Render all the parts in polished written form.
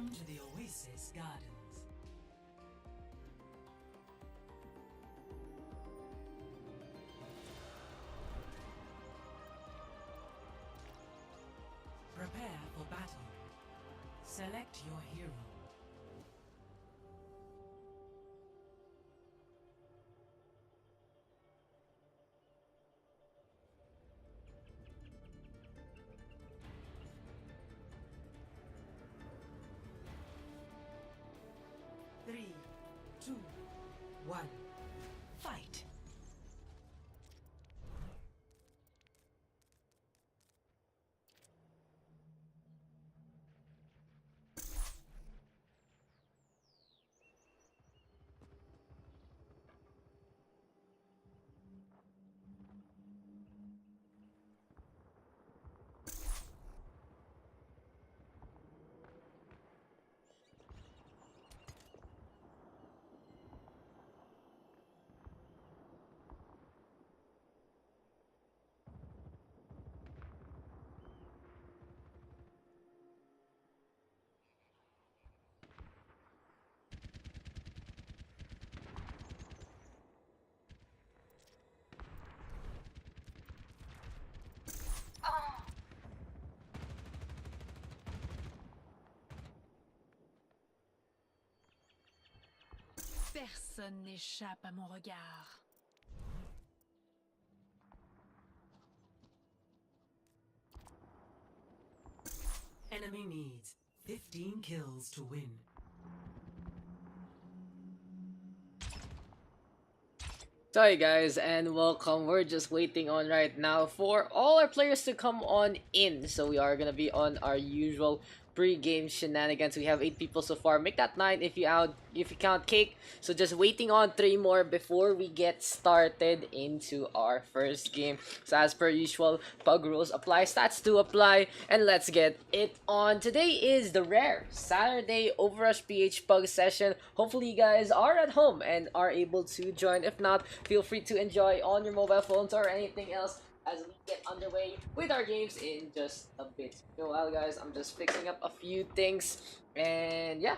Welcome to the Oasis Gardens. Prepare for battle. Select your hero. Three, two, one, fight! Personne n'échappe à mon regard. Enemy needs 15 kills to win. Sorry guys, and welcome. We're just waiting on right now for all our players to come on in. So we are gonna be on our usual pre-game shenanigans. We have 8 people so far. Make that 9 if you count Cake. So just waiting on 3 more before we get started into our first game. So as per usual, pug rules apply, stats do apply, and let's get it on. Today is the rare Saturday OverRush PH PUGS session. Hopefully you guys are at home and are able to join. If not, feel free to enjoy on your mobile phones or anything else as we get underway with our games in just a bit. Meanwhile, guys, I'm just fixing up a few things, and yeah,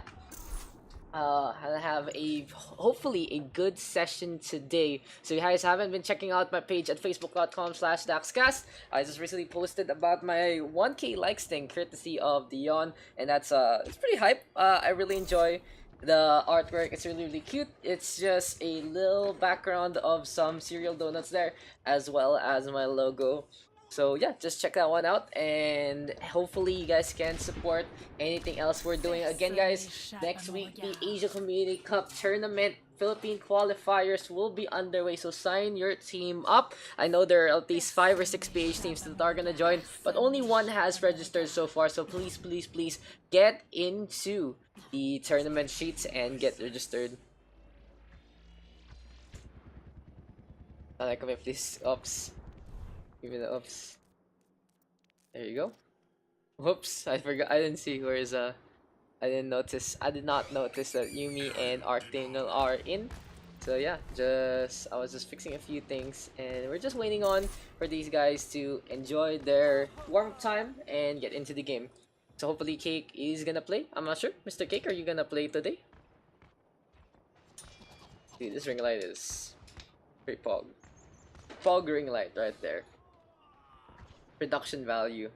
I'll have hopefully a good session today. So if you guys haven't been checking out my page at facebook.com/dakscast, I just recently posted about my 1K likes thing courtesy of Dion, and that's it's pretty hype. I really enjoy the artwork. It's really cute. It's just a little background of some cereal donuts there, as well as my logo. So yeah, just check that one out, and hopefully you guys can support anything else we're doing. Again, guys, next week the Asia Community Cup tournament Philippine qualifiers will be underway, so sign your team up. I know there are at least 5 or 6 PH teams that are gonna join, but only one has registered so far, so please get into the tournament sheets and get registered. I like it, please. Oops. Give me the oops. There you go. Whoops, I forgot. I didn't see where is I didn't notice. I did not notice that Yumi and Arctinal are in. So yeah, I was just fixing a few things, and we're just waiting on for these guys to enjoy their warm-up time and get into the game. So hopefully Cake is gonna play. I'm not sure. Mr. Cake, are you gonna play today? Dude, this ring light is pretty pog. Pog ring light right there. Production value.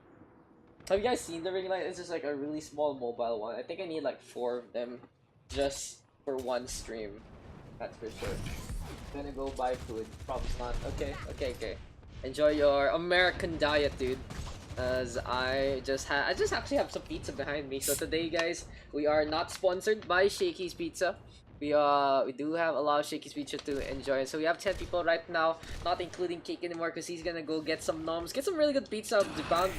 Have you guys seen the ring light? It's just like a really small mobile one. I think I need like 4 of them just for one stream. That's for sure. Gonna go buy food. Probably not. Okay. Enjoy your American diet, dude. As I just actually have some pizza behind me. So today, guys, we are not sponsored by Shakey's Pizza. We do have a lot of Shakey's Pizza to enjoy. So we have 10 people right now, not including Cake anymore, because he's gonna go get some noms, get some really good pizza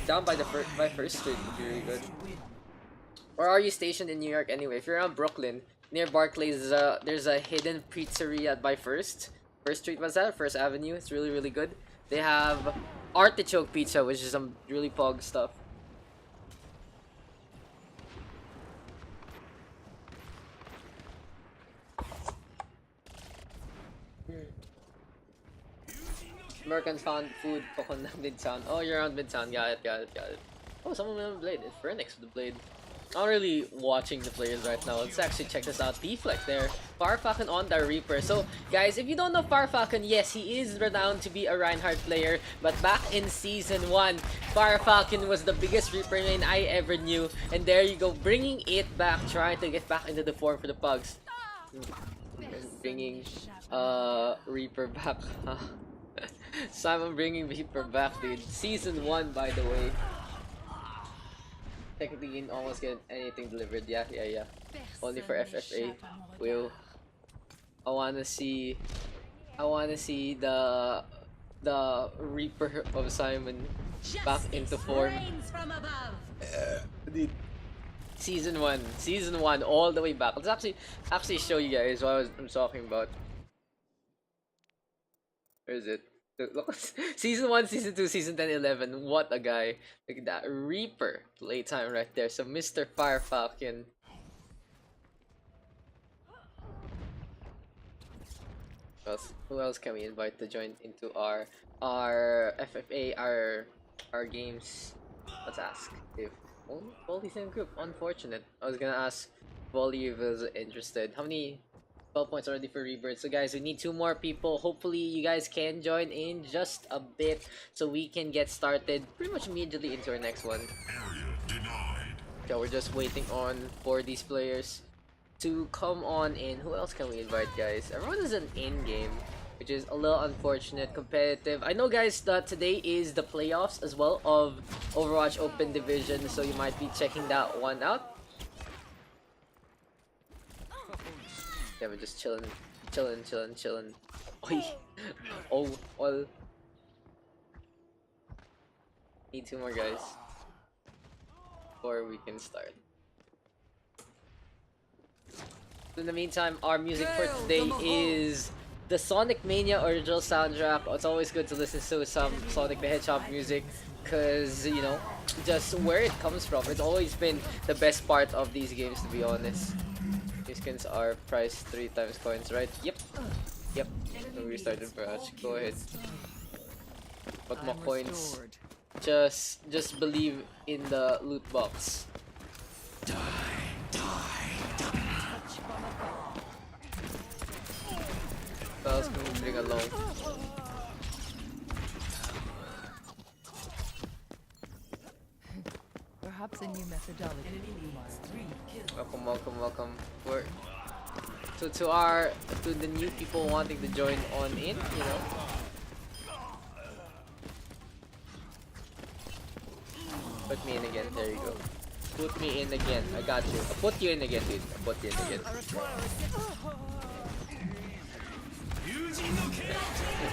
down by First Street. Would be really good. Or are you stationed in New York anyway? If you're around Brooklyn, near Barclays, there's a hidden pizzeria by First Street. What's that? First Avenue. It's really good. They have artichoke pizza, which is some really pog stuff. American found food, Pokon Midtown. Oh, you're around Midtown. Got it. Oh, someone with a blade. It's Phoenix with the blade. not really watching the players right now. Let's actually check this out. Deflect there. Farfalcon on the Reaper. So, guys, if you don't know Farfalcon, yes, he is renowned to be a Reinhardt player. But back in Season 1, Farfalcon was the biggest Reaper main I ever knew. And there you go, bringing it back, trying to get back into the form for the Pugs. Bringing Reaper back. Simon bringing Reaper back, dude. Season 1, by the way. Technically, you can almost get anything delivered. Yeah. Only for FFA. Will. I wanna see the Reaper of Simon back into form. Dude. Season 1, all the way back. Let's actually show you guys what I'm talking about. Where is it? Look, Season 1, Season 2, Season 10, 11. What a guy. Look at that. Reaper playtime right there. So Mr. Firefalcon. Who else can we invite to join into our FFA, our games? Let's ask if Volley's in group. Unfortunate. I was gonna ask Volley if he was interested. How many 12 points already for Rebirth? So guys, we need 2 more people. Hopefully you guys can join in just a bit so we can get started pretty much immediately into our next one. Okay, we're just waiting on for these players to come on in. Who else can we invite, guys? Everyone is an in-game, which is a little unfortunate. Competitive. I know, guys, that today is the playoffs as well of Overwatch Open Division, so you might be checking that one out. Yeah, we're just chilling. Oi. Oh, well. Need 2 more guys before we can start. In the meantime, our music for today is the Sonic Mania original soundtrack. It's always good to listen to some Sonic the Hedgehog music because, you know, just where it comes from. It's always been the best part of these games, to be honest. These skins are priced 3 times coins, right? Yep. We restarted for us. Go ahead. Put more coins. Just believe in the loot box. What else can we bring along? Perhaps a new methodology. Welcome. We're to the new people wanting to join on in, you know. Put me in again. There you go. Put me in again. I got you. I'll put you in again, dude. I'll put you in again.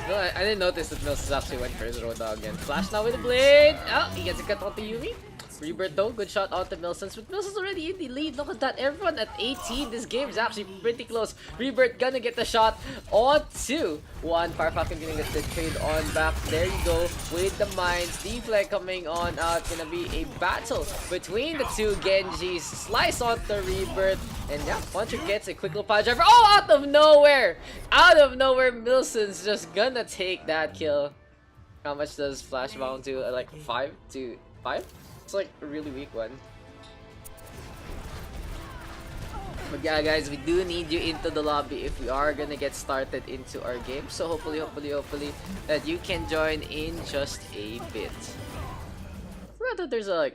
No, I didn't notice that Mills actually went for his Roda again. Flash now with the blade! Oh, he gets a cut onto Yumi. Rebirth though, good shot onto Milsons, but Milsons already in the lead. Look at that, everyone at 18. This game is actually pretty close. Rebirth gonna get the shot onto one. Firefalcon gonna get the trade on back. There you go with the mines. Deflect coming on out. Gonna be a battle between the 2 Genjis. Slice onto Rebirth. And yeah, Puncher gets a quick little pile driver. Oh, out of nowhere! Out of nowhere, Milson's just gonna take that kill. How much does Flash bound to? Like 5 to 5? It's like a really weak one. But yeah, guys, we do need you into the lobby if we are gonna get started into our game. So hopefully that you can join in just a bit. I forgot that there's a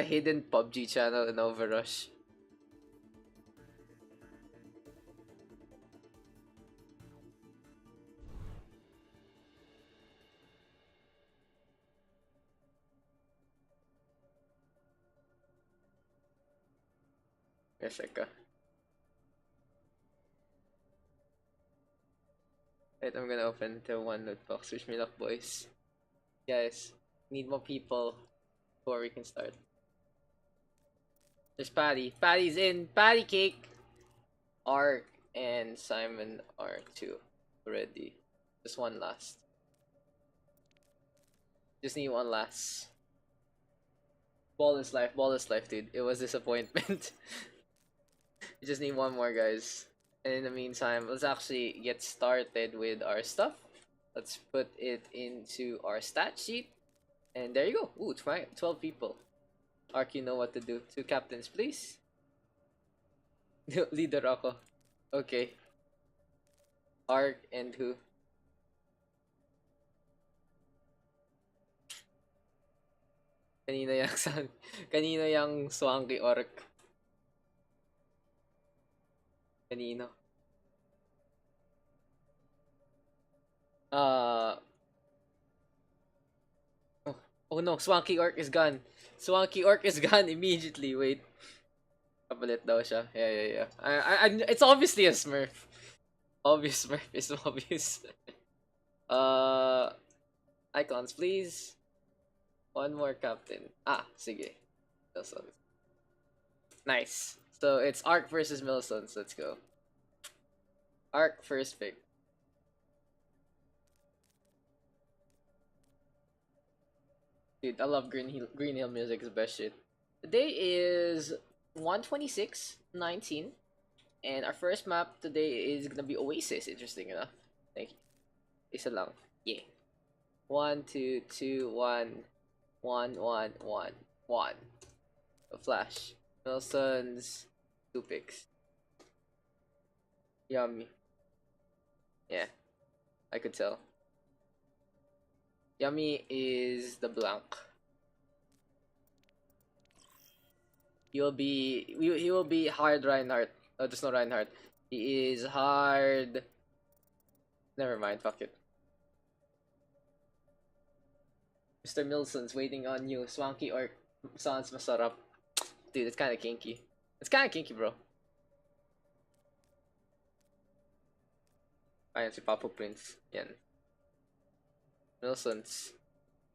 hidden PUBG channel in OverRush. Jessica. Wait, I'm gonna open the one loot box. Wish me luck, boys. Guys, need more people before we can start. There's Patty. Patty's in. Patty Cake. Ark and Simon are 2 already. Just one last. Just need one last. Ball is life, dude. It was disappointment. We just need one more, guys. And in the meantime, let's actually get started with our stuff. Let's put it into our stat sheet. And there you go. Ooh, 12 people. Ark, you know what to do. 2 captains, please. Leader ako. Okay. Ark and who? Kanino yung kanino yung swanky orc? Kanino? Uh oh, oh no, swanky orc is gone. Swanky orc is gone immediately. Wait. Kapalit daw siya. Yeah. It's obviously a smurf. Obvious smurf is obvious. Icons please. One more captain. Ah, sige. Milsons. Nice. So it's Ark versus Milsons. Let's go. Ark first pick. Dude, I love Green Hill music. Is the best shit. Today is 126:19, and our first map today is gonna be Oasis. Interesting enough. Thank you. Isa lang. Yeah. 1, 2, 2, 1, 1, 1, 1, 1. A flash. Milsons 2 picks. Yummy. Yeah, I could tell. Yummy is the blank. He will be hard Reinhardt. Oh, there's no Reinhardt. He is hard. Never mind, fuck it. Mr. Milson's waiting on you. Swanky or sounds masarap. Dude, it's kinda kinky. It's kinda kinky, bro. Ayan si Papa Prince. Yan. Milsons.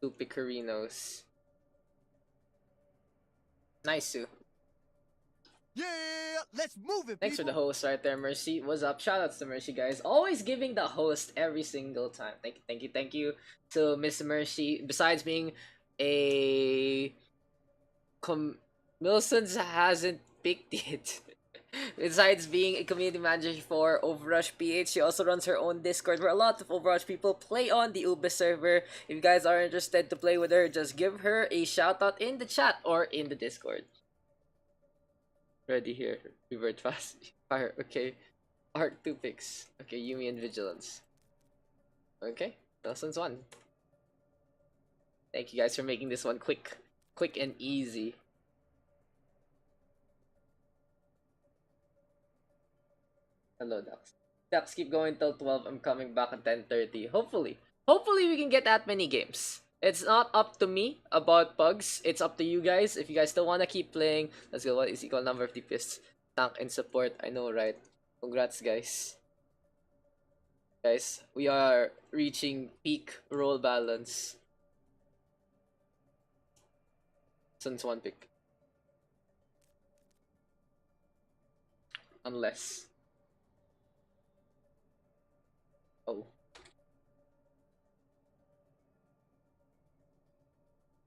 2 Picarinos. Nice too. Yeah, let's move it. Thanks for the host right there, Mercy. What's up? Shoutouts to Mercy, guys. Always giving the host every single time. Thank you to Miss Mercy. Besides being a Milsons hasn't picked it. Besides being a community manager for OverRush PH, she also runs her own Discord where a lot of Overwatch people play on the UBA server. If you guys are interested to play with her, just give her a shout out in the chat or in the Discord. Ready here. Revert fast. Fire. Okay. Arc 2 picks. Okay, Yumi and Vigilance. Okay. Nelson's 1. Thank you guys for making this one quick and easy. Hello, Daks. Daks, keep going till 12. I'm coming back at 10:30. Hopefully we can get that many games. It's not up to me about pugs. It's up to you guys. If you guys still want to keep playing, let's go. What is equal number of DPS? Tank and support. I know, right? Congrats, guys. Guys, we are reaching peak role balance. Since 1 pick. Unless. Oh.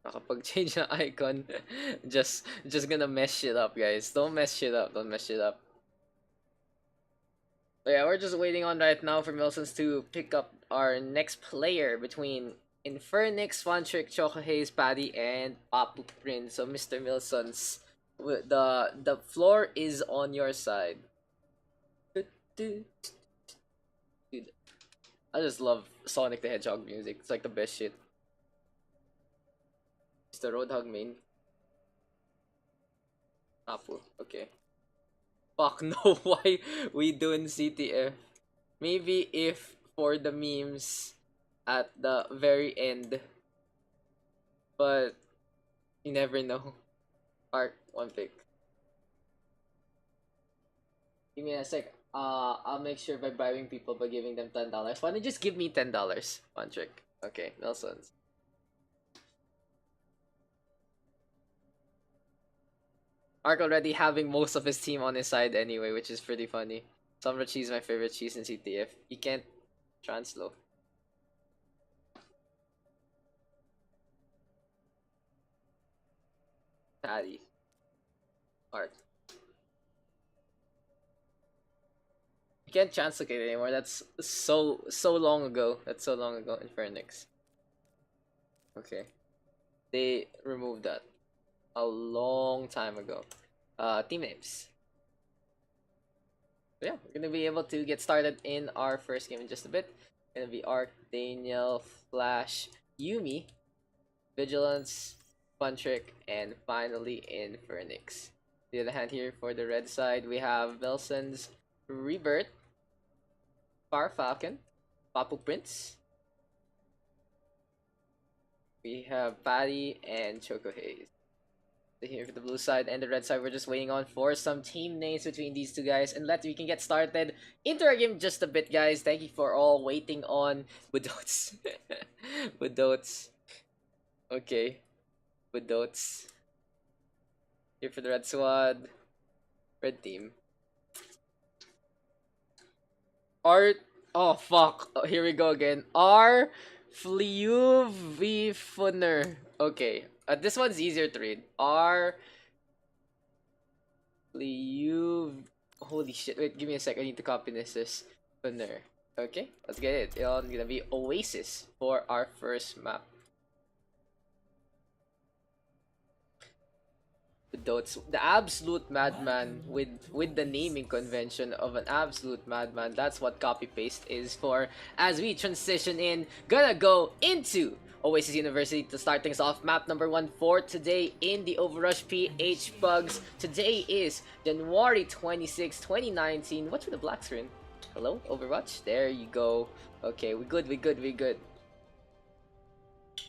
Nakapag-change ng icon. just gonna mess shit up, guys. Don't mess shit up. But yeah, we're just waiting on right now for Milsons to pick up our next player between Infernix, Funtrick, Choco Haze, Paddy, and Papu Prince. So Mr. Milsons, the floor is on your side. Dude, I just love Sonic the Hedgehog music. It's like the best shit. It's the Roadhog main. Apu, okay. Fuck no, why we doing CTF? Maybe if for the memes at the very end. But you never know. Arc, 1 pick. Give me a sec. I'll make sure by bribing people by giving them $10. Why don't you just give me $10? One trick. Okay, Nelson's. Ark already having most of his team on his side anyway, which is pretty funny. Sombra Cheese is my favorite cheese in CTF. He can't translow. Patty. Ark. You can't translocate anymore. That's so long ago. That's so long ago in Infernix. Okay. They removed that. a long time ago. Team names. So yeah, we're gonna be able to get started in our first game in just a bit. Gonna be Arc, Daniel, Flash, Yumi, Vigilance, Fun Trick, and finally Infernix. The other hand here for the red side, we have Belson's Rebirth, Far Falcon, Papu Prince. We have Patty and Choco Haze. So here for the blue side and the red side, we're just waiting on for some team names between these two guys, and we can get started into our game just a bit, guys. Thank you for all waiting on Budots. Budots. Okay. Budots. Here for the red squad. Red team. Art. Oh fuck. Oh, here we go again. R. Fliuvifuner. Okay. This one's easier to read. R. Holy shit. Wait, give me a sec. I need to copy this. Funer. Okay, let's get it. It's gonna be Oasis for our first map. The absolute madman with the naming convention of an absolute madman. That's what copy paste is for. As we transition in, gonna go into Oasis University to start things off. Map number 1 for today in the OverRush PH PUGS. Today is January 26, 2019. What's with the black screen? Hello, Overwatch? There you go. Okay, we good.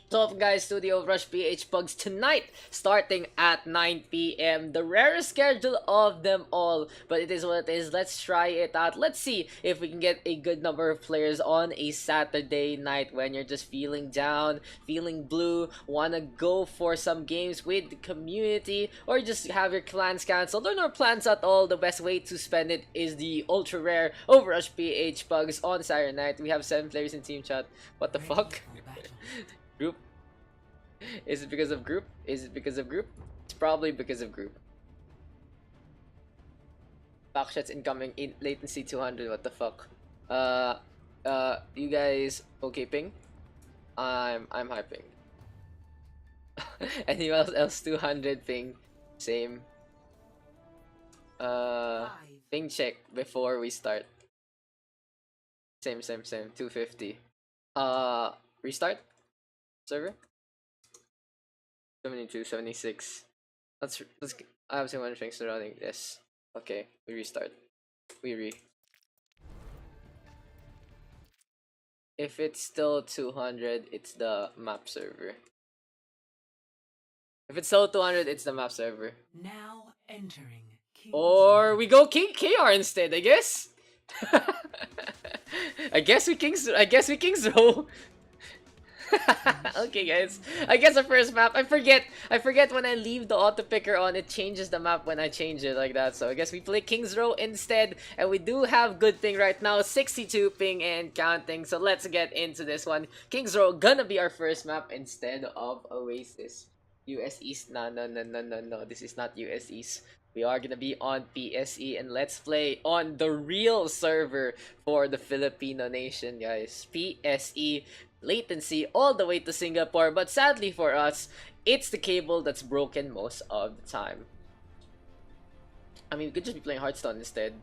So guys, to the OverRush PH PUGS tonight, starting at 9 p.m. The rarest schedule of them all, but it is what it is. Let's try it out. Let's see if we can get a good number of players on a Saturday night when you're just feeling down, feeling blue, wanna go for some games with the community, or just have your plans cancelled or no plans at all. The best way to spend it is the ultra rare OverRush PH PUGS on Saturday night. We have 7 players in team chat. What the fuck? Group? Is it because of group? Is it because of group? It's probably because of group. Backshots incoming in latency 200. What the fuck? You guys okay ping? I'm hyping. Anyone else 200 ping? Same. Ping check before we start. Same. 250. Restart server. 72, 76. Let's I have 200 things surrounding this. Okay, we restart. If it's still 200, it's the map server. If it's still 200, it's the map server. Now entering King's Or we go KR instead, I guess. I guess we Kings row. Okay guys, I guess the first map, I forget when I leave the auto picker on, it changes the map when I change it like that. So I guess we play King's Row instead, and we do have good ping right now, 62 ping and counting. So let's get into this one. King's Row gonna be our first map instead of Oasis. US East, no, this is not US East. We are gonna be on PSE, and let's play on the real server for the Filipino nation, guys. PSE, latency all the way to Singapore, but sadly for us, it's the cable that's broken most of the time. I mean, we could just be playing Hearthstone instead.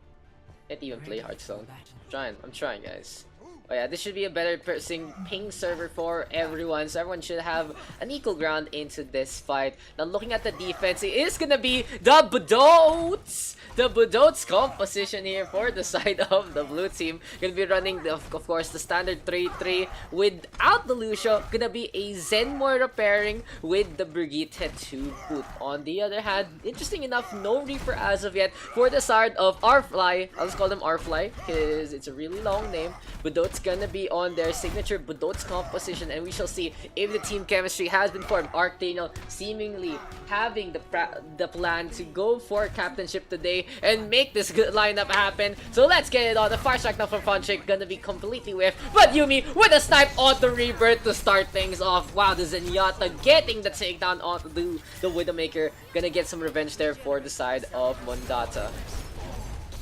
Can't even play Hearthstone. I'm trying, guys. Oh yeah, this should be a better ping server for everyone, so everyone should have an equal ground into this fight. Now looking at the defense, it is gonna be the Budots! The Budots composition here for the side of the blue team. Gonna be running, of course, the standard 3-3 without the Lucio. Gonna be a Zenmore pairing with the Brigitte 2 boot. On the other hand, interesting enough, no Reaper as of yet for the side of Arfly. I'll just call them Arfly because it's a really long name. Budots gonna be on their signature Budots composition, and we shall see if the team chemistry has been formed. Arcdaniel seemingly having the plan to go for captainship today and make this good lineup happen. So let's get it on. The far strike now from Funtrick gonna be completely whiffed, but Yumi with a snipe on the Rebirth to start things off. Wow, the Zenyatta getting the takedown onto the Widowmaker. Gonna get some revenge there for the side of Mondata.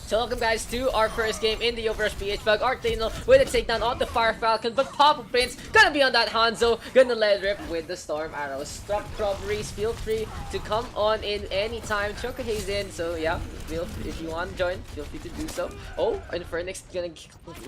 So welcome guys to our first game in the OverRush PH PUGS. Arctano with a takedown on the Fire Falcon, but Papa Prince gonna be on that Hanzo, gonna let rip with the Storm Arrows. Struck robberies, feel free to come on in anytime. Chocohaze in, so yeah, if you want to join, feel free to do so. Oh, Infernix gonna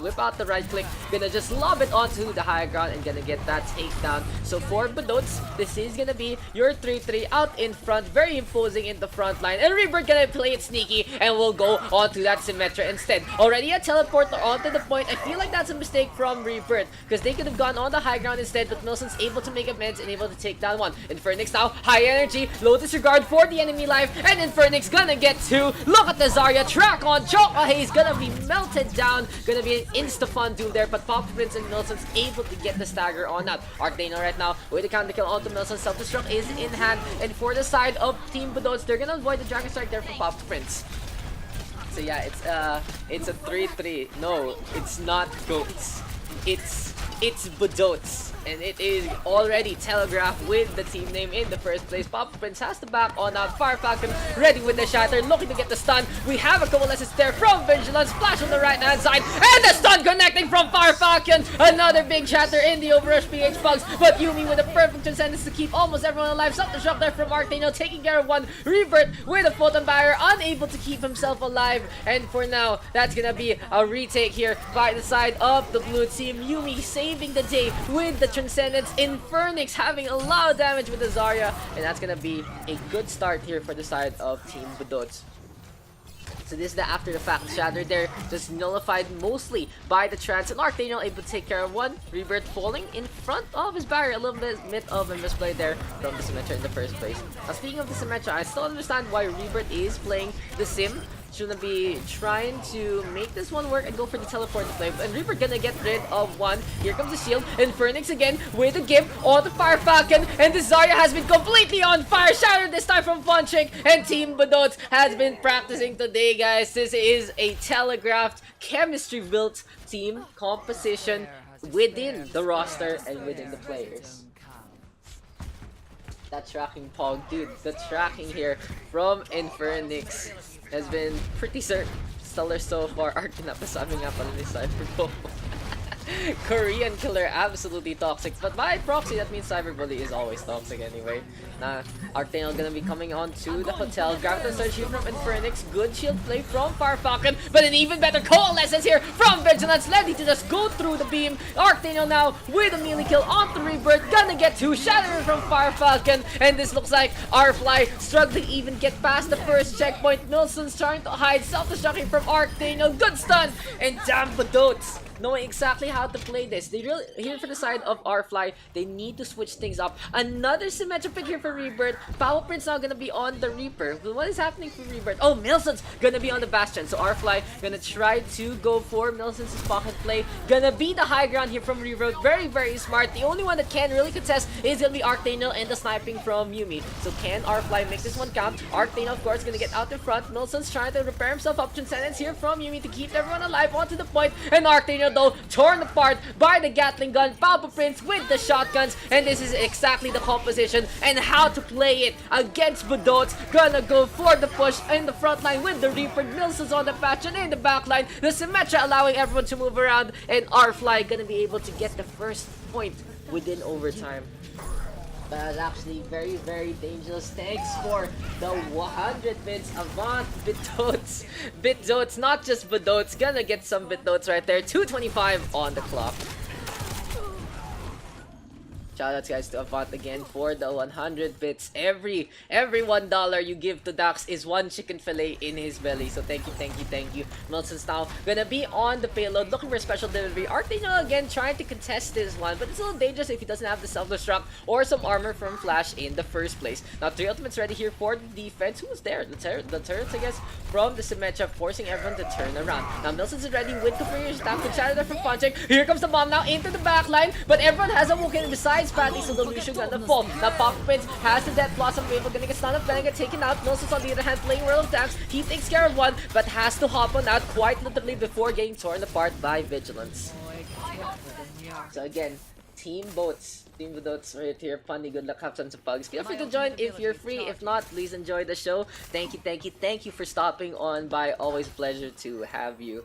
whip out the right click, gonna just lob it onto the high ground and gonna get that takedown. So for Badots, this is gonna be your 3-3 out in front, very imposing in the front line. And Rebirth gonna play it sneaky and will go onto that Symmetra instead. Already a teleporter onto the point. I feel like that's a mistake from Rebirth because they could have gone on the high ground instead, but Milson's able to make amends and able to take down one. Infernix now, high energy, low disregard for the enemy life, and Infernix gonna get two. Look at the Zarya track on Chocohaze, gonna be melted down, gonna be an insta-fun duel there, but Papa Prince and Milson's able to get the stagger on that. Arcdano right now with the counter kill onto Milson, self-destruct is in hand, and for the side of Team Badots, they're gonna avoid the Dragon Strike there from Papa Prince. So yeah, it's a 3-3. No, it's not goats. It's Badots. And it is already telegraphed with the team name in the first place. Papa Prince has the back on out. Fire Falcon ready with the shatter, looking to get the stun. We have a coalescence there from Vigilance. Flash on the right hand side, and the stun connecting from Fire Falcon. Another big shatter in the OverRush PH PUGS, but Yuumi with a perfect transcendence to keep almost everyone alive. Something shock there from Arctano, taking care of one. Rebirth with a photon barrier, unable to keep himself alive. And for now, that's gonna be a retake here by the side of the blue team. Yuumi saving the day with the Transcendence. Infernix having a lot of damage with the Zarya, and that's gonna be a good start here for the side of Team Badots. So this is the after the fact shatter there, just nullified mostly by the trance, and Arctano able to take care of one. Rebirth falling in front of his barrier, a little bit of a misplay there from the Symmetra in the first place. Now speaking of the Symmetra, I still understand why Rebirth is playing the Sim. Shouldn't be trying to make this one work and go for the teleport play. And Reaper gonna get rid of one. Here comes the shield. Infernix again with a gift on the Fire Falcon. And the Zarya has been completely on fire. Shattered this time from Funchick. And Team Badots has been practicing today, guys. This is a telegraphed, chemistry built team composition within the roster and within the players. That tracking pog, dude. The tracking here from Infernix has been pretty stellar so far. Arkin napasabi nga pala ni Cyberbully. Korean killer, absolutely toxic. But by proxy, that means Cyberbully is always toxic anyway. Nah, Arctano gonna be coming on to the hotel. Graviton Surge here from Infernix. Good shield play from Fire Falcon, but an even better coalescence here from Vigilance. Ready to just go through the beam. Arctano now with a melee kill on the Rebirth. Gonna get two. Shattering from Fire Falcon. And this looks like Arfly struggling to even get past the first checkpoint. Milson's trying to hide. Self-destructing from Arctano. Good stun. And damn Badots, knowing exactly how to play this. They really, here for the side of Arfly, they need to switch things up. Another Symmetra pick here for Rebirth. Power Prince now gonna be on the Reaper. But what is happening for Rebirth? Oh, Milson's gonna be on the Bastion. So Arfly gonna try to go for Milson's pocket play. Gonna be the high ground here from Rebirth. Very, very smart. The only one that can really contest is gonna be Arctano and the sniping from Yuumi. So can Arfly make this one count? Arctano, of course, gonna get out in front. Milson's trying to repair himself up. Transcendence here from Yuumi to keep everyone alive onto the point. And Arctano, though, torn apart by the Gatling gun. Papa Prince with the shotguns, and this is exactly the composition and how to play it against Badots. Gonna go for the push in the front line with the Reaper. Milson's on the patch, and in the back line, the Symmetra allowing everyone to move around, and Arfly gonna be able to get the first point within overtime. That is actually very, very dangerous. Thanks for the 100 bits. Avant Badots. Badots, not just Badots. Gonna get some Badots right there. 2:25 on the clock. Shoutouts guys to Avant again for the 100 bits. Every $1 you give to Daks is one chicken fillet in his belly. So thank you, thank you, thank you. Milson's now gonna be on the payload, looking for a special delivery. Arctano again trying to contest this one, but it's a little dangerous if he doesn't have the self-destruct or some armor from Flash in the first place. Now 3 ultimates ready here for the defense. Who's there? The turrets, I guess, from the Symmetra, forcing everyone to turn around. Now Milson's ready with the Furious Attack. Good shadow there from Punching. Here comes the bomb now into the back line, but everyone has a woken besides Patty, so the Lucio gonna fall. Now Papa Prince has the Death Blossom Wave, gonna get stunned up, gonna get taken out. Milson's on the other hand playing World of Daks. He takes care of one, but has to hop on out quite literally before getting torn apart by Vigilance. So again, Team Boats. Team Boats right here. Funny, good luck, have tons of pugs. Feel free to join if you're free. If not, please enjoy the show. Thank you for stopping on by. Always a pleasure to have you.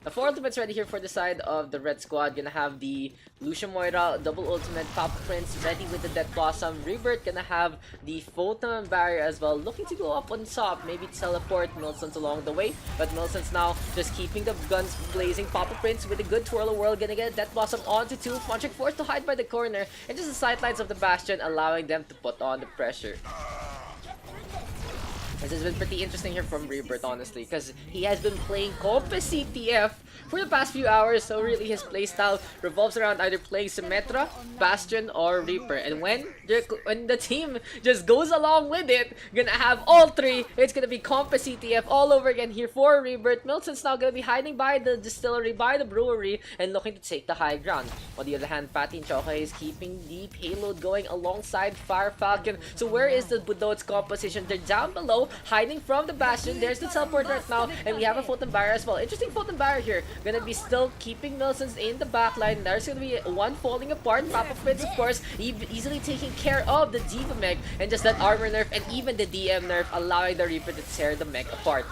The 4 ultimates ready here for the side of the red squad. Gonna have the Lucia Moira, double ultimate, Papa Prince ready with the Death Blossom. Rebirth gonna have the Photon Barrier as well. Looking to go up on top, maybe teleport Milsons along the way. But Milsons now just keeping the guns blazing. Papa Prince with a good twirl of world, gonna get Death Blossom onto 2. Fontric forced to hide by the corner. And just the sidelines of the Bastion allowing them to put on the pressure. This has been pretty interesting here from Rebirth, honestly, because he has been playing Compa CTF for the past few hours, so really his playstyle revolves around either playing Symmetra, Bastion, or Reaper. And when the team just goes along with it, gonna have all 3, it's gonna be Compa CTF all over again here for Rebirth. Milton's now gonna be hiding by the distillery, by the brewery, and looking to take the high ground. On the other hand, Patty and Choka is keeping the payload going alongside Fire Falcon. So where is the Budo's composition? They're down below, hiding from the Bastion. There's the teleport right now, and we have a Photon Barrier as well. Interesting Photon Barrier here. Gonna be still keeping Milsons in the backline. There's gonna be one falling apart. Papa Prince, of course, easily taking care of the Diva mech, and just that armor nerf and even the DM nerf allowing the Reaper to tear the mech apart.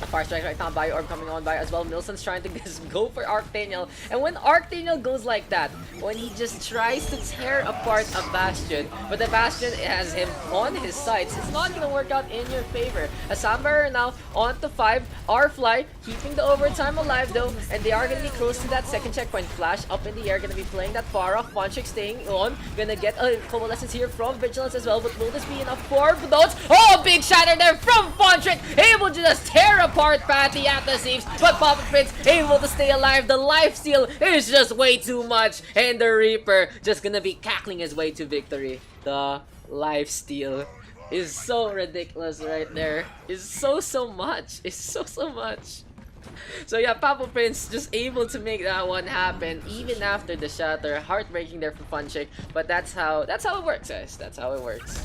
A fire strike right now, Bio Orb coming on by as well. Milson's trying to just go for Arctaniel. And when Arctaniel goes like that, when he just tries to tear apart a Bastion, but the Bastion has him on his sights, it's not gonna work out in your favor. A Sambar now on to 5. Arfly keeping the overtime alive though, and they are gonna be close to that second checkpoint. Flash up in the air, gonna be playing that far off. Fontric staying on, gonna get a couple lessons here from Vigilance as well, but will this be enough for Budots? Oh, big shatter there from Fontric, able to just tear apart Patty at the seams, but Papa Prince able to stay alive. The lifesteal is just way too much, and the Reaper just gonna be cackling his way to victory. The lifesteal is so ridiculous right there. It's so much. It's so much. So yeah, Papa Prince just able to make that one happen even after the shatter. Heartbreaking there for Funchick, but that's how it works, guys. That's how it works.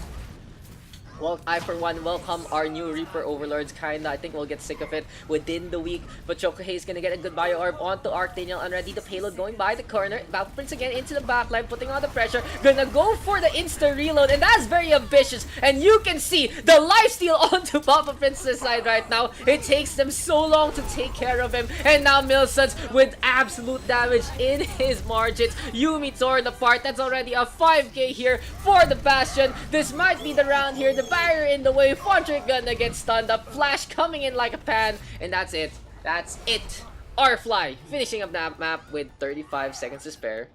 Well, I for one welcome our new Reaper Overlords. Kinda, I think we'll get sick of it within the week. But Chokohei is gonna get a good Bio Orb onto Arctaniel, and ready the payload going by the corner. Papa Prince again into the backline, putting on the pressure. Gonna go for the insta reload, and that's very ambitious. And you can see the lifesteal onto Papa Prince's side right now. It takes them so long to take care of him, and now Milsons with absolute damage in his margins. Yumi torn apart. That's already a 5k here for the Bastion. This might be the round here. The barrier in the way. Fontric gonna get stunned up. Flash coming in like a pan, and that's it. That's it. Arfly finishing up that map with 35 seconds to spare.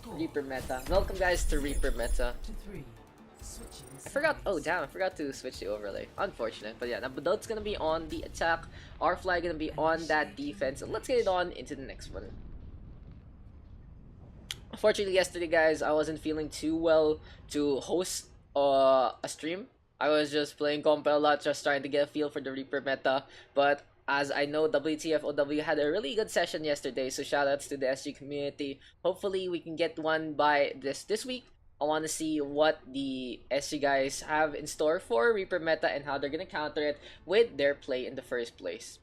Reaper meta. Welcome guys to Reaper meta. I forgot. Oh damn! I forgot to switch the overlay. Unfortunate, but yeah. Now Budot's gonna be on the attack. Arfly gonna be on that defense. So let's get it on into the next one. Unfortunately, yesterday, guys, I wasn't feeling too well to host a stream. I was just playing Compa a lot, just trying to get a feel for the Reaper meta. But as I know, WTFOW had a really good session yesterday, so shoutouts to the SG community. Hopefully, we can get one by this week. I want to see what the SG guys have in store for Reaper meta and how they're gonna counter it with their play in the first place.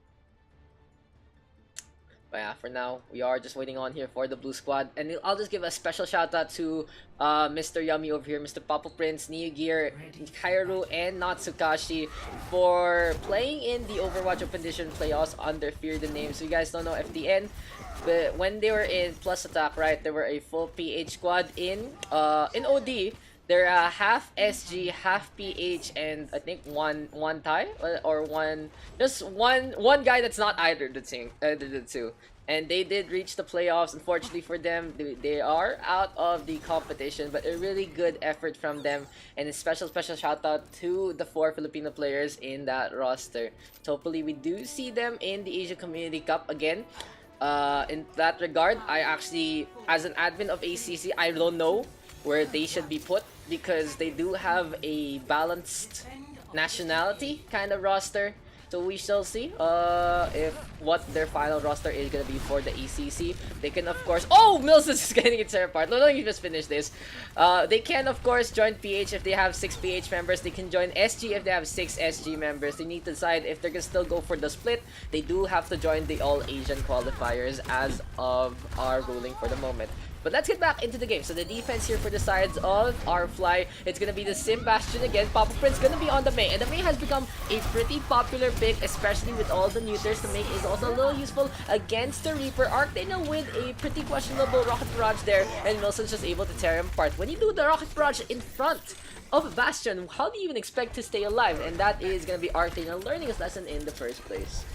But yeah, for now, we are just waiting on here for the blue squad. And I'll just give a special shout out to Mr. Yummy over here, Mr. Papa Prince, Neo Gear, Kairu, and Natsukashi for playing in the Overwatch Open Edition playoffs under Fear the Name. So you guys don't know FDN, but when they were in Plus Attack, right, they were a full PH squad in OD. They're half SG, half PH, and I think one Thai or one guy that's not either the two. And they did reach the playoffs. Unfortunately for them, they are out of the competition, but a really good effort from them. And a special shout out to the 4 Filipino players in that roster. So hopefully we do see them in the Asia Community Cup again. In that regard, I actually, as an admin of ACC, I don't know where they should be put, because they do have a balanced nationality kind of roster. So we shall see if what their final roster is gonna be for the ECC. They can of course. Oh, Milson's is getting it tear apart. Let me just finish this. They can of course join PH if they have 6 PH members. They can join SG if they have 6 SG members. They need to decide if they're gonna still go for the split. They do have to join the All Asian qualifiers as of our ruling for the moment. But let's get back into the game. So the defense here for the sides of our Fly, it's gonna be the Sim Bastion again. Papa Prince gonna be on the Mei, and the Mei has become a pretty popular pick, especially with all the neuters. The Mei is also a little useful against the Reaper. Arctano with a pretty questionable Rocket Barrage there, and Wilson's just able to tear him apart. When you do the Rocket Barrage in front of Bastion, how do you even expect to stay alive? And that is gonna be Arctano learning his lesson in the first place.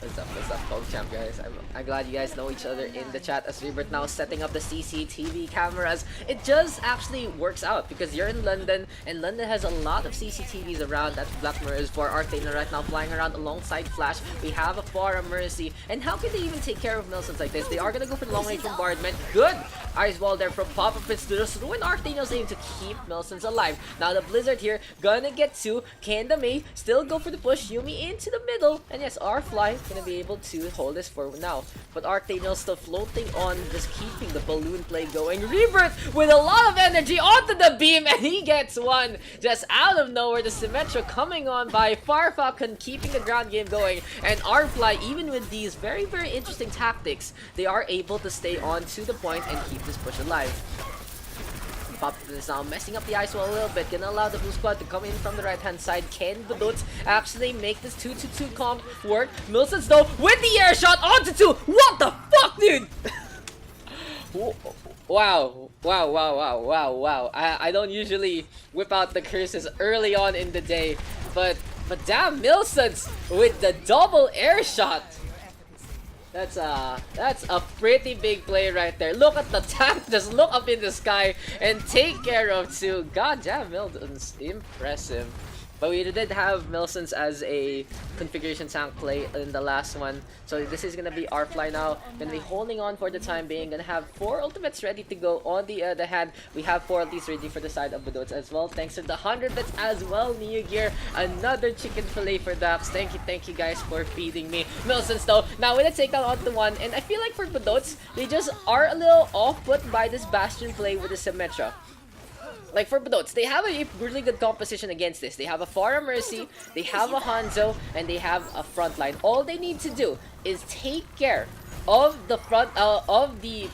What's up, PogChamp guys? I'm glad you guys know each other in the chat as Rebirth now setting up the CCTV cameras. It just actually works out because you're in London and London has a lot of CCTVs around. That's Black Mirrors for Arctano right now flying around alongside Flash. We have a Fara Mercy, and how can they even take care of Milsons like this? They are gonna go for the long range bombardment. Good! Ice Wall there from Papa Prince to just ruin Arctano's aim to keep Milsons alive. Now the Blizzard here gonna get to. Can the Mei still go for the push? Yumi into the middle, and yes, our Fly gonna be able to hold this for now. But Arctano's still floating on, just keeping the balloon play going. Rebirth with a lot of energy onto the beam, and he gets one just out of nowhere. The Symmetra coming on by Farfalcon, keeping the ground game going. And our Fly, even with these very, very interesting tactics, they are able to stay on to the point and keep this push alive. Pop is now messing up the ice wall a little bit, gonna allow the blue squad to come in from the right hand side. Can the Dots actually make this 2-2-2 comp work? Milsons though with the air shot onto 2. What the fuck, dude? Wow. I don't usually whip out the curses early on in the day, but damn, Milsons with the double air shot. That's a pretty big play right there. Look at the tank, just look up in the sky and take care of 2. God damn, Milton's impressive. But we did have Milsons as a configuration tank play in the last one. So this is gonna be our Fly now. Gonna be holding on for the time being. Gonna have 4 ultimates ready to go. On the other hand, we have 4 at least ready for the side of the Dots as well. Thanks to the 100 bits as well. New Gear, another chicken fillet for Daks. Thank you guys for feeding me. Milsons though, now with a takedown onto 1. And I feel like for Dots, they just are a little off-put by this Bastion play with the Symmetra. Like for Badots, they have a really good composition against this. They have a Fara Mercy, they have a Hanzo, and they have a frontline. All they need to do is take care of the of the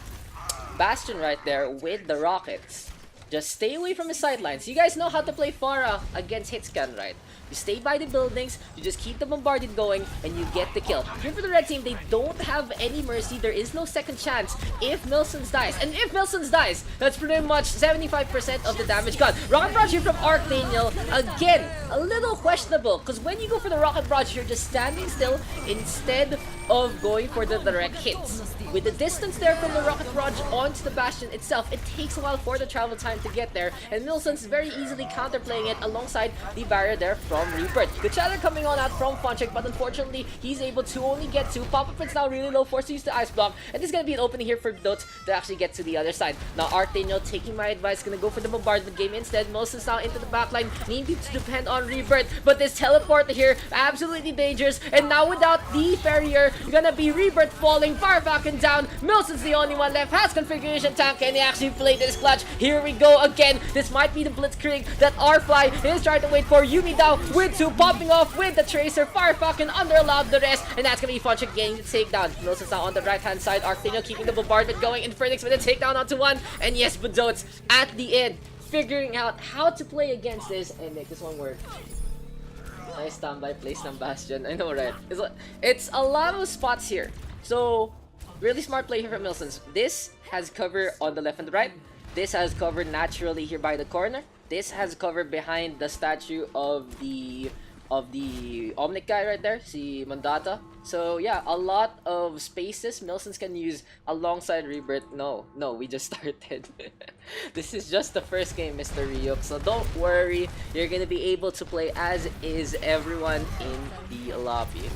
Bastion right there with the rockets. Just stay away from the sidelines. You guys know how to play Fara against Hitscan, right? You stay by the buildings, you just keep the bombarded going, and you get the kill. Here for the red team, they don't have any mercy. There is no second chance if Milsons dies. And if Milsons dies, that's pretty much 75% of the damage gone. Rocket Barrage here from Arctano. Again, a little questionable, because when you go for the Rocket Barrage, you're just standing still instead of going for the direct hits. With the distance there from the Rocket Barrage onto the Bastion itself, it takes a while for the travel time to get there, and Milsons very easily counterplaying it alongside the barrier there from Rebirth. The chatter coming on out from Funcheck, but unfortunately, he's able to only get 2. Papa Prince now really low, forced to use the Ice Block, and this is gonna be an opening here for Dots to actually get to the other side. Now Arctano, taking my advice, gonna go for the bombardment game instead. Milsons now into the backline, needing to depend on Rebirth, but this teleporter here, absolutely dangerous, and now without the barrier, gonna be Rebirth falling, far back and down. Milson's the only one left, has configuration tank, and he actually played this clutch. Here we go again. This might be the blitzkrieg that our Fly is trying to wait for. Yumi down with 2, popping off with the Tracer. Firefalcon under allowed the rest, and that's gonna be Funcheck getting the takedown. Milson's now on the right hand side. Arctano keeping the bombardment going, and Phoenix with a takedown onto 1. And yes, Badots at the end figuring out how to play against this and make this one work. Nice standby place ng Bastion. I know, right? It's a lot of spots here. So really smart play here from Milsons. This has cover on the left and the right. This has cover naturally here by the corner. This has cover behind the statue of the Omnic guy right there, si Mandata. So yeah, a lot of spaces Milsons can use alongside Rebirth. No, we just started. This is just the first game, Mr. Ryuk. So don't worry, you're gonna be able to play as is everyone in the lobby.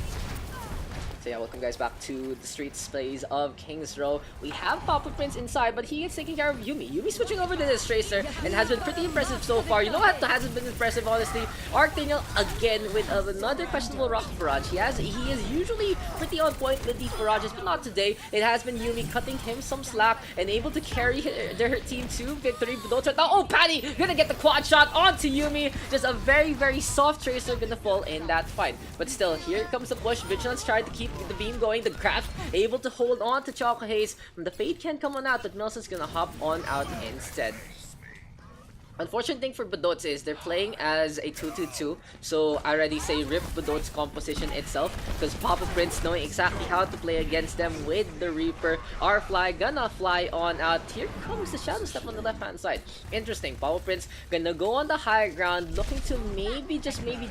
So yeah, welcome guys back to the street plays of Kings Row. We have Papa Prince inside, but he is taking care of Yumi. Yumi switching over to this Tracer and has been pretty impressive so far. You know what hasn't been impressive, honestly? Archdaniel again with another questionable rocket barrage. He is usually pretty on point with these barrages, but not today. It has been Yumi cutting him some slack and able to carry their team to victory. But right now, oh, Patty gonna get the quad shot onto Yumi. Just a very, very soft Tracer gonna fall in that fight. But still, here comes the push. Vigilance tried to keep the beam going. The Craft able to hold on to Choco Haze. The Fade can't come on out, but Melson's gonna hop on out instead. Unfortunate thing for Badots is they're playing as a 2-2-2, so I already say rip Badots' composition itself, because Papa Prince knowing exactly how to play against them with the Reaper. Fly gonna fly on out. Here comes the Shadow Step on the left hand side. Interesting, Papa Prince gonna go on the high ground, looking to maybe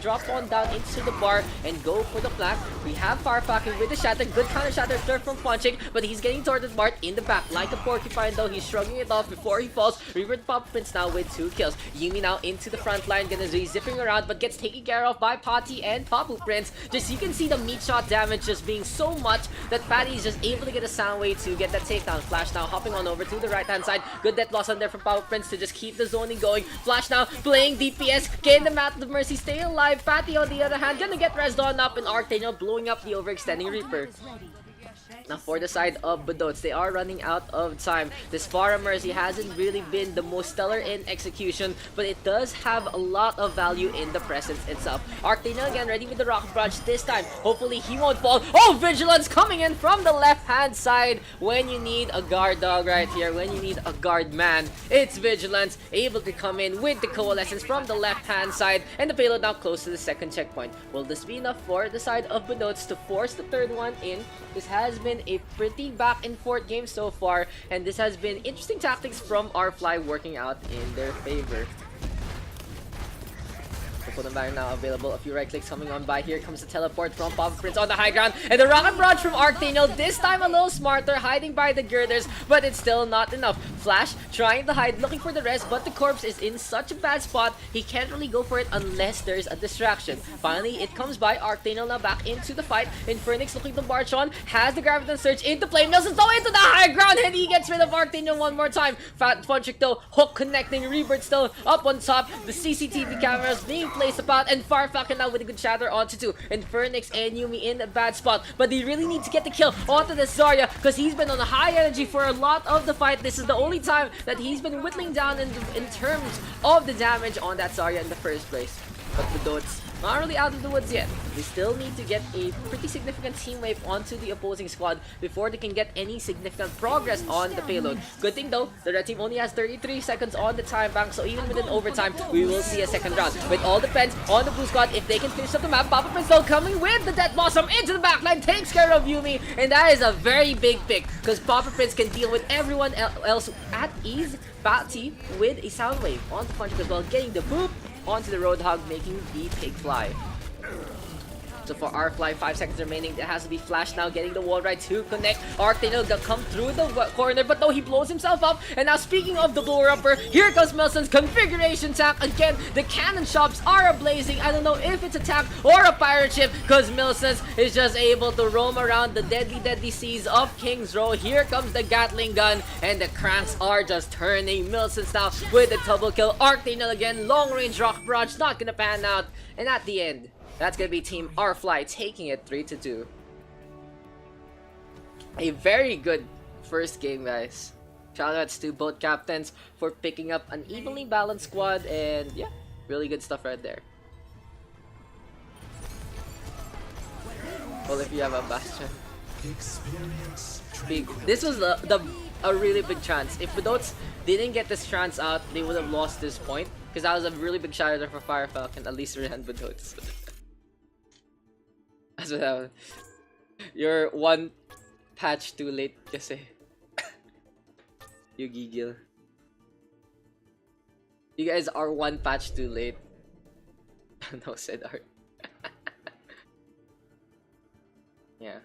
drop on down into the bar and go for the flank. We have Farfacking with the Shatter, good counter Shatter turn from Punching, but he's getting tortured Bart in the back like a porcupine though. He's shrugging it off before he falls. Reaper Papa Prince now with 2 kills. Yumi now into the front line, gonna be zipping around, but gets taken care of by Patty and Papu Prince. Just you can see the meat shot damage just being so much that Patty is just able to get a sound way to get that takedown. Flash now hopping on over to the right hand side. Good death loss on there from Papu Prince to just keep the zoning going. Flash now playing DPS, getting them out of Mercy, stay alive. Patty on the other hand gonna get Res Dawn up, and Archdaniel blowing up the overextending Reaper. Now for the side of Badots, they are running out of time. This Farah Mercy hasn't really been the most stellar in execution, but it does have a lot of value in the presence itself. Archdaniel again ready with the Rocket Barrage this time. Hopefully he won't fall. Oh, Vigilance coming in from the left hand side. When you need a guard dog right here, when you need a guard man, it's Vigilance able to come in with the Coalescence from the left hand side, and the payload now close to the second checkpoint. Will this be enough for the side of Badots to force the third one in? This has been a pretty back and forth game so far, and this has been interesting tactics from Fly working out in their favor. Put them back now available. A few right clicks coming on by. Here comes the teleport from Papa Prince on the high ground, and the rocket barrage from Archdaniel. This time a little smarter, hiding by the girders, but it's still not enough. Flash trying to hide, looking for the rest, but the corpse is in such a bad spot. He can't really go for it unless there's a distraction. Finally, it comes by. Archdaniel now back into the fight. Infernix looking to march on, has the Graviton Surge into play. Nelson though into the high ground, and he gets rid of Archdaniel one more time. Fat Funtrick though, hook connecting. Rebirth still up on top. The CCTV cameras being placed about, and Farfacking now with a good shatter onto 2. Infernix and Yumi in a bad spot, but they really need to get the kill onto the Zarya, because he's been on a high energy for a lot of the fight. This is the only time that he's been whittling down in terms of the damage on that Zarya in the first place. But the Dots not really out of the woods yet. They still need to get a pretty significant team wave onto the opposing squad before they can get any significant progress on the payload. Good thing though, the red team only has 33 seconds on the time bank, so even within overtime, we will see a second round. It all depends on the blue squad if they can finish up the map. Papa Prince though coming with the Death Blossom into the backline, takes care of Yumi, and that is a very big pick, because Papa Prince can deal with everyone else at ease. Patty with a sound wave on the punch as well, getting the boop onto the Roadhog, making the pig fly. So for Fly, 5 seconds remaining. It has to be Flash now, getting the wall right to connect. Archdaniel gonna come through the corner, but no, he blows himself up. And now speaking of the blower upper, here comes Melson's configuration tank. Again, the cannon shops are ablazing. I don't know if it's a tank or a pirate ship, because Melson's is just able to roam around the deadly seas of Kings Row. Here comes the Gatling gun, and the cranks are just turning. Melson's now with the double kill. Archdaniel again, long range rock barrage, not gonna pan out. And at the end, that's gonna be Team Fly taking it 3-2. A very good first game, guys. Shoutouts to both captains for picking up an evenly balanced squad, and yeah, really good stuff right there. Well, if you have a Bastion. This was a really big chance. If Badots didn't get this chance out, they would have lost this point, because that was a really big shoutout for Firefalcon, at least ran Badots. That's what happened. You're one patch too late kasi. You giggle. You guys are one patch too late. No, said Art. Yeah.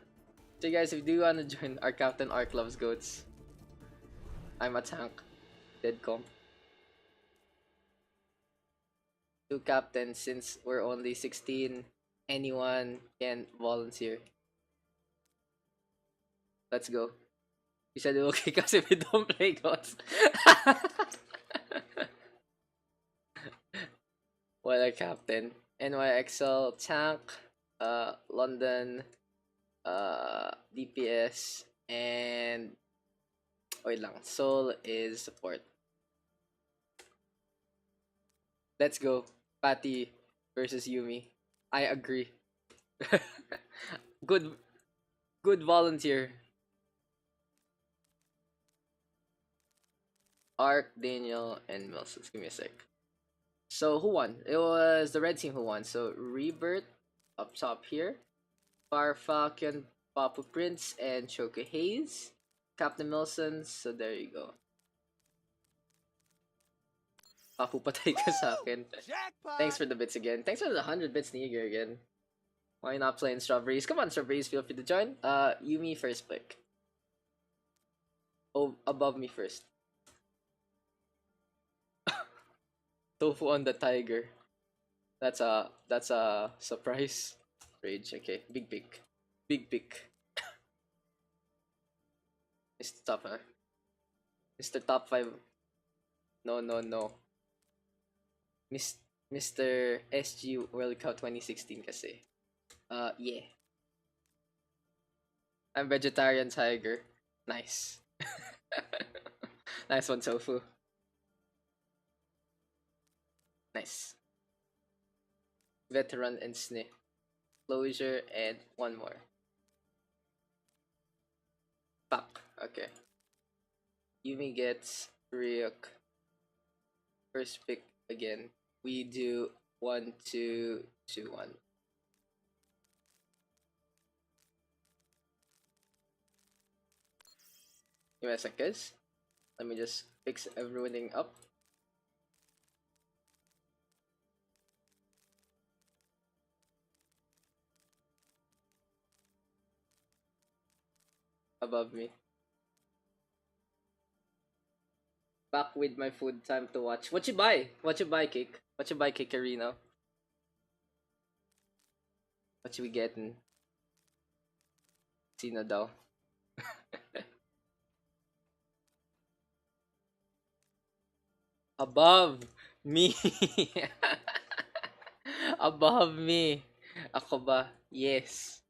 So guys, if you do want to join our Captain Arc Loves Goats, I'm a tank. Dead comp. 2 captains since we're only 16. Anyone can volunteer. Let's go. You said it will kick us if we don't play gods. What a captain. NYXL tank, London, DPS, and wait lang. Seoul is support. Let's go. Patty versus Yumi. I agree. good volunteer. Ark, Daniel, and Mills. Let's give me a sec. So who won? It was the red team who won. So Rebirth up top here. Fire Falcon, Papu Prince, and Choka Hayes. Captain Milson. So there you go. Papu patay ka sa akin. Thanks for the bits again. Thanks for the 100 bits, Niger again. Why not playing Strawberries? Come on, Strawberries, feel free to join. Yumi first pick. Oh, above me first. Tofu on the tiger. That's a surprise. Rage. Okay, big pick. Big pick. Mr. Top, huh? Mr. Top 5. No. Mr. SG World Cup 2016 kasi. Yeah. I'm vegetarian tiger. Nice. Nice one, Tofu. Nice. Veteran and Sne. Closure and one more. Pak. Okay. Yumi gets Ryuk. First pick again. We do 1, 2, 2, 1. Give me a sec, guys. Let me just fix everything up. Above me. Back with my food, time to watch. What you buy? What you buy, Cake? What you buy, Kikarino? What you we getting? Sino daw? Above me. Above me. Ako ba? Yes.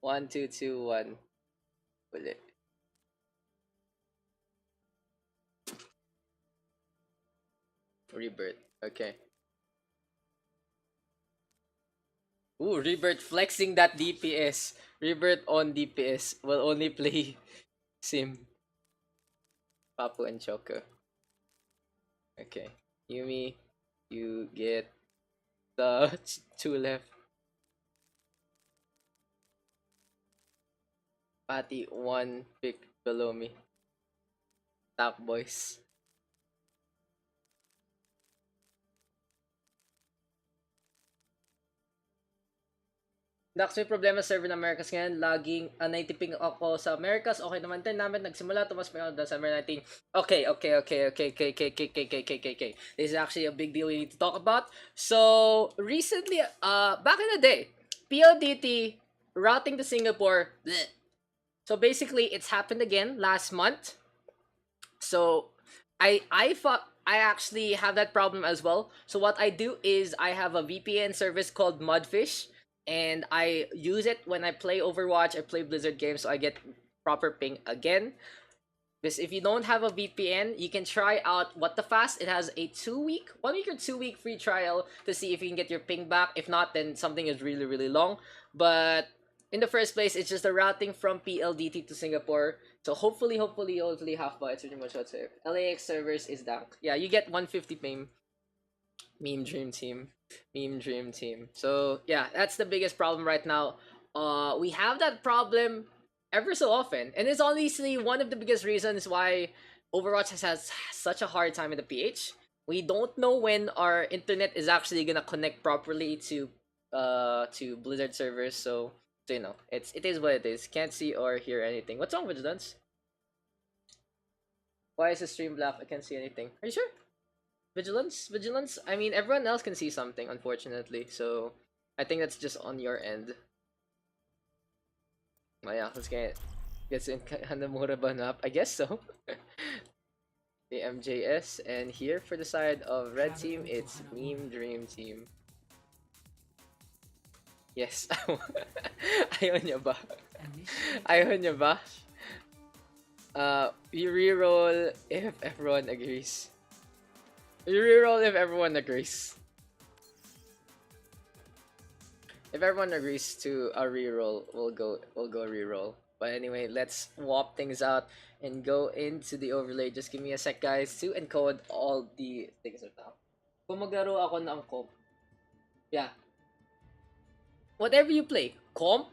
1, 2, 2, 1. Ulit. Rebirth. Okay. Ooh, Rebirth flexing that DPS. Rebirth on DPS will only play Sim. Papu and Choco. Okay. Yumi, you get the 2 left. Patty, 1 pick below me. Top boys. Daks, may problema sa server ng Americas ngayon. Laging naitiping ako sa Americas. Okay naman din namin. Nagsimula. Tumas pa yun December 19. Okay. This is actually a big deal we need to talk about. So, recently, back in the day, PLDT routing to Singapore. Bleh. So, basically, it's happened again last month. So, I actually have that problem as well. So, what I do is I have a VPN service called Mudfish. And I use it when I play Overwatch, I play Blizzard games, so I get proper ping again. Because if you don't have a VPN, you can try out What the Fast. It has a 1 week or 2 week free trial to see if you can get your ping back. If not, then something is really, really long. But in the first place, it's just the routing from PLDT to Singapore. So hopefully half by it's pretty much what's it. LAX servers is down. Yeah, you get 150 ping. Meme dream team. So yeah, that's the biggest problem right now. We have that problem ever so often, and it's honestly one of the biggest reasons why Overwatch has such a hard time in the PH. We don't know when our internet is actually gonna connect properly to Blizzard servers. So you know, it is what it is. Can't see or hear anything. What's wrong with Vigilance? Why is the stream black? I can't see anything. Are you sure? Vigilance. I mean, everyone else can see something, unfortunately. So I think that's just on your end. Oh yeah, let's get it. Gets in Hanamura ban up? I guess so. The MJS, and here for the side of red team, it's Meme Dream Team. Yes. Ayaw niya ba? Ayaw niya ba? You reroll if everyone agrees. You reroll if everyone agrees. If everyone agrees to a reroll, we'll go reroll. But anyway, let's swap things out and go into the overlay. Just give me a sec, guys, to encode all the things now. Kung maglaro ako ng comp, yeah. Whatever you play, comp,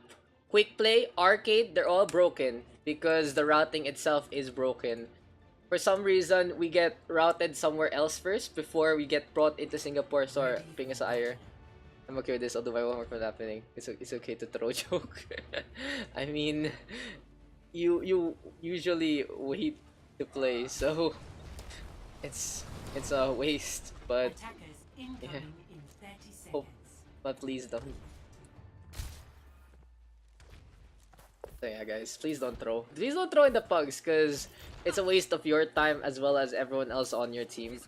quick play, arcade, they're all broken because the routing itself is broken. For some reason, we get routed somewhere else first before we get brought into Singapore. So, pinga sa ire. I'm okay with this, although I won't work what's happening. It's okay to throw joke. I mean, you usually wait to play, so it's a waste. But yeah, hope, but please don't. So yeah, guys, please don't throw. Please don't throw in the pugs, cause it's a waste of your time as well as everyone else on your team.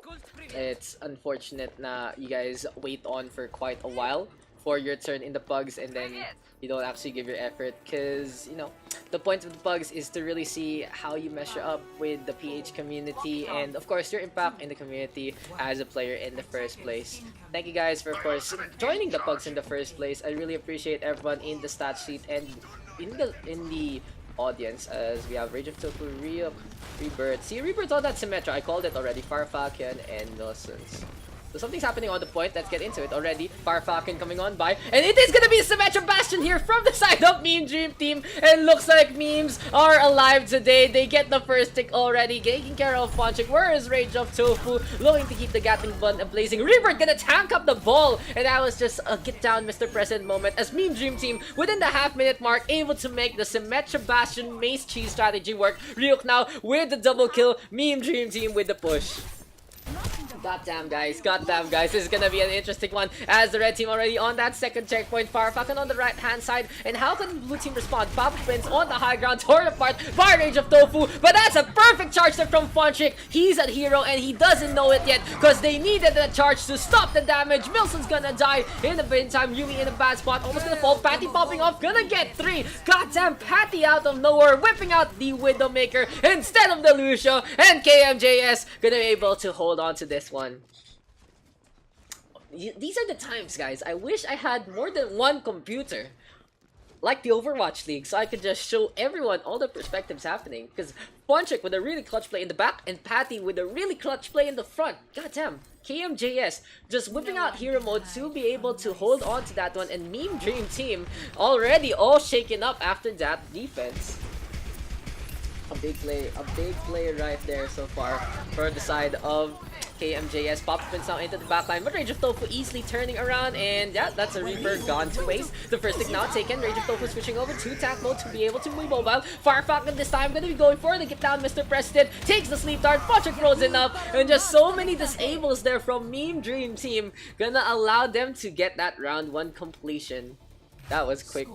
It's unfortunate na you guys wait on for quite a while for your turn in the pugs and then you don't actually give your effort, because you know the point of the pugs is to really see how you measure up with the PH community and of course your impact in the community as a player in the first place. Thank you guys for of course joining the pugs in the first place. I really appreciate everyone in the stat sheet and in the audience, as we have Rage of Tofu, Rebirth. See, Rebirth's all that Symmetra. I called it already. Farfalcon and Nilsons. So something's happening on the point. Let's get into it already. Farfalcon coming on by. And it is gonna be a Symmetra Bastion here from the side of Meme Dream Team. And looks like memes are alive today. They get the first tick already. Taking care of Fonchik. Where is Rage of Tofu? Looking to keep the Gatling gun blazing. Rebirth gonna tank up the ball. And that was just a get down Mr. President moment as Meme Dream Team within the half-minute mark able to make the Symmetra Bastion Mace Cheese strategy work. Ryuk now with the double kill. Meme Dream Team with the push. Goddamn guys, this is gonna be an interesting one as the red team already on that second checkpoint. Farfalcon on the right hand side, and how can the blue team respond? Papa Prince on the high ground, torn apart by Rage of Tofu, but that's a perfect charge there from Fonchik. He's a hero and he doesn't know it yet because they needed that charge to stop the damage. Milson's gonna die in the meantime. Yumi in a bad spot, almost gonna fall. Patty popping off, gonna get 3. Goddamn, Patty out of nowhere, whipping out the Widowmaker instead of the Lucio, and KMJS gonna be able to hold on to this one. These are the times, guys. I wish I had more than one computer like the Overwatch League so I could just show everyone all the perspectives happening, because Ponchik with a really clutch play in the back and Patty with a really clutch play in the front. Goddamn, KMJS just whipping out hero mode to be able to hold on to that one, and Meme Dream Team already all shaken up after that defense. A big play right there so far for the side of KMJS. Pop spins now into the backline, but Rage of Tofu easily turning around, and yeah, that's a Reaper gone to waste. The first tick now taken. Rage of Tofu switching over to tank mode to be able to move mobile. Farfalcon this time gonna be going for the get down. Mr. Preston takes the sleep dart. Patrick frozen up, and just so many disables there from Meme Dream Team, gonna allow them to get that round 1 completion. That was quick.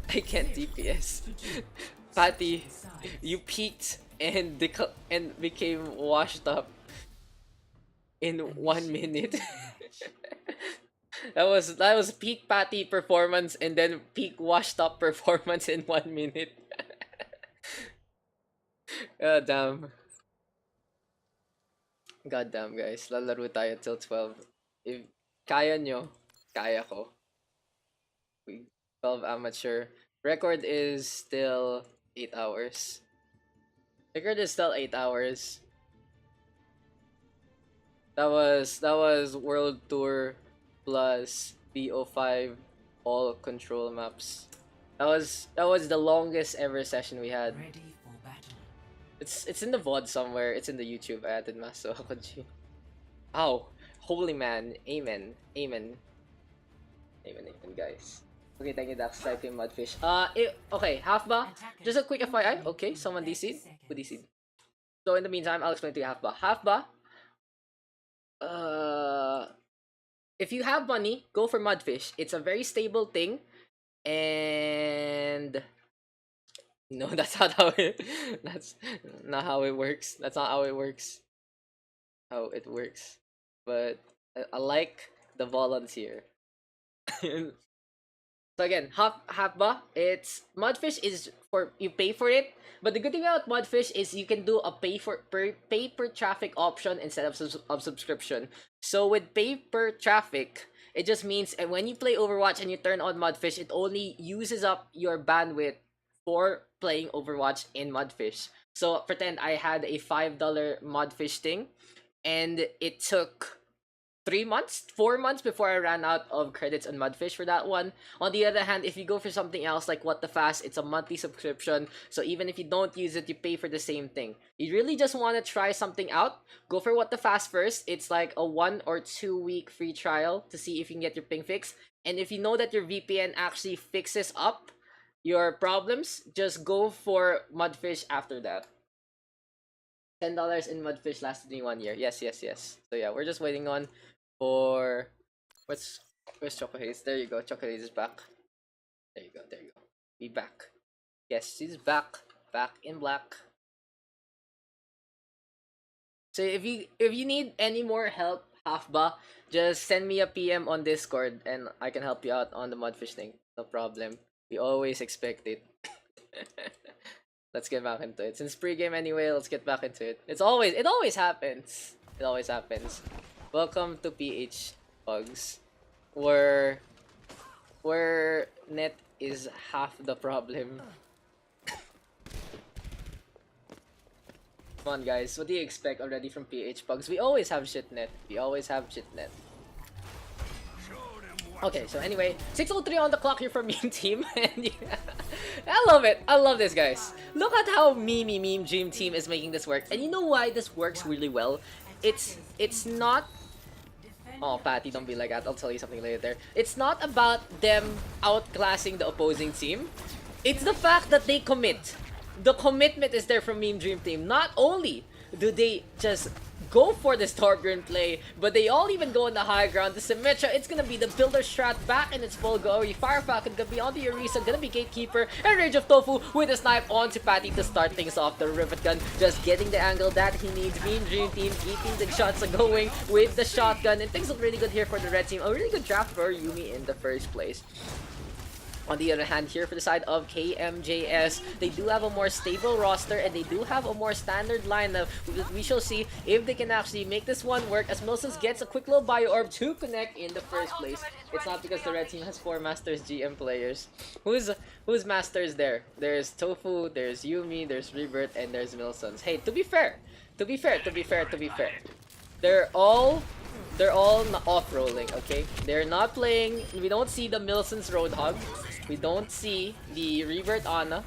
I can't DPS. Patty, you peaked and became washed up in 1 minute. that was peak Patty performance and then peak washed up performance in 1 minute. God damn. God damn, guys. Lalaro tayo till 12. If kaya nyo, kaya ko. 12 amateur. Record is still 8 hours. Record is still 8 hours. That was World Tour plus BO5 all control maps. That was the longest ever session we had. It's in the VOD somewhere. It's in the YouTube. I added maso ako. Ow. Holy man. Amen. Amen. Amen, guys. Okay, thank you, Daks. Type in Mudfish. Okay, half ba? Just a quick FYI. Okay, someone DC'd. Who DC'd? So in the meantime, I'll explain to you half ba. Half ba? If you have money, go for Mudfish. It's a very stable thing, and No, that's not how it. That's not how it works. That's not how it works. How it works. But I like the volunteer. So again, Hapba, it's Mudfish is for you pay for it. But the good thing about Mudfish is you can do a pay per traffic option instead of subscription. So with pay per traffic, it just means when you play Overwatch and you turn on Mudfish, it only uses up your bandwidth for playing Overwatch in Mudfish. So pretend I had a $5 Mudfish thing, and it took 3 months, 4 months before I ran out of credits on Mudfish for that one. On the other hand, if you go for something else like What the Fast, it's a monthly subscription. So even if you don't use it, you pay for the same thing. You really just want to try something out, go for What the Fast first. It's like a 1 or 2 week free trial to see if you can get your ping fixed. And if you know that your VPN actually fixes up your problems, just go for Mudfish after that. $10 in Mudfish lasted me 1 year. Yes. So yeah, we're just waiting on for where's Chocohaze? There you go. Chocohaze is back. There you go. Be back. Yes, she's back. Back in black. So if you need any more help, Halfba, just send me a PM on Discord and I can help you out on the Mudfish thing. No problem. We always expect it. Let's get back into it. Since pre-game anyway, let's get back into it. It always happens. It always happens. Welcome to PH PUGS, where net is half the problem. Come on, guys. What do you expect already from PH PUGS? We always have shit net. Okay, so anyway, 6:03 on the clock here from Meme Team, and yeah, I love it. I love this, guys. Look at how Meme Dream Team is making this work, and you know why this works really well? It's not. Oh, Patty, don't be like that. I'll tell you something later. It's not about them outclassing the opposing team. It's the fact that they commit. The commitment is there from Meme Dream Team. Not only do they just go for this top ground play, but they all even go on the high ground. The Symmetra, it's gonna be the Builder Strat back in its full glory. Fire Falcon gonna be on the Orisa, gonna be Gatekeeper, and Rage of Tofu with a snipe onto Patty to start things off. The Rivet Gun just getting the angle that he needs. Meme Dream Team keeping the shots going with the shotgun, and things look really good here for the red team. A really good draft for Yuumi in the first place. On the other hand, here for the side of KMJS, they do have a more stable roster and they do have a more standard lineup. We shall see if they can actually make this one work, as Milsons gets a quick little bio orb to connect in the first place. It's not because the red team has 4 Masters GM players. Who's Masters there? There's Tofu, there's Yuumi, there's Rebirth, and there's Milsons. Hey, to be fair, they're all off-rolling, okay? They're not playing. We don't see the Milsons Roadhog. We don't see the Rebirth Ana.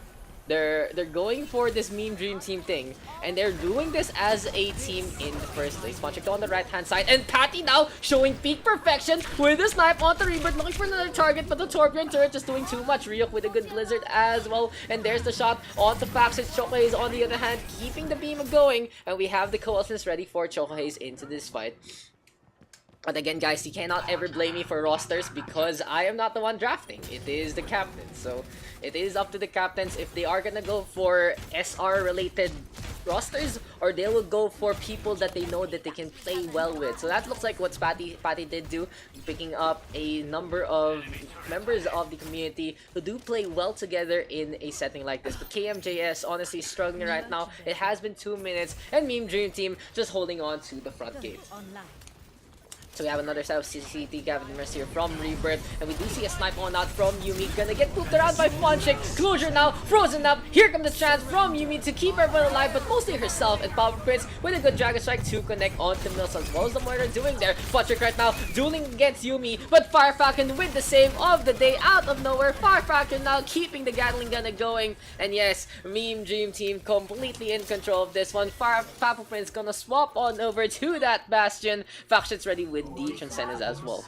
They're going for this Meme Dream Team thing, and they're doing this as a team in the first place. Punching on the right-hand side, and Patty now showing peak perfection with a snipe onto Rebirth, looking for another target, but the Torbjorn turret just doing too much. Ryuk with a good blizzard as well, and there's the shot onto Fax's. Chocohaze on the other hand, keeping the beam going, and we have the coalescence ready for Chocohaze into this fight. But again, guys, you cannot ever blame me for rosters because I am not the one drafting. It is the captains. So it is up to the captains if they are gonna go for SR related rosters or they will go for people that they know that they can play well with. So that looks like what Patty did do, picking up a number of members of the community who do play well together in a setting like this. But KMJS honestly struggling right now. It has been 2 minutes and Meme Dream Team just holding on to the front gate. So we have another set of CCT Gavin here from Rebirth, and we do see a snipe on out from Yuumi. Gonna get pooped around by Funchick. Closure now, frozen up. Here comes the chance from Yuumi to keep everyone alive, but mostly herself and Power Prince with a good Dragon Strike to connect onto Milsons. What is the Moira doing there? Funchick right now dueling against Yuumi, but Fire Falcon with the save of the day out of nowhere. Fire Falcon now keeping the Gatling gun going, and yes, Meme Dream Team completely in control of this one. Power Prince gonna swap on over to that Bastion. Faction's ready with the Transcendence as well.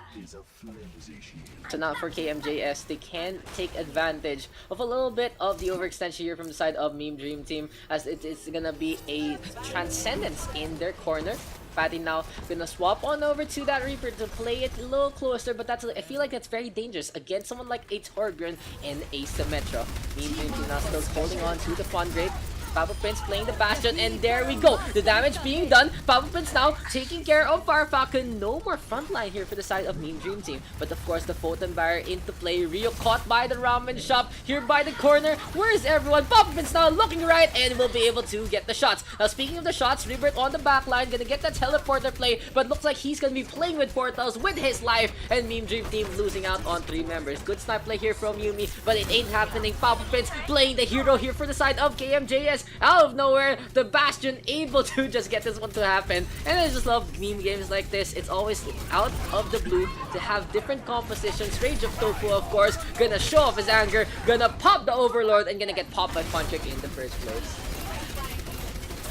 So now for KMJS, they can take advantage of a little bit of the overextension here from the side of Meme Dream Team, as it is gonna be a Transcendence in their corner. Patty now gonna swap on over to that Reaper to play it a little closer, but I feel like that's very dangerous against someone like a Torbjorn and a Symmetra. Mean Dream Team now still holding on to the Fun Grade. Papa Prince playing the Bastion, and there we go. The damage being done. Papa Prince now taking care of Fire Falcon. No more frontline here for the side of Mean Dream Team. But of course, the Photon Barrier into play. Rio caught by the ramen shop here by the corner. Where is everyone? Papa Prince now looking right and will be able to get the shots. Now, speaking of the shots, Rebirth on the back line, gonna get that teleporter play, but looks like he's gonna be playing with portals with his life, and Mean Dream Team losing out on 3 members. Good snipe play here from Yumi, but it ain't happening. Papa Prince playing the hero here for the side of KMJS. Out of nowhere, the Bastion able to just get this one to happen. And I just love meme games like this. It's always out of the blue to have different compositions. Rage of Tofu, of course, gonna show off his anger, gonna pop the Overlord, and gonna get popped by Funtrick in the first place.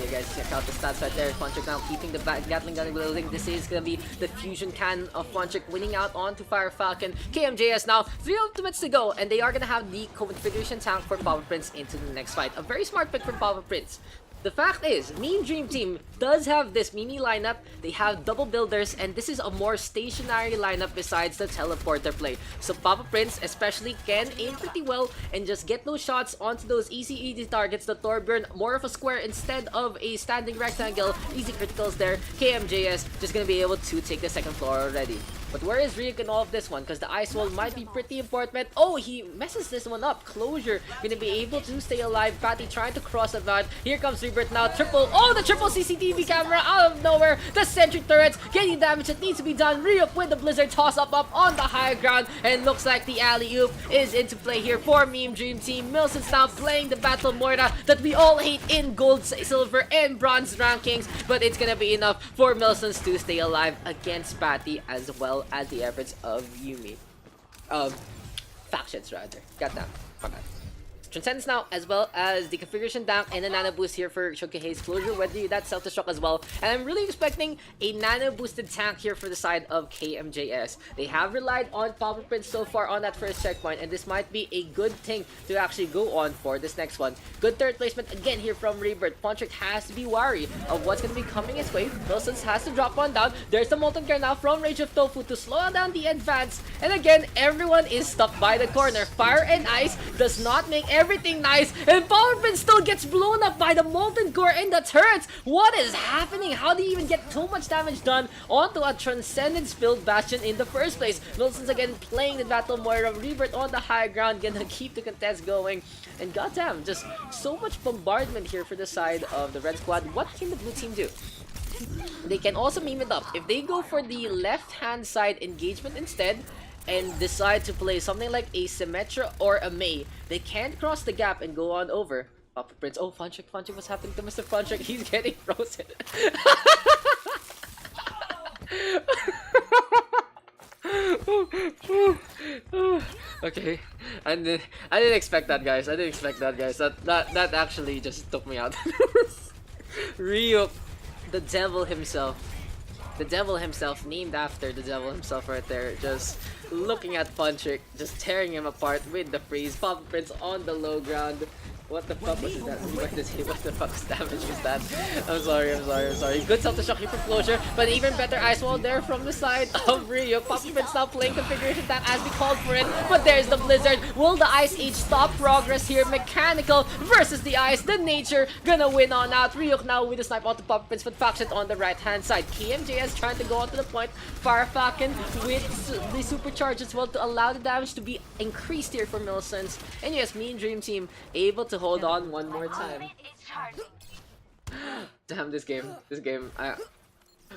Okay guys, check out the stats right there. Funtrick now keeping the Gatling gun building. This is gonna be the fusion cannon of Funtrick winning out onto Fire Falcon. KMJS now 3 ultimates to go, and they are gonna have the configuration tank for Papa Prince into the next fight. A very smart pick from Papa Prince. The fact is, Mean Dream Team does have this mini lineup. They have double builders, and this is a more stationary lineup besides the teleporter play. So Papa Prince especially can aim pretty well and just get those shots onto those easy targets. The Torbjorn, more of a square instead of a standing rectangle. Easy criticals there. KMJS just gonna be able to take the second floor already. But where is Ryuk in all of this one? Because the ice wall might be pretty important. Oh, he messes this one up. Closure gonna be able to stay alive. Patty trying to cross the line. Here comes Rebirth now. The triple CCTV camera out of nowhere. The sentry turrets getting damage that needs to be done. Ryuk with the Blizzard toss up on the high ground. And looks like the alley-oop is into play here for Meme Dream Team. Milson's now playing the Battle Moira that we all hate in gold, silver, and bronze rankings. But it's gonna be enough for Milsons to stay alive against Patty as well as the efforts of Yumi. Factions rather. Goddamn. Forgot. Transcendence now, as well as the configuration tank and a nano boost here for Shokihei's closure, whether that's self-destruct as well. And I'm really expecting a nano boosted tank here for the side of KMJS. They have relied on Papa Prince so far on that first checkpoint, and this might be a good thing to actually go on for this next one. Good third placement again here from Rebirth. Pontrick has to be wary of what's going to be coming his way. Wilsons has to drop one down. There's the Molten Care now from Rage of Tofu to slow down the advance. And again, everyone is stuck by the corner. Fire and Ice does not make everything nice, and Papa Prince still gets blown up by the Molten Core and the turrets. What is happening? How do you even get so much damage done onto a Transcendence filled Bastion in the first place? Wilson's again playing the Battle Moira. Rebirth on the high ground, gonna keep the contest going. And goddamn, just so much bombardment here for the side of the red squad. What can the blue team do? They can also meme it up. If they go for the left hand side engagement instead, and decide to play something like a Symmetra or a Mei, they can't cross the gap and go on over. Papa Prince, oh, Funtrick, what's happening to Mr. Funtrick? He's getting frozen. Okay, I didn't expect that, guys. That actually just took me out. Ryuk, the devil himself. The devil himself, named after the devil himself right there, just looking at Funtrick, just tearing him apart with the freeze. Papa Prince on the low ground. What the fuck was that? What the fuck's damage was that? I'm sorry. Good self-destruct here from closure, but even better ice wall there from the side of Rio. Papa Prince now playing configuration tank as we called for it, but there's the Blizzard. Will the Ice Age stop progress here? Mechanical versus the Ice. The Nature gonna win on out. Ryuk now with a snipe onto Papa Prince, but Faction on the right hand side. KMJS trying to go onto the point. Fire Falcon with the supercharge as well to allow the damage to be increased here for Milsons. And yes, Mean Dream Team able to hold on one more time. Damn, this game,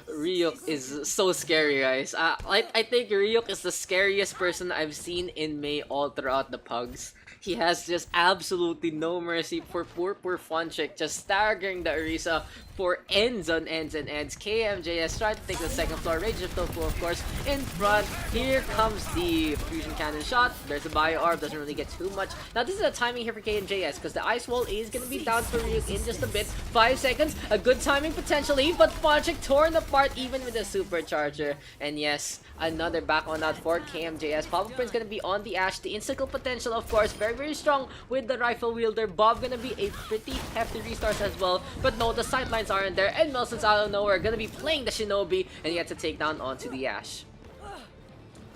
Ryuk is so scary, guys. I think Ryuk is the scariest person I've seen in May all throughout the Pugs. He has just absolutely no mercy for poor Funtrick, just staggering the Orisa for ends on ends and ends. KMJS trying to take the second floor. Rage of Tofu, of course, in front. Here comes the fusion cannon shot. There's a bio orb, doesn't really get too much. Now this is a timing here for KMJS because the ice wall is gonna be down for Ryuk in just a bit. 5 seconds, a good timing potentially, but Funtrick torn apart even with the supercharger. And yes, another back on that for KMJS. Papa Prince gonna be on the Ash. The insta-kill potential, of course, very, very strong with the rifle wielder. Bob gonna be a pretty hefty restart as well. But no, the sightlines aren't there. And Melson's out of nowhere gonna be playing the Shinobi, and he gets to take down onto the Ash.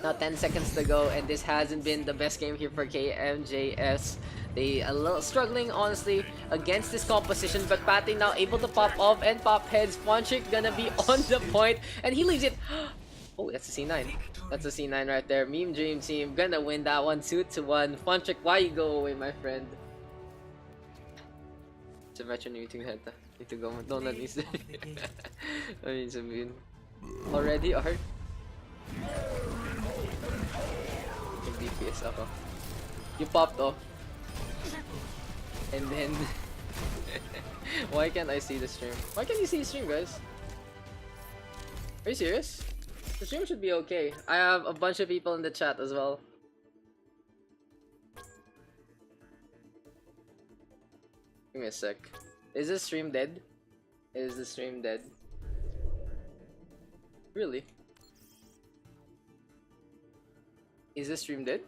Now 10 seconds to go, and this hasn't been the best game here for KMJS. They a little struggling, honestly, against this composition, but Patty now able to pop off and pop heads. Fontrick gonna be on the point, and he leaves it. Oh, that's a C9. That's a C9 right there. Meme Dream Team gonna win that one 2-1. Fontrick, why you go away, my friend? Sa metro meeting head. Need to go. Don't let me say. I mean, sabihin. Already, Art? DPS ako. You popped off. And then why can't I see the stream? Why can't you see the stream, guys? Are you serious? The stream should be okay. I have a bunch of people in the chat as well. Give me a sec. Is the stream dead? Is the stream dead? Really? Is the stream dead?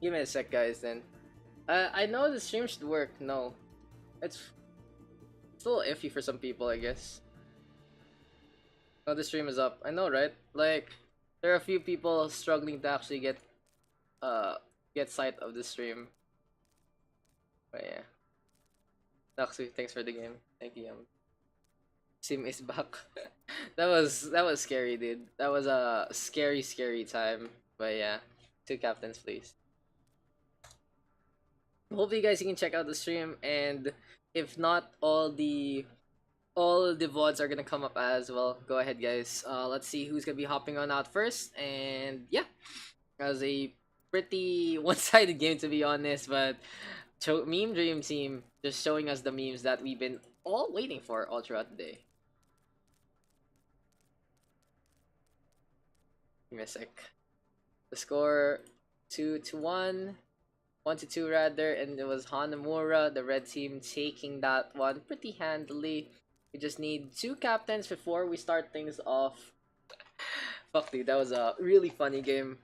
Give me a sec, guys, then. I know the stream should work. No. It's a little iffy for some people, I guess. Oh, the stream is up. I know, right? Like, there are a few people struggling to actually get sight of the stream. But yeah. Daks, thanks for the game. Thank you. Sim is back. that was scary, dude. That was a scary time. But yeah, 2 captains, please. Hopefully, guys, you can check out the stream, and if not, all the VODs are gonna come up as well. Go ahead, guys. Let's see who's gonna be hopping on out first, and yeah, that was a pretty one-sided game, to be honest. But Meme Dream Team just showing us the memes that we've been all waiting for all throughout the day. Give me a sec. The score 2-1, 1-2 rather, and it was Hanamura, the red team, taking that one pretty handily. We just need 2 captains before we start things off. Fuck, dude, that was a really funny game.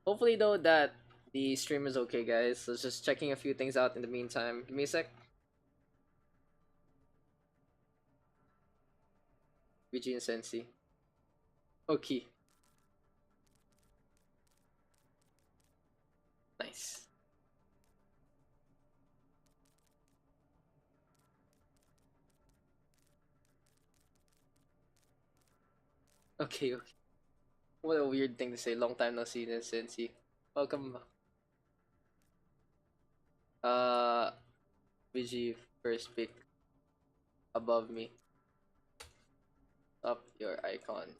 Hopefully, though, that the stream is okay, guys. So just checking a few things out in the meantime. Give me a sec. VG and Sensi. Okay. Nice. Okay. What a weird thing to say. Long time no see, Sensi. Welcome back. VG first pick above me. Up your icon.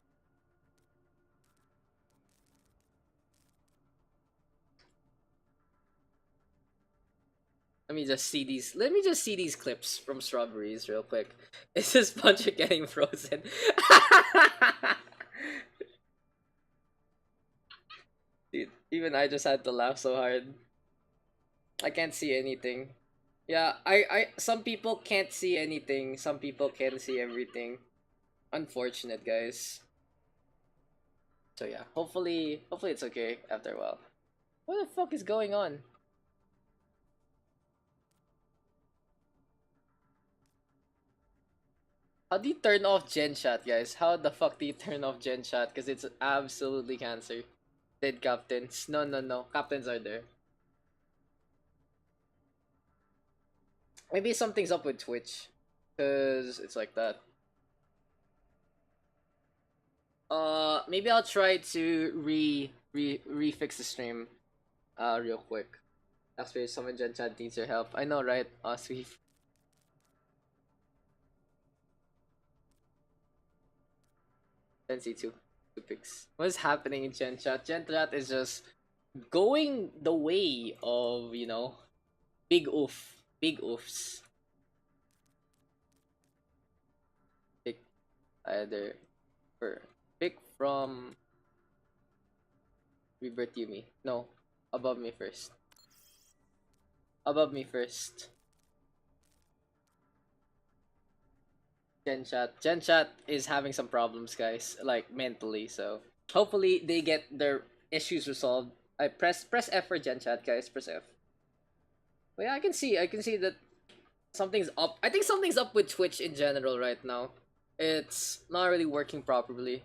Let me just see these clips from Strawberries real quick. Is this Puncher getting frozen? Dude, even I just had to laugh so hard. I can't see anything. Yeah, some people can't see anything. Some people can see everything. Unfortunate, guys. So yeah, hopefully it's okay after a while. What the fuck is going on? How do you turn off Gen Chat, guys? How the fuck do you turn off Gen Chat? Because it's absolutely cancer. Dead captains. No. Captains are there. Maybe something's up with Twitch. Because it's like that. Maybe I'll try to refix the stream real quick. After someone Gen Chat needs your help. I know, right? Sweet. Sensi 2 picks. What is happening in Gen Chat? Gen Chat is just going the way of, you know, big oofs. Pick either pick from Rebirth Yumi. No, above me first. Gen chat is having some problems, guys, like mentally. So hopefully they get their issues resolved. I press F for Gen chat, guys. Press F. But yeah, I can see that something's up. I think something's up with Twitch in general right now. It's not really working properly.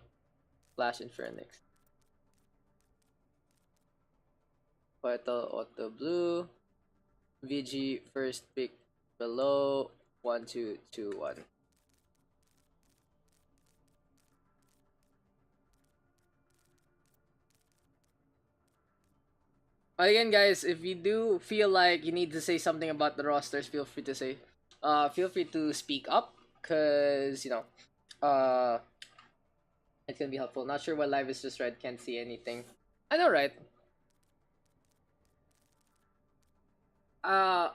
Flash and Phoenix. Vital Auto Blue. VG first pick below 1221. Again, guys, if you do feel like you need to say something about the rosters, feel free to say. Feel free to speak up, cause uh, it's gonna be helpful. Not sure why live is just red. Can't see anything. I know, right? Uh,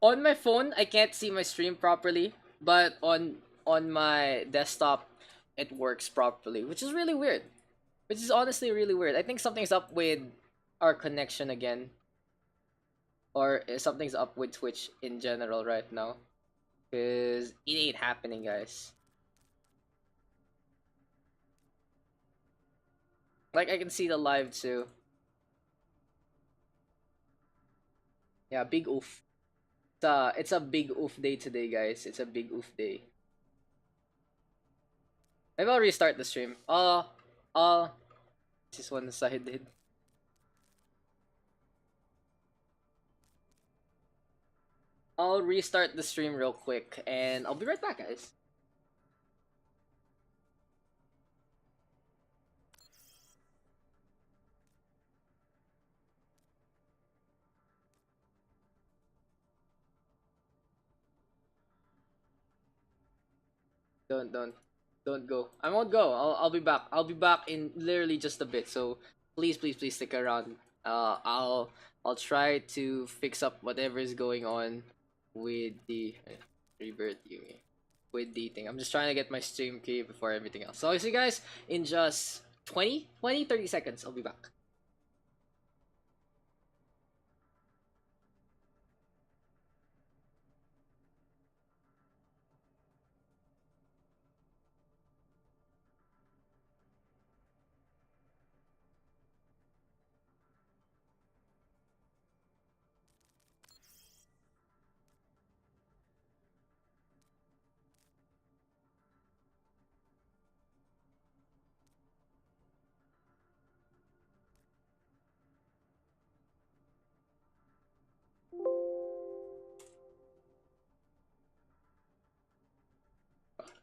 on my phone, I can't see my stream properly, but on my desktop, it works properly, which is really weird. Which is honestly really weird. I think something's up with our connection again, or something's up with Twitch in general right now, cause it ain't happening, guys. Like I can see the live too. Yeah, big oof. It's a big oof day today, guys. It's a big oof day. Maybe I'll restart the stream. Just one-sided. I'll restart the stream real quick, and I'll be right back, guys. Don't, don't, don't go. I won't go. I'll be back. I'll be back in literally just a bit. So please, please, please stick around. I'll try to fix up whatever is going on with the rebirth Yumi. With the thing. I'm just trying to get my stream key before everything else. So I'll see you guys in just 30 seconds. I'll be back.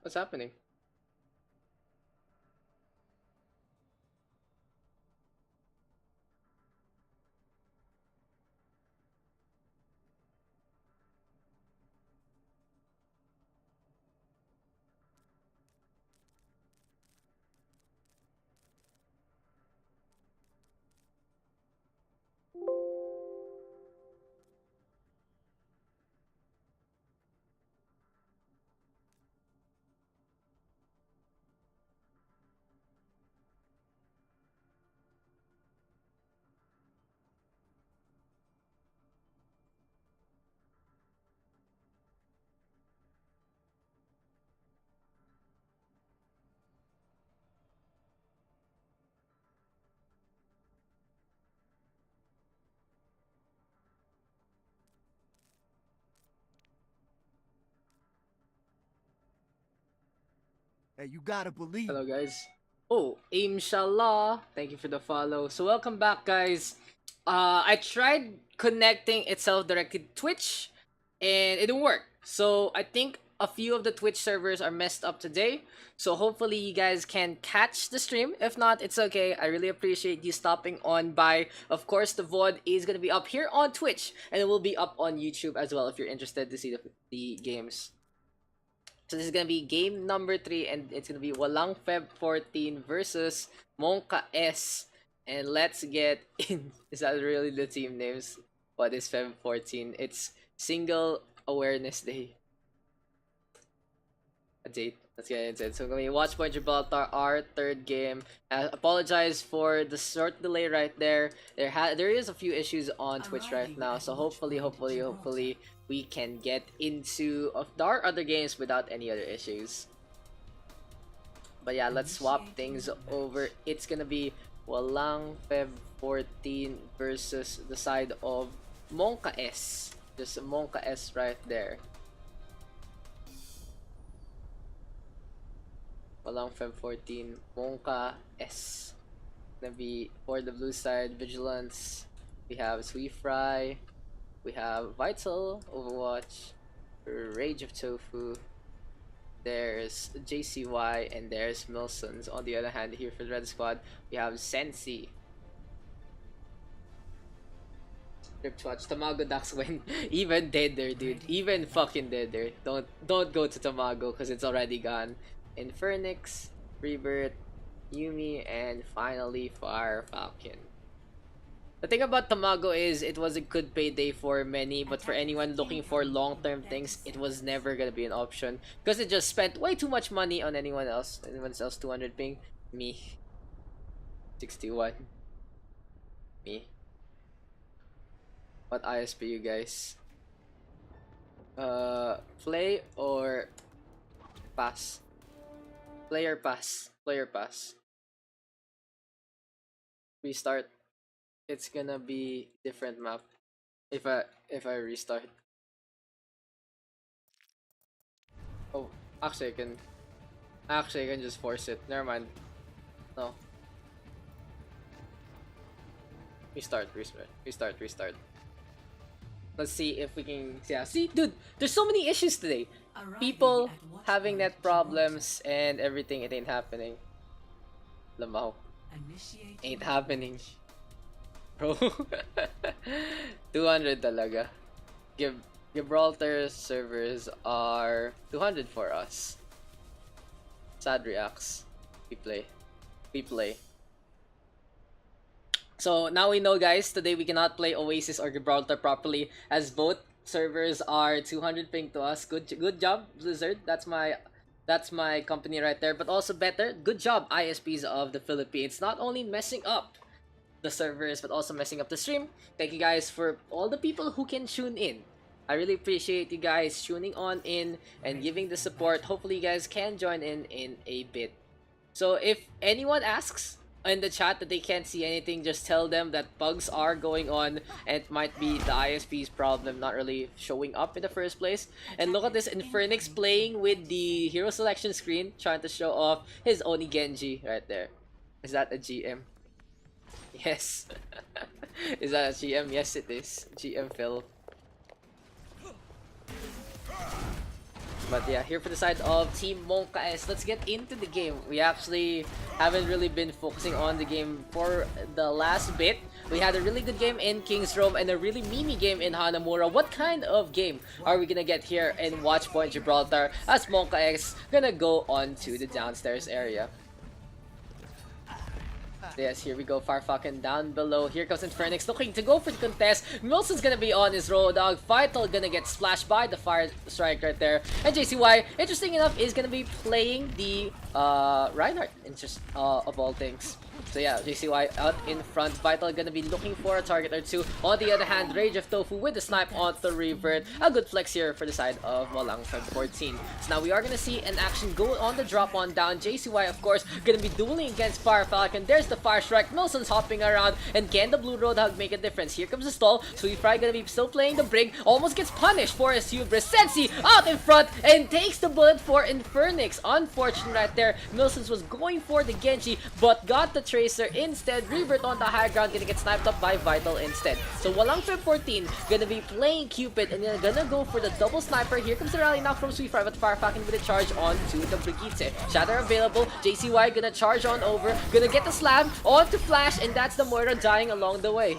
What's happening? Hey, you gotta believe. Hello, guys. Oh, inshallah. Thank you for the follow. So welcome back, guys. I tried connecting itself directly to Twitch, and it didn't work. So I think a few of the Twitch servers are messed up today. So hopefully you guys can catch the stream. If not, it's okay. I really appreciate you stopping on by. Of course, the VOD is gonna be up here on Twitch, and it will be up on YouTube as well if you're interested to see the games. So this is gonna be game number 3, and it's gonna be Walang Feb 14 versus Monka S. And let's get in. Is that really the team names? What is Feb 14? It's Single Awareness Day. A date. Let's get into it. So we're gonna be Watchpoint Gibraltar, our third game. Apologize for the short delay right there. There is a few issues on Twitch right now. So hopefully we can get into our other games without any other issues. But yeah, let's swap things over. It's gonna be Walang Feb 14 versus the side of Monka S. Just Monka S right there. Walang Feb 14, Monka S. Gonna be for the blue side, Vigilance. We have Sweet Fry. We have Vital, Overwatch, Rage of Tofu. There's JCY and there's Milsons. On the other hand, here for the red squad, we have Sensi. Riptwatch, Tamago Daks win. Even dead there, dude. Even fucking dead there. Don't go to Tamago because it's already gone. Infernix, Rebirth, Yumi, and finally Fire Falcon. The thing about Tamago is it was a good payday for many, but for anyone looking for long-term things, it was never gonna be an option because it just spent way too much money on anyone else. Anyone else 200 ping? Me. 61. Me. What ISP you guys? Play or pass? Play or pass? Play or pass? Restart. It's gonna be different map if I restart. Oh, actually I can just force it. Never mind. No. Restart. Let's see if we can. Yeah, see, dude, there's so many issues today. People having net problems and everything. It ain't happening. Lamaw. Ain't happening. Bro. 200 talaga. Gibraltar servers are 200 for us. Sad reacts. We play. So now we know, guys, today we cannot play Oasis or Gibraltar properly as both servers are 200 ping to us. Good job, Blizzard. That's my company right there. But also better, good job, ISPs of the Philippines. Not only messing up the servers but also messing up the stream. Thank you guys for all the people who can tune in. I really appreciate you guys tuning on in and giving the support. Hopefully you guys can join in a bit. So if anyone asks in the chat that they can't see anything, just tell them that bugs are going on and it might be the ISP's problem not really showing up in the first place. And look at this Infernix playing with the hero selection screen, trying to show off his Oni Genji right there. Is that a GM? Yes. Is that a GM? Yes, it is. GM Phil. But yeah, here for the side of Team Monka S, let's get into the game. We actually haven't really been focusing on the game for the last bit. We had a really good game in King's Rome and a really meme game in Hanamura. What kind of game are we gonna get here in Watchpoint Gibraltar as Monka S gonna go on to the downstairs area? Yes, here we go, Fire Falcon down below. Here comes Infernix looking to go for the contest. Milson's gonna be on his road dog. Vital gonna get splashed by the fire strike right there. And JCY, interesting enough, is gonna be playing the Reinhardt, of all things. So yeah, JCY out in front. Vital gonna be looking for a target or two. On the other hand, Rage of Tofu with the snipe on the revert. A good flex here for the side of Walang Feb 14. So now we are gonna see an action go on the drop on down. JCY, of course, gonna be dueling against Fire Falcon. There's the fire strike. Milson's hopping around. And can the blue roadhog make a difference? Here comes the stall. Sweet Fry gonna be still playing the brig. Almost gets punished for his hubris. Sensi out in front and takes the bullet for Infernix. Unfortunate right there. Milson's was going for the Genji, but got the Tracer instead. Revert on the high ground, gonna get sniped up by Vital instead. So Walang Feb 14 gonna be playing Cupid and gonna go for the double sniper. Here comes the rally knock from Sweet Fry, but Fire Falcon with a charge on to the Brigitte. Shatter available. JCY gonna charge on over, gonna get the slam on to Flash, and that's the Moira dying along the way.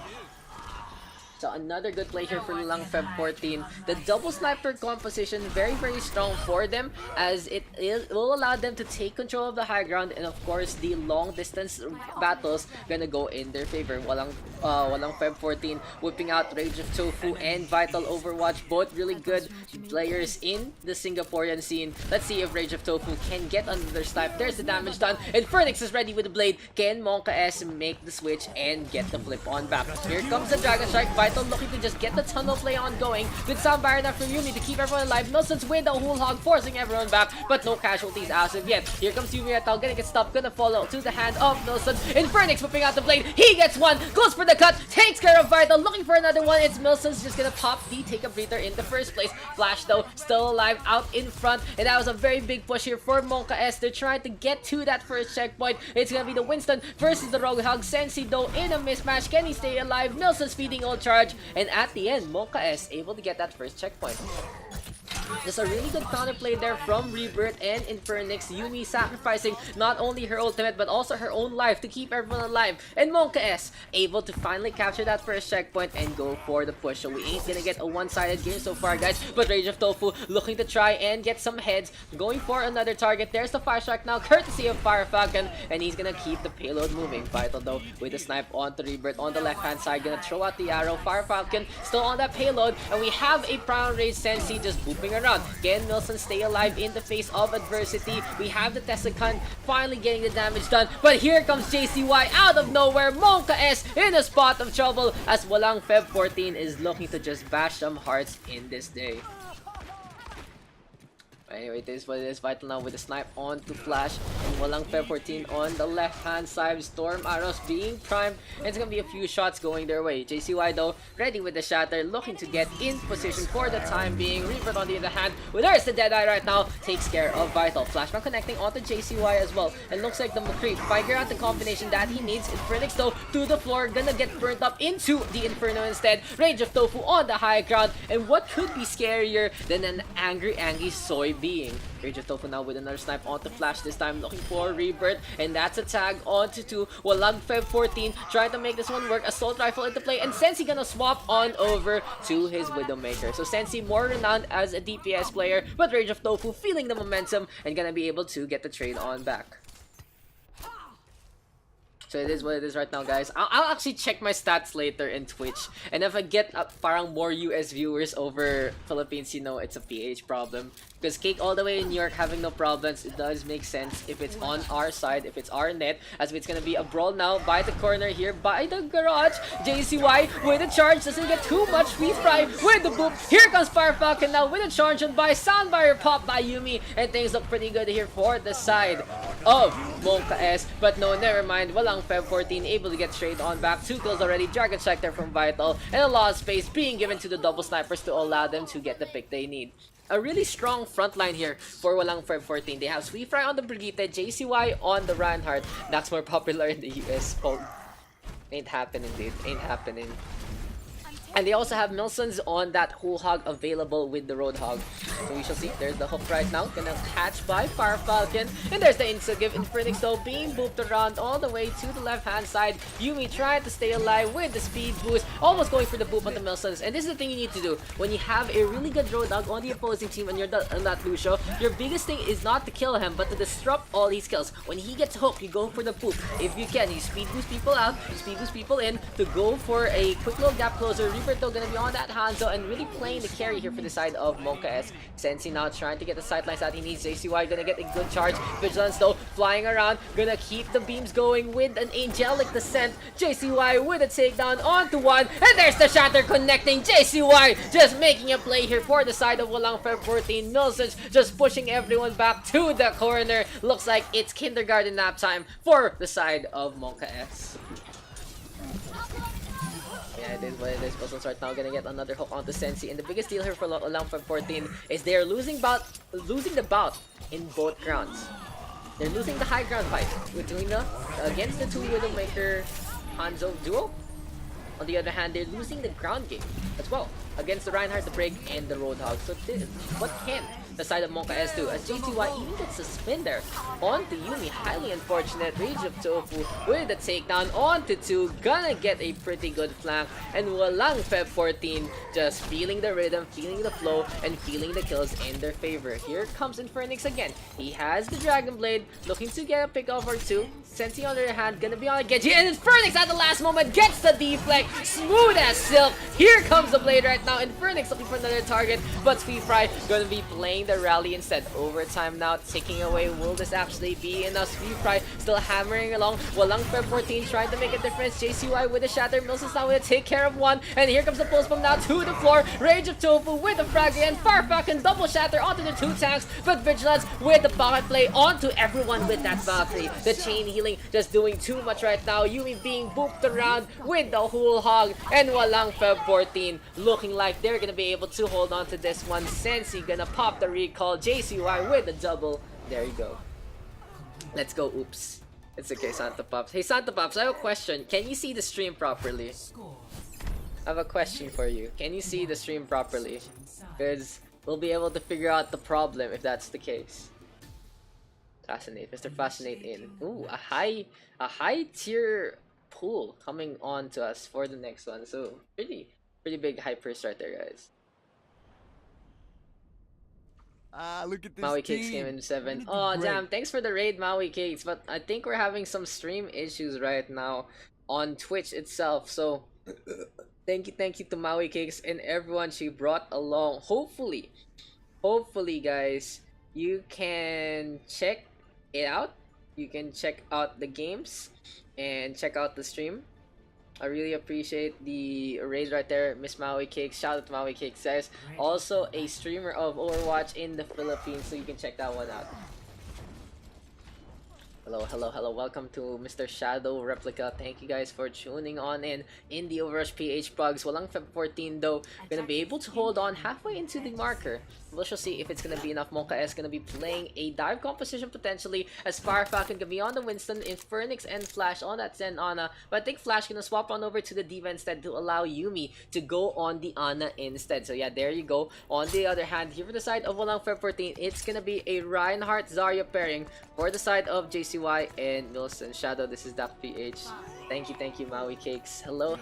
So another good play here for Walang Feb 14. The double sniper composition very strong for them as it will allow them to take control of the high ground, and of course the long distance battles gonna go in their favor. Walang Feb 14 whipping out Rage of Tofu and Vital Overwatch, both really good players in the Singaporean scene. Let's see if Rage of Tofu can get under their snipe. There's the damage done, and Infernix is ready with the blade. Can Monka S make the switch and get the flip on back? Here comes the Dragon Strike. Vital Vital looking to just get the tunnel play ongoing. Good sound barrier now from Yumi to keep everyone alive. Milson's with the whole hog, forcing everyone back, but no casualties as of yet. Here comes Yumi Vital, gonna get stopped, gonna follow to the hand of Milson. Infernix whipping out the blade. He gets one, goes for the cut, takes care of Vital, looking for another one. It's Milson's just gonna pop the take a breather in the first place. Flash though, still alive out in front, and that was a very big push here for Monka S. They're trying to get to that first checkpoint. It's gonna be the Winston versus the Roadhog. Sensi though in a mismatch. Can he stay alive? Milson's feeding ult charge, and at the end, Monka S able to get that first checkpoint. Just a really good counterplay there from Rebirth and Infernix. Yumi sacrificing not only her ultimate but also her own life to keep everyone alive. And Monka S able to finally capture that first checkpoint and go for the push. So we ain't gonna get a one-sided game so far, guys. But Rage of Tofu looking to try and get some heads. Going for another target. There's the Fire Strike now, courtesy of Fire Falcon. And he's gonna keep the payload moving. Vital though with the snipe onto Rebirth on the left-hand side. Gonna throw out the arrow. Fire Falcon still on that payload. And we have a Prime Rage Sensi just booping around. Can Milson stay alive in the face of adversity? We have the Tessakan finally getting the damage done, but here comes JCY out of nowhere. Monka S in a spot of trouble as Walang Feb 14 is looking to just bash some hearts in this day. Anyway, it is what it is. Vital now with the snipe on to Flash. And Walang Feb 14 on the left-hand side. Storm arrows being primed. And it's gonna be a few shots going their way. JCY though, ready with the shatter, looking to get in position for the time being. Rebirth on the other hand, well, there's the Deadeye right now, takes care of Vital. Flashback connecting onto JCY as well. And looks like the McCree figure out the combination that he needs. Infernix though, to the floor, gonna get burnt up into the Inferno instead. Rage of Tofu on the high ground. And what could be scarier than an angry soy being? Rage of Tofu now with another snipe onto Flash, this time looking for Rebirth, and that's a tag onto 2. Walang Feb 14 trying to make this one work. Assault Rifle into play, and Sensi gonna swap on over to his Widowmaker. So Sensi more renowned as a DPS player, but Rage of Tofu feeling the momentum and gonna be able to get the trade on back. So it is what it is right now, guys. I'll actually check my stats later in Twitch. And if I get parang more US viewers over Philippines, you know it's a PH problem. Because Cake all the way in New York having no problems, it does make sense if it's on our side, if it's our net. As it's gonna be a brawl now by the corner here, by the garage. JCY with a charge, doesn't get too much freeze fry with the boop. Here comes Fire Falcon now with a charge on by sound barrier pop by Yumi. And things look pretty good here for the side of Monka S. But no, never mind. Walang Feb 14 able to get straight on back. 2 kills already. Dragon Strike there from Vital. And a lot of space being given to the double snipers to allow them to get the pick they need. A really strong front line here for Walang Feb 14. They have Sweet Fry on the Brigitte, JCY on the Reinhardt. That's more popular in the US. Oh, ain't happening, dude. Ain't happening. And they also have Milsons on that whole hog available with the Roadhog. So we shall see. There's the hook right now. Gonna catch by Fire Falcon. And there's the insta-give. Infernix though being booped around all the way to the left-hand side. Yumi trying to stay alive with the speed boost. Almost going for the boop on the Milsons. And this is the thing you need to do. When you have a really good Roadhog on the opposing team and you're on that Lucio, your biggest thing is not to kill him, but to disrupt all these kills. When he gets hooked, you go for the boop. If you can, you speed boost people out, you speed boost people in to go for a quick little gap closer. Rebirth gonna be on that Hanzo and really playing the carry here for the side of Monka S. Sensi now trying to get the sightlines that he needs. JCY gonna get a good charge. Vigilance though flying around, gonna keep the beams going with an angelic descent. JCY with a takedown onto 1, and there's the shatter connecting. JCY just making a play here for the side of Walang Feb 14. Milsons just pushing everyone back to the corner. Looks like it's kindergarten nap time for the side of Monka S. Yeah, it is what it is. Puzzles right now gonna get another hook onto Sensi, and the biggest deal here for Walang Feb 14 is they're losing the bout in both grounds. They're losing the high ground fight between against the 2 Widowmaker Hanzo duo. On the other hand, they're losing the ground game as well against the Reinhardt, the Break, and the Roadhog. So what can the side of Monka S do? As JCY even gets a spin there onto Yumi. Highly unfortunate. Rage of Tofu with the takedown onto 2. Gonna get a pretty good flank. And Walang Feb 14 just feeling the rhythm, feeling the flow, and feeling the kills in their favor. Here comes Infernix again. He has the Dragon Blade, looking to get a pick over 2. Sensi on the other hand, gonna be on a Genji, and Infernix at the last moment gets the deflect. Smooth as silk. Here comes the blade right now. now, and Phoenix looking for another target, but Sweet Fry gonna be playing the rally instead. Overtime now, ticking away. Will this actually be enough? Sweet Fry still hammering along. Walang Feb 14 trying to make a difference. JCY with a shatter. Mills is now gonna take care of one, and here comes the pulse bomb now to the floor. Rage of Tofu with the frag and Farfak and double shatter onto the 2 tanks, but Vigilance with the pocket play onto everyone with that Valkyrie. The chain healing just doing too much right now. Yumi being booped around with the whole hog, and Walang Feb 14 looking like they're gonna be able to hold on to this one. Sensi gonna pop the recall. JCY with the double. There you go. Let's go. Oops. It's okay, Santa Pops. Hey, Santa Pops, I have a question. Can you see the stream properly? I have a question for you. Can you see the stream properly? Because we'll be able to figure out the problem if that's the case. Fascinate. Mr. Fascinate in. Ooh, a high tier pool coming on to us for the next one. So pretty big hypers right there, guys. Look at this Maui team. Cakes came in 7. Really Oh great. damn, thanks for the raid, Maui Cakes. But I think we're having some stream issues right now on Twitch itself. So thank you to Maui Cakes and everyone she brought along. Hopefully guys, you can check it out. You can check out the games and check out the stream. I really appreciate the raid right there, Miss Maui Cakes. Shout out to Maui Cakes, guys. Also a streamer of Overwatch in the Philippines, so you can check that one out. Hello. Welcome to Mr. Shadow Replica. Thank you guys for tuning on in the OverRush PH PUGS. Walang Feb 14 though. Gonna be able to hold on halfway into the marker. We shall see if it's gonna be enough. Monka S gonna be playing a dive composition potentially, as Fire Falcon can be on the Winston, in Phoenix and Flash on that Zen Ana. But I think Flash gonna swap on over to the D.Va instead to allow Yumi to go on the Ana instead. So yeah, there you go. On the other hand, here for the side of Walang Feb 14, it's gonna be a Reinhardt Zarya pairing for the side of JCY and Milson. Shadow, this is Dak PH. Thank you, Maui Cakes. Hello.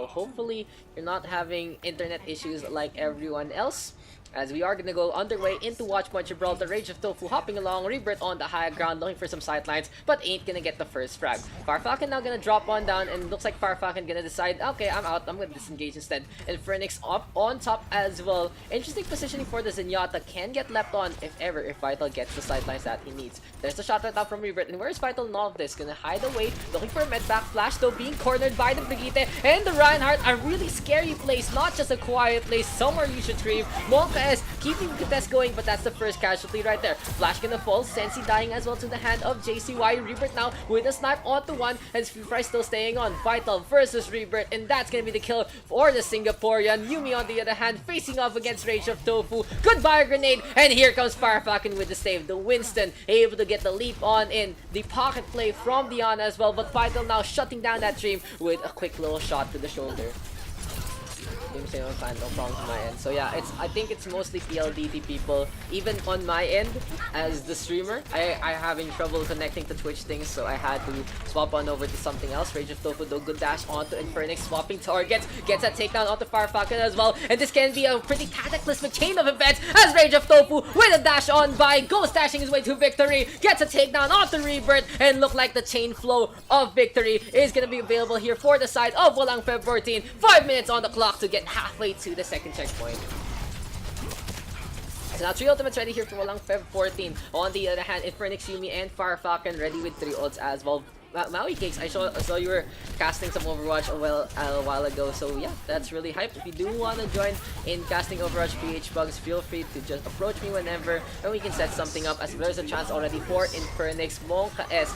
Hopefully, you're not having internet issues like everyone else, as we are gonna go underway into Watchpoint Gibraltar. Rage of Tofu hopping along, Rebirth on the high ground looking for some sidelines, but ain't gonna get the first frag. Farfalcon now gonna drop on down, and looks like Farfalcon gonna decide, okay, I'm out, I'm gonna disengage instead. And Phoenix up on top as well. Interesting positioning for the Zenyatta, can get left on if Vital gets the sidelines that he needs. There's the shot right now from Rebirth, and where's Vital in all of this? Gonna hide away, looking for a med back. Flash though being cornered by the Brigitte, and the Reinhardt, a really scary place, not just a quiet place, somewhere you should retrieve. Monka is keeping the test going, but that's the first casualty right there. Flash gonna fall, Sensi dying as well to the hand of JCY. Rebirth now with a snipe onto one, and Fry still staying on. Vital versus Rebirth, and that's gonna be the kill for the Singaporean. Yumi on the other hand facing off against Rage of Tofu. Goodbye grenade, and here comes Fire Falcon with the save. The Winston able to get the leap on in. The pocket play from Diana as well, but Vital now shutting down that dream with a quick little shot to the shoulder. No problems on my end. So yeah, I think it's mostly PLDT people. Even on my end, as the streamer, I having trouble connecting to Twitch things, so I had to swap on over to something else. Rage of Tofu though, good dash onto Infernix, swapping targets, gets a takedown onto Fire Falcon as well, and this can be a pretty cataclysmic chain of events as Rage of Tofu with a dash on by, goes dashing his way to victory, gets a takedown onto Rebirth, and look like the chain flow of victory is gonna be available here for the side of Walang Feb 14. 5 minutes on the clock to get halfway to the second checkpoint. So now 3 ultimates ready here for Walang Feb 14. On the other hand, Infernix, Yumi, and Fire Falcon ready with 3 ults as well. Maui Cakes, I saw you were casting some Overwatch a while ago, so yeah, that's really hype. If you do want to join in casting Overwatch PH PUGS, feel free to just approach me whenever, and we can set something up, as there's a chance already for Infernix. Monka S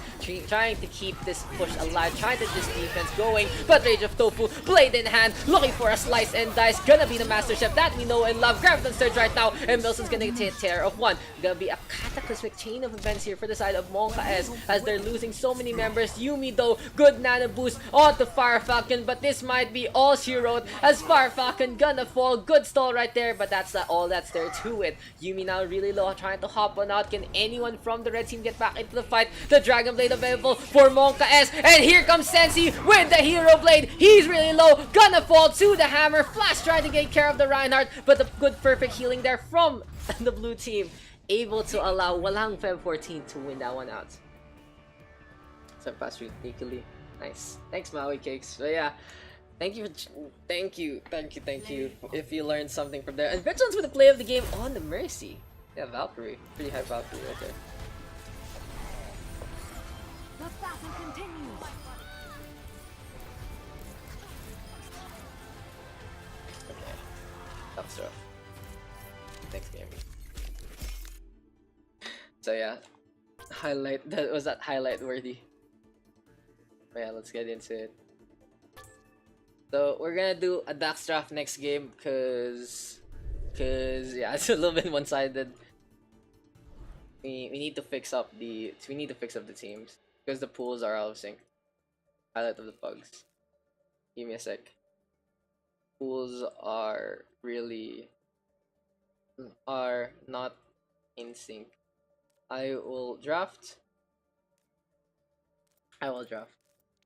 trying to keep this push alive, trying to this defense going, but Rage of Tofu, blade in hand, looking for a slice and dice, gonna be the master chef that we know and love. Graviton Surge right now, and Milson's gonna take care of one. Gonna be a cataclysmic chain of events here for the side of Monka S, as they're losing so many members. Yumi though, good nano boost onto Fire Falcon, but this might be all she wrote, as Fire Falcon gonna fall. Good stall right there, but that's all that's there to it. Yumi now really low, trying to hop on out. Can anyone from the red team get back into the fight? The Dragon Blade available for Monka S, and here comes Sensi with the Hero Blade. He's really low, gonna fall to the hammer. Flash trying to get care of the Reinhardt, but the good perfect healing there from the blue team, able to allow Walang Feb 14 to win that one out. So pass sneakily. Nice. Thanks, Maui Cakes. So yeah, Thank you, thank you, thank you, thank you. If you learned something from there. And Veterans with the play of the game on the Mercy. Yeah, Valkyrie. Pretty high Valkyrie right there. The battle continues. Okay. Tough stuff. Next game. So yeah. Highlight, that was that highlight worthy. But yeah, let's get into it. So we're gonna do a Daks draft next game cause yeah, it's a little bit one-sided. We need to fix up the teams because the pools are out of sync. Highlight of the pugs. Give me a sec. Pools are not in sync. I will draft.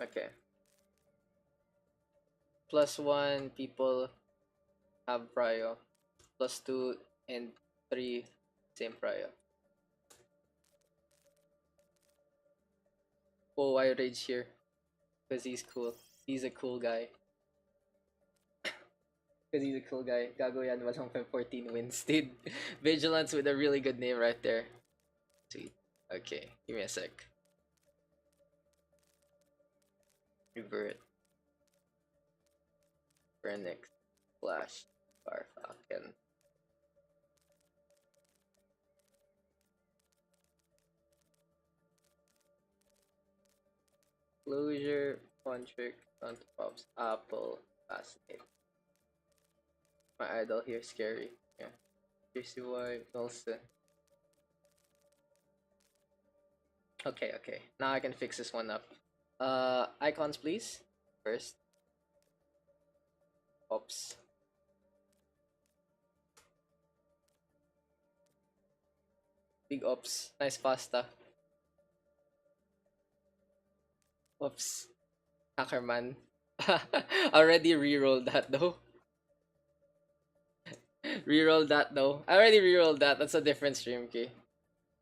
Okay. +1 people have prio. +2 and 3 same prio. Oh, I rage here. Because he's cool. He's a cool guy. Because he's a cool guy. Gago yan, walang 14 wins, dude. Vigilance with a really good name right there. Sweet. Okay, give me a sec. Revert. Phoenix. Flash. Star Falcon. Closure. Puntrick. Pops. Apple. Fascinate. My idol here, scary. Yeah. JCY. Nelson. Okay, okay. Now I can fix this one up. Icons, please. First. Oops. Big ops. Nice pasta. Oops. Hackerman. Already rerolled that though. Rerolled that though. I already rerolled that. That's a different stream, okay?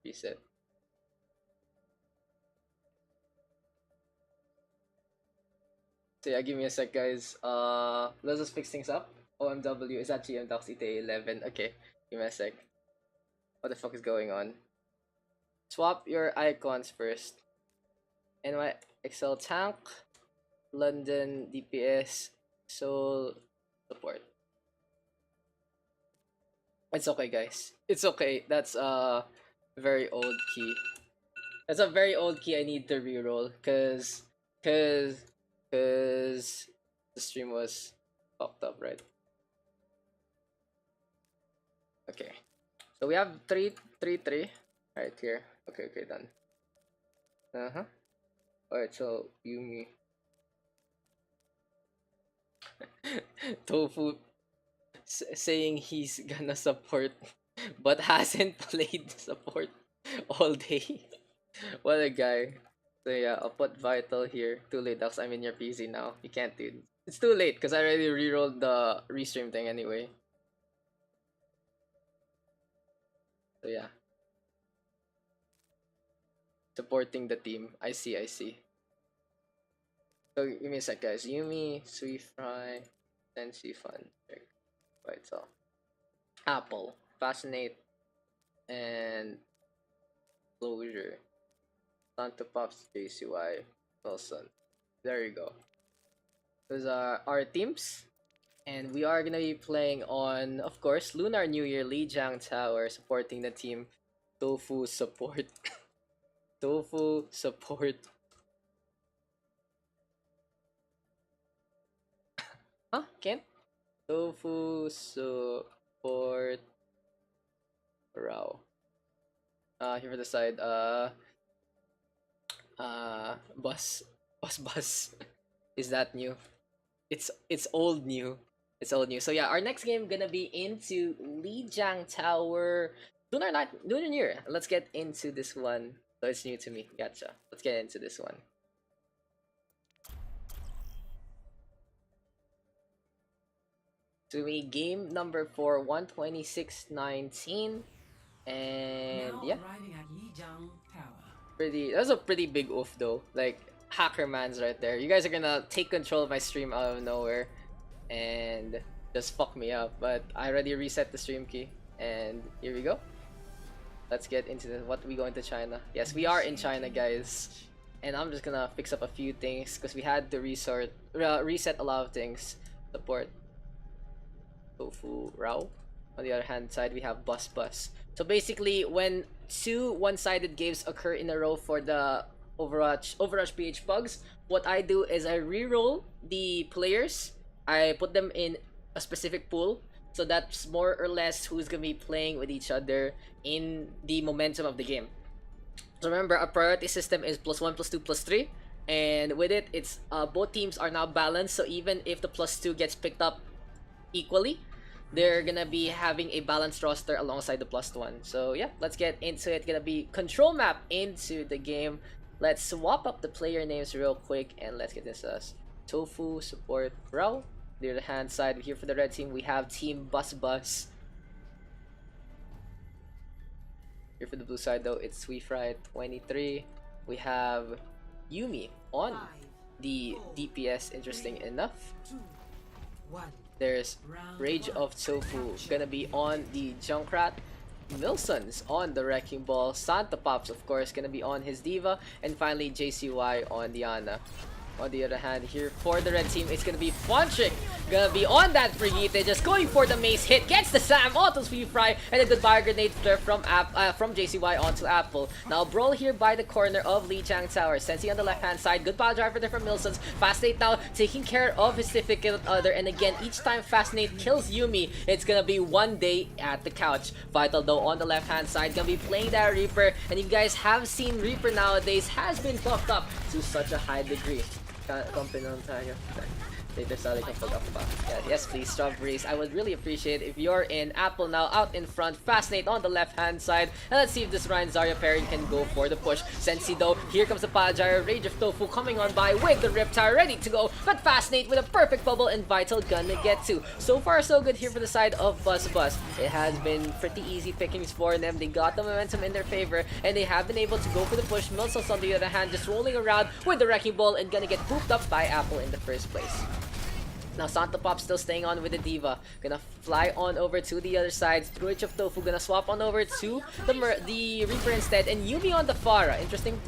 Reset. So yeah, give me a sec, guys. Let's just fix things up. OMW is that GM Daks ETA 11. Okay, give me a sec. What the fuck is going on? Swap your icons first. NY Excel Tank, London DPS, Soul Support. It's okay, guys. It's okay. That's a very old key. That's a very old key I need to reroll cause the stream was fucked up, right? Okay. So we have 3 right here. Okay, okay, done. Alright, so Yumi. Tofu saying he's gonna support but hasn't played support all day. What a guy. So yeah, I'll put Vital here. Too late, Daks. I'm in your PC now. You can't, dude. It's too late because I already rerolled the restream thing anyway. So yeah. Supporting the team. I see, I see. So give me a sec, guys. Yumi, Sweet Fry, Sensi Fun. Vital. Apple, Fascinate, and Closure. Santa Pops, JCY, Wilson. There you go. Those are our teams. And we are gonna be playing on, of course, Lunar New Year, Lijiang Tower, supporting the team. Tofu support. Tofu support. Huh? Can't? Tofu support. Rao. Here for the side. Bus. Is that new? It's old new. It's old new. So yeah, our next game gonna be into Lijiang Tower. Lunar New Year. Let's get into this one. So it's new to me. Gotcha. Let's get into this one. So we game number 4, 126.19. And Now yeah. arriving at Lijiang Tower. That's a pretty big oof though. Like hacker mans right there. You guys are gonna take control of my stream out of nowhere and just fuck me up. But I already reset the stream key, and here we go. Let's get into what we go into China. Yes, we are in China, guys. And I'm just gonna fix up a few things because we had to reset a lot of things. Support Tofu Rao. On the other hand side, we have Bus. So basically, when two one-sided games occur in a row for the OverRush PH PUGS, what I do is I re-roll the players. I put them in a specific pool. So that's more or less who's gonna be playing with each other in the momentum of the game. So remember, our priority system is +1, +2, +3, and with it, it's both teams are now balanced. So even if the +2 gets picked up equally, they're gonna be having a balanced roster alongside the +1. So yeah, let's get into it. Gonna be control map into the game. Let's swap up the player names real quick and let's get this as Tofu support Rao. The other hand side here for the red team, we have Team Bus. Here for the blue side though, it's Sweefry 23. We have Yumi on the DPS, interesting enough. There's Rage of Tofu gonna be on the Junkrat. Milson's on the Wrecking Ball. Santa Pops, of course, gonna be on his Diva. And finally, JCY on the Ana. On the other hand, here for the red team, it's gonna be Fonchik. Gonna be on that Brigitte, just going for the mace hit. Gets the Sam onto Sweefry, and a goodbye grenade flare from JCY onto Apple. Now brawl here by the corner of Lijiang Tower. Sensi on the left hand side. Goodbye driver there from Milsons. Fascinate now taking care of his significant other, and again each time Fascinate kills Yumi, it's gonna be one day at the couch. Vital though on the left hand side, gonna be playing that Reaper, and you guys have seen Reaper nowadays has been buffed up to such a high degree. Kompinon tayo. Later sali kang pag-up pa. Yeah, yes please, strawberries. I would really appreciate if you're in. Apple now out in front. Fascinate on the left hand side. And let's see if this Ryan Zarya pairing can go for the push. Sensi though, here comes the Pajara. Rage of Tofu coming on by with the Riptire ready to go. But Fascinate with a perfect bubble and Vital gonna get to. So far so good here for the side of Bus. It has been pretty easy pickings for them. They got the momentum in their favor and they have been able to go for the push. Milsos on the other hand just rolling around with the Wrecking Ball and gonna get pooped up by Apple in the first place. Now Santa Pop still staying on with the Diva. Gonna fly on over to the other side. Rage of Tofu gonna swap on over to the Reaper instead. And Yumi on the Pharah. Interesting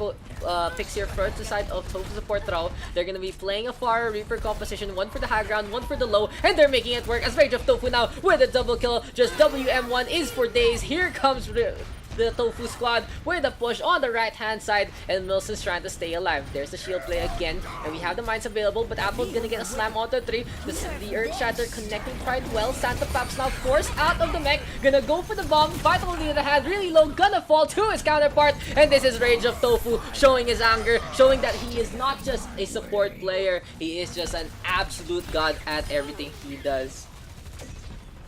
picks here for the side of Tofu support Rao. They're gonna be playing a Pharah Reaper composition. One for the high ground, one for the low. And they're making it work as Rage of Tofu now with a double kill. Just WM1 is for days. Here comes the Tofu squad with a push on the right hand side, and Milson's trying to stay alive. There's the shield play again, and we have the mines available, but Apple's gonna get a slam onto 3. The Earth Shatter connecting quite well. Santa Pops now forced out of the mech, gonna go for the bomb. Vital on the other hand, really low, gonna fall to his counterpart, and this is Rage of Tofu showing his anger, showing that he is not just a support player, he is just an absolute god at everything he does.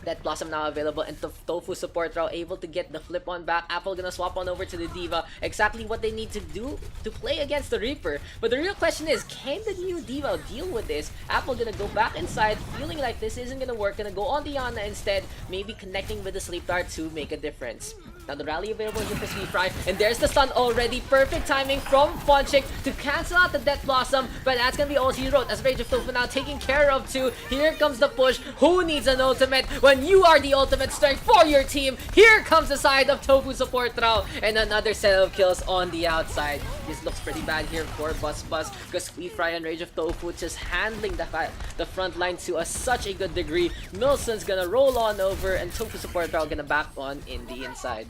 That Blossom now available, and Tofu support Rao able to get the flip on back. Apple gonna swap on over to the Diva. Exactly what they need to do to play against the Reaper. But the real question is, can the new Diva deal with this? Apple gonna go back inside, feeling like this isn't gonna work. Gonna go on the Ana instead, maybe connecting with the Sleep Dart to make a difference. Now the rally available here for Sweefry, and there's the stun already. Perfect timing from Fonchik to cancel out the Death Blossom, but that's gonna be all he wrote as Rage of Tofu now taking care of 2. Here comes the push. Who needs an ultimate when you are the ultimate strength for your team? Here comes the side of Tofu support Rao, and another set of kills on the outside. This looks pretty bad here for Bus because Sweefry and Rage of Tofu just handling the front line to such a good degree. Milson's gonna roll on over, and Tofu support Rao gonna back on in the inside.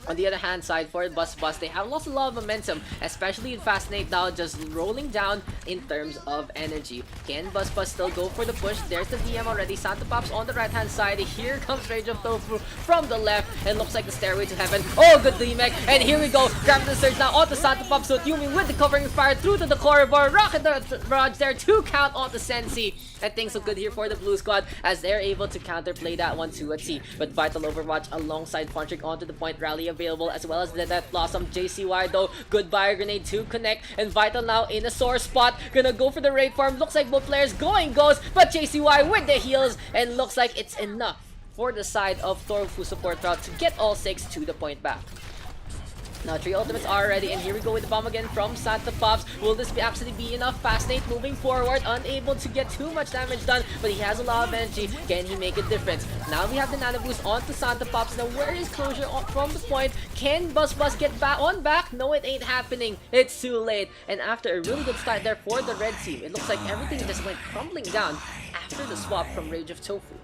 On the other hand side, for Bus, they have lost a lot of momentum, especially in Fascinate now just rolling down in terms of energy. Can Bus still go for the push? There's the DM already. Santa Pops on the right hand side. Here comes Rage of Tofu from the left, and looks like the stairway to heaven. Oh, good D-Mech, and here we go. Grab the surge now onto Santa Pops with Yumi with the covering fire through to the corridor. Rocket the barrage there, 2 count onto Sensi. And things look good here for the blue squad as they're able to counterplay that one to a T. But Vital Overwatch alongside Fonchik onto the point rally available, as well as the Death Blossom. JCY though, goodbye grenade to connect, and Vital now in a sore spot, gonna go for the raid farm. Looks like both players going ghost, but JCY with the heals, and looks like it's enough for the side of Tofu support route to get all 6 to the point back. Now 3 ultimates are ready, and here we go with the bomb again from Santa Pops. Will this actually be enough? Fascinate moving forward, unable to get too much damage done, but he has a lot of energy. Can he make a difference? Now we have the Nano Boost onto Santa Pops. Now where is Closure from the point? Can Buzz get back on back? No, it ain't happening. It's too late. And after a really good start there for the red team, it looks like everything just went crumbling down after the swap from Rage of Tofu.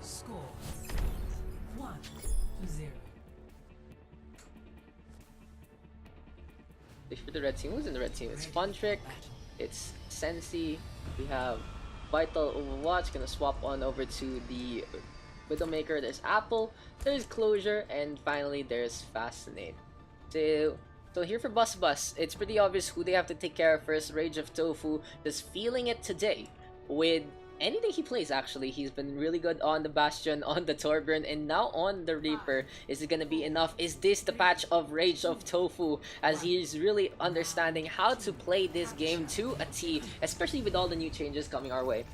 Score 1-0. For the red team, who's in the red team? It's Fun Trick, it's Sensi, we have Vital Overwatch, gonna swap on over to the Widowmaker, there's Apple, there's Closure, and finally there's Fascinate. So here for Bus, it's pretty obvious who they have to take care of first. Rage of Tofu, just feeling it today with anything he plays. Actually, he's been really good on the Bastion, on the Torbjorn, and now on the Reaper. Is it gonna be enough? Is this the patch of Rage of Tofu, as he's really understanding how to play this game to a T, especially with all the new changes coming our way?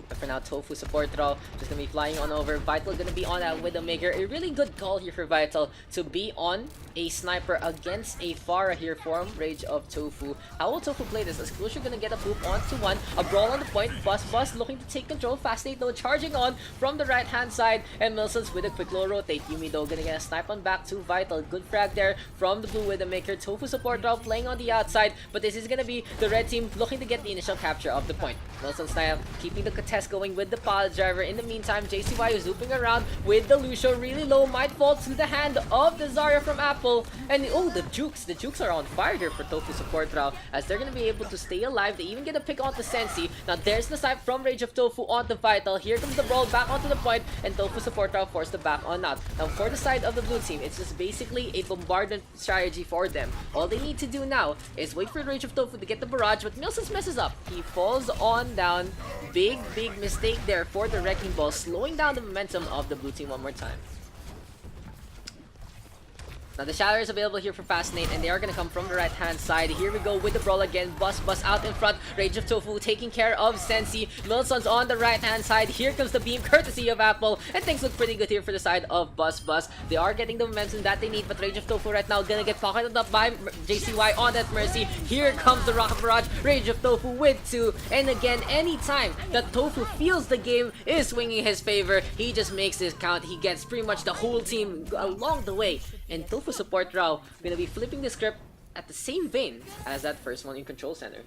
But for now, Tofu support throw, just gonna be flying on over. Vital gonna be on that Widowmaker. A really good call here for Vital to be on a sniper against a Pharah here for him. Rage of Tofu. How will Tofu play this? As Closure gonna get a poop onto one. A brawl on the point. Bus looking to take control. Fascinate though charging on from the right hand side. And Milsons with a quick low rotate. Yumi though gonna get a snipe on back to Vital. Good frag there from the blue Widowmaker. Tofu support throw playing on the outside. But this is gonna be the red team looking to get the initial capture of the point. Milsons now keeping the contest going with the pile driver. In the meantime, JCY is looping around with the Lucio really low. Might fall to the hand of the Zarya from Apple. And oh, the Jukes are on fire here for Tofu support route, as they're gonna be able to stay alive. They even get a pick onto Sensi. Now there's the snipe from Rage of Tofu onto Vital. Here comes the brawl back onto the point, and Tofu support route forced the back on out. Now for the side of the blue team, it's just basically a bombardment strategy for them. All they need to do now is wait for Rage of Tofu to get the barrage, but Milsons messes up. He falls on down. Big mistake there for the Wrecking Ball, slowing down the momentum of the blue team one more time. Now the Shatter is available here for Fascinate, and they are going to come from the right hand side. Here we go with the brawl again. Bus out in front. Rage of Tofu taking care of Sensi. Milson's on the right hand side. Here comes the beam courtesy of Apple, and things look pretty good here for the side of Bus. They are getting the momentum that they need, but Rage of Tofu right now gonna get pocketed up by JCY on that Mercy. Here comes the Rocket Barrage. Rage of Tofu with 2, and again, anytime that Tofu feels the game is swinging his favor, he just makes his count. He gets pretty much the whole team along the way, and Tofu support Rao gonna be flipping the script at the same vein as that first one in Control Center.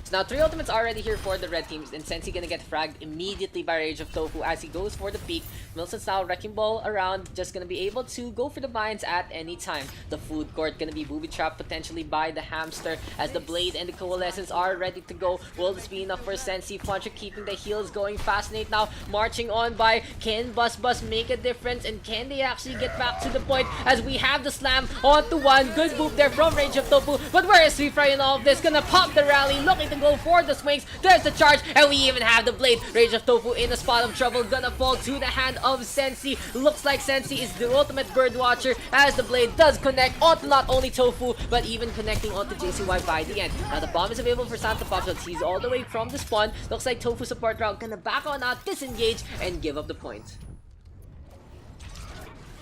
So now 3 ultimates are ready here for the red teams, and Sensi gonna get fragged immediately by Rage of Tofu as he goes for the peak. Milson's now Wrecking Ball around, just gonna be able to go for the mines at any time. The food court gonna be booby trapped potentially by the hamster, as the blade and the coalescence are ready to go. Will this be enough for Sensi? Puncher keeping the heals going. Fascinate now marching on by. Can Bus make a difference, and can they actually get back to the point, as we have the slam onto one. Good boop there from Rage of Tofu, but where is Sweet Fry in all of this? Gonna pop the rally, looking to go for the swings. There's the charge, and we even have the blade. Rage of Tofu in a spot of trouble, gonna fall to the hand of Sensi. Looks like Sensi is the ultimate bird watcher, as the blade does connect onto not only Tofu, but even connecting onto JCY by the end. Now the bomb is available for Santa Pops, but he's all the way from the spawn. Looks like Tofu support route gonna back on out, disengage, and give up the point.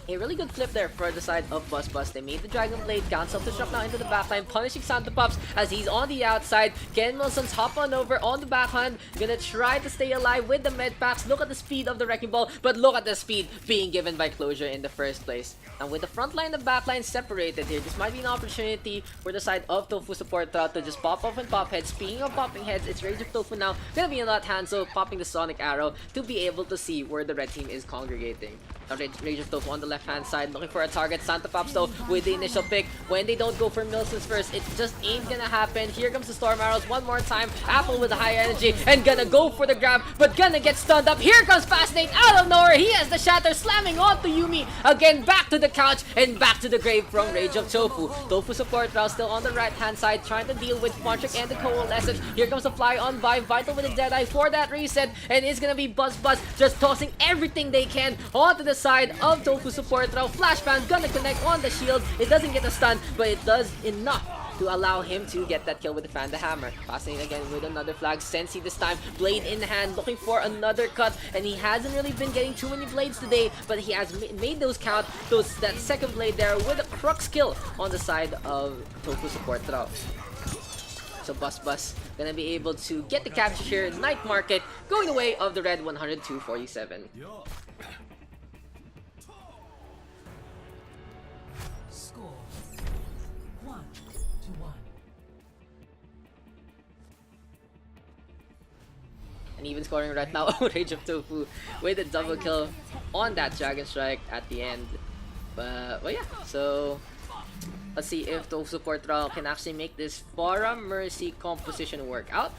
A really good flip there for the side of Bus. They made the Dragon Blade, can't self-destruct now into the backline, punishing Santa Pops as he's on the outside. Ken Milson's hop on over on the backhand, gonna try to stay alive with the med packs. Look at the speed of the Wrecking Ball, but look at the speed being given by Closure in the first place. And with the front line and the back line separated here, this might be an opportunity for the side of Tofu support throughout to just pop off and pop heads. Speaking of popping heads, it's Rage of Tofu now gonna be in that Hanzo, popping the Sonic Arrow to be able to see where the red team is congregating. Now Rage of Tofu on the left hand side looking for a target. Santa Pops though with the initial pick. When they don't go for Milsons first, it just ain't gonna happen. Here comes the Storm Arrows one more time. Apple with a high energy and gonna go for the grab, but gonna get stunned up. Here comes Fascinate out of nowhere. He has the shatter slamming onto Yumi. Again, back to the couch and back to the grave from Rage of Tofu. Tofu support route still on the right hand side, trying to deal with Pontric and the Coalescence. Here comes the fly on by Vital with a Deadeye for that reset, and it's gonna be Buzz just tossing everything they can onto the side of Tofu support route. Flashbang gonna connect on the shield. It doesn't get a stun, but it does enough to allow him to get that kill with the fan the hammer. Passing again with another flag. Sensi this time, blade in hand, looking for another cut, and he hasn't really been getting too many blades today, but he has made those count. That second blade there with a crux kill on the side of Tofu support throw. So Bus gonna be able to get the capture here. Night Market going the way of the red 102-47. Score 1-1. And even scoring right now, Rage of Tofu with a double kill on that Dragon Strike at the end. But yeah, so let's see if Tofu support Rao can actually make this Fara Mercy composition work out.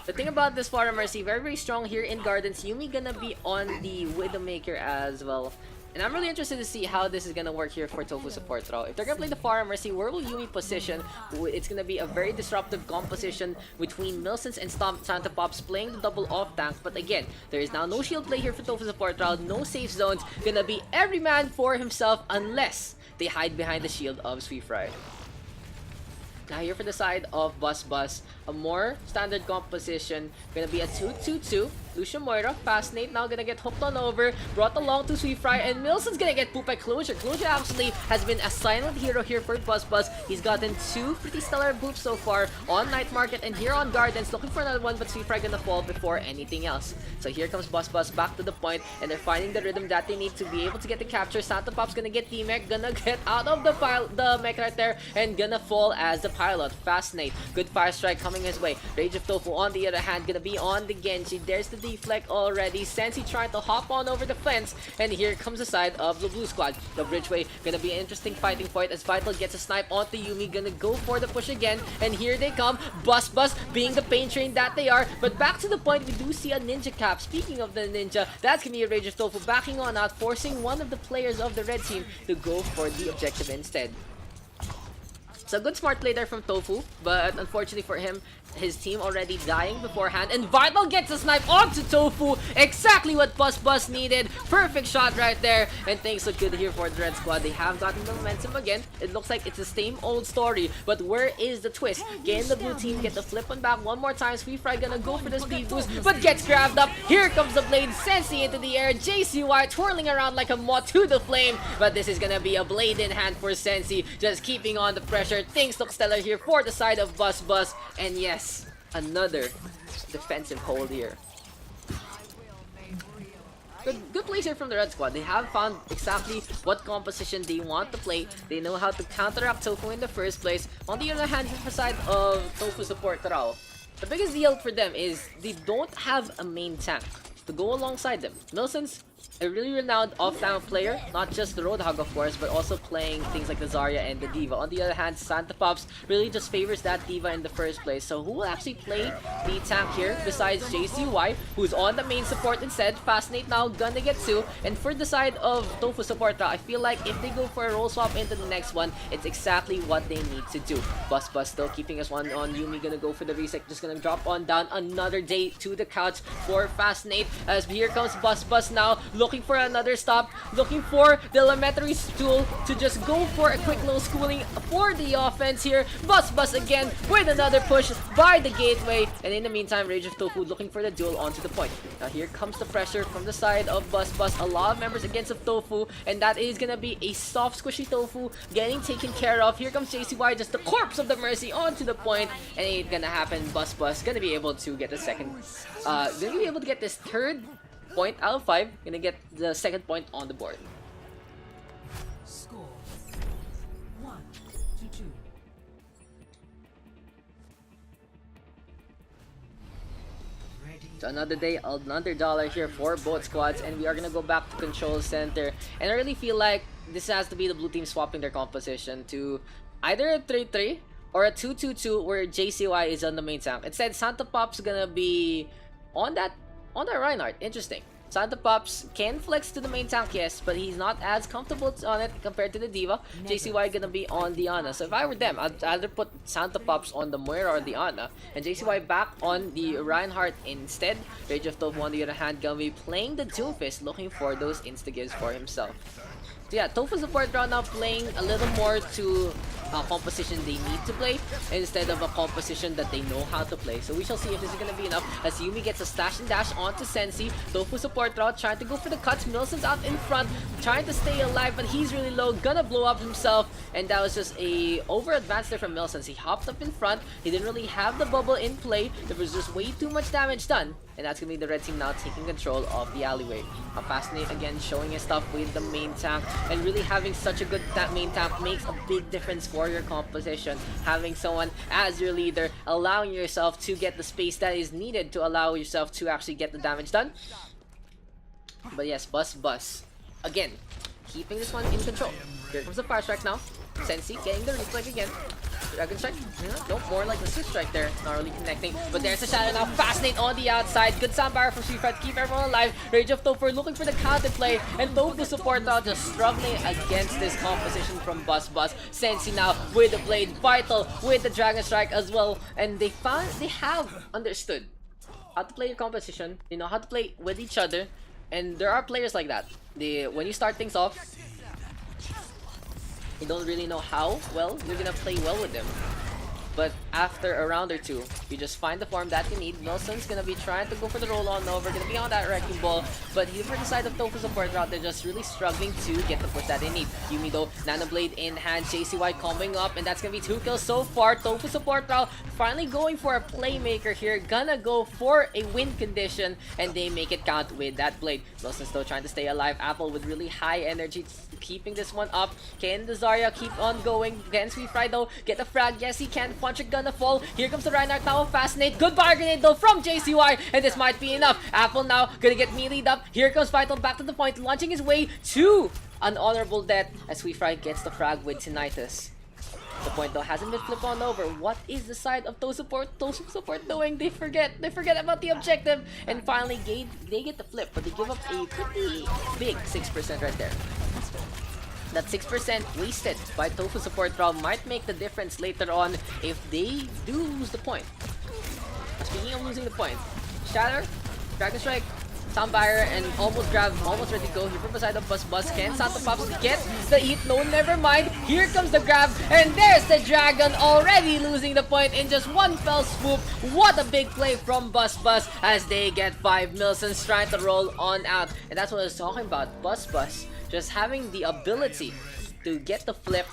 The thing about this Fara Mercy, very strong here in Gardens. Yumi gonna be on the Widowmaker as well. And I'm really interested to see how this is gonna work here for Tofu support Rao. If they're gonna play the Fara Mercy, where will Yumi position? It's gonna be a very disruptive composition between Milsons and Santa Pops playing the double off tank. But again, there is now no shield play here for Tofu support Rao, no safe zones. Gonna be every man for himself unless they hide behind the shield of Sweet Fry. Now here for the side of Bus, a more standard composition, gonna be a 2-2-2. Lucia Moira, Fast Nate now gonna get hooked on over, brought along to Sweet Fry, and Milson's gonna get pooped by Closure. Closure actually has been a silent hero here for Bus. He's gotten 2 pretty stellar boops so far on Night Market and here on Gardens, looking for another one, but Sweet Fry gonna fall before anything else. So here comes Bus back to the point, and they're finding the rhythm that they need to be able to get the capture. Santa Pop's gonna get T-Mech, gonna get out of the mech right there, and gonna fall as the pilot. Fast Nate, good fire strike coming his way. Rage of Tofu on the other hand, gonna be on the Genji. There's the deflect already. Sensi trying to hop on over the fence, and here comes the side of the blue squad. The bridgeway gonna be an interesting fighting point as Vital gets a snipe onto Yumi, gonna go for the push again, and here they come. Bus being the pain train that they are, but back to the point, we do see a ninja cap. Speaking of the ninja, that's gonna be a Rage of Tofu backing on out, forcing one of the players of the red team to go for the objective instead. So good smart play there from Tofu, but unfortunately for him, his team already dying beforehand, and Vital gets a snipe onto Tofu. Exactly what Bus needed. Perfect shot right there, and things look good here for the red squad. They have gotten the momentum again. It looks like it's the same old story, but where is the twist? Can the blue team get the flip on back one more time? Sweet Fry gonna go for the speed boost, but gets grabbed up. Here comes the blade, Sensi into the air. JCY twirling around like a moth to the flame, but this is gonna be a blade in hand for Sensi, just keeping on the pressure. Things look stellar here for the side of Bus, and yes, another defensive hold here. Good plays here from the red squad. They have found exactly what composition they want to play. They know how to counteract Tofu in the first place. On the other hand, from the side of Tofu support Rao, the biggest deal for them is they don't have a main tank to go alongside them. Milson's a really renowned off-tank player, not just the Roadhog of course, but also playing things like the Zarya and the D.Va. On the other hand, Santa Pops really just favors that D.Va in the first place. So who will actually play the tank here besides JCY, who's on the main support instead? Fast Nate now gonna get 2. And for the side of Tofu support, I feel like if they go for a roll swap into the next one, it's exactly what they need to do. Bus still keeping us one on. Yumi gonna go for the reset, just gonna drop on down. Another day to the couch for Fast Nate, as here comes Bus now, looking for another stop, looking for the elementary stool to just go for a quick little schooling for the offense here. Bus again with another push by the gateway, and in the meantime, Rage of Tofu looking for the duel onto the point. Now here comes the pressure from the side of Bus. A lot of members against of Tofu, and that is gonna be a soft squishy Tofu getting taken care of. Here comes JCY, just the corpse of the Mercy onto the point, and it ain't gonna happen. Bus gonna be able to get the second, gonna be able to get this third point out of 5, gonna get the second point on the board. Score 1-2. Ready. So another day, another dollar here for both squads, and we are gonna go back to control center. And I really feel like this has to be the blue team swapping their composition to either a 3-3 or a 2-2-2 where JCY is on the main tank. Instead, Santa Pop's gonna be on that Reinhardt. Interesting. Santa Pops can flex to the main tank, yes, but he's not as comfortable on it compared to the D.Va. JCY gonna be on the Ana. So if I were them, I'd either put Santa Pops on the Moira or the Ana, and JCY back on the Reinhardt instead. Rage of Tofu on the other hand gonna be playing the Doomfist, looking for those insta-gives for himself. So yeah, Tofu support round now playing a little more to composition they need to play instead of a composition that they know how to play. So we shall see if this is gonna be enough as Yumi gets a stash and dash onto Sensi. Tofu support route trying to go for the cuts. Milson's out in front trying to stay alive, but he's really low, gonna blow up himself, and that was just a over advance there from Milson. He hopped up in front, he didn't really have the bubble in play, there was just way too much damage done, and that's gonna be the red team now taking control of the alleyway. Fascinate again showing his stuff with the main tank, and really having such a good main tank makes a big difference for your composition. Having someone as your leader, allowing yourself to get the space that is needed to allow yourself to actually get the damage done. But yes, Bus again, keeping this one in control. Here comes the fire strike now. Sensi getting the reflect again. Dragon strike? No, more like the switch strike there. Not really connecting. But there's the shadow now. Fascinate on the outside. Good sound barrier from Sweetfried to keep everyone alive. Rage of Tofu looking for the counter play. And Tofu support now just struggling against this composition from Bus. Sensi now with the blade. Vital with the dragon strike as well. And they have understood how to play your composition. They know how to play with each other. And there are players like that. When you start things off, you don't really know how well you're gonna play well with them. But after a round or two, you just find the form that you need. Milson's gonna be trying to go for the roll on over, gonna be on that wrecking ball. But here for the side of Tofu support route, they're just really struggling to get the push that they need. Yumi though, Nano Blade in hand, JCY coming up, and that's gonna be 2 kills so far. Tofu support route finally going for a playmaker here, gonna go for a win condition, and they make it count with that blade. Milson's still trying to stay alive. Apple with really high energy, keeping this one up. Can the Zarya keep on going? Can Sweetfried though get the frag? Yes, he can. Punch gonna fall. Here comes the Reinhardt now. Fascinate. Good fire grenade though from JCY, and this might be enough. Apple now gonna get meleeed up. Here comes Vital back to the point, launching his way to an honorable death as Sweetfried gets the frag with Tinnitus. The point though hasn't been flipped on over. What is the side of Tofu support doing? They forget about the objective, and finally they get the flip, but they give up a pretty big 6% right there. That 6% wasted by Tofu support round might make the difference later on if they do lose the point. Speaking of losing the point, Shatter, Dragon Strike, Sound Barrier, and almost ready to go. Here from the side of Bus. Can Santa Pops get the eat? No, never mind. Here comes the grab, and there's the Dragon already losing the point in just one fell swoop. What a big play from Bus as they get 5 Milsons trying to roll on out. And that's what I was talking about. Bus. Just having the ability to get the flip,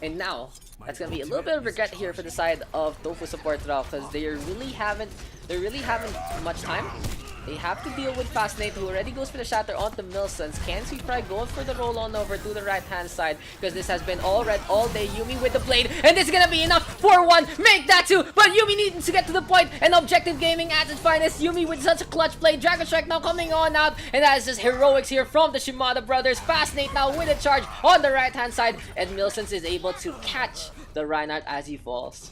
and now that's gonna be a little bit of regret here for the side of Tofu support route, because they really haven't much time. They have to deal with Fascinate, who already goes for the shatter onto Milsons. Can Sweetfried going for the roll on over to the right hand side, because this has been all red all day. Yumi with the blade, and this is gonna be enough for 1. Make that 2, but Yumi needs to get to the point, and Objective Gaming at its finest. Yumi with such a clutch play. Dragon Strike now coming on out, and that is just heroics here from the Shimada brothers. Fascinate now with a charge on the right hand side, and Milsons is able to catch the Reinhardt as he falls.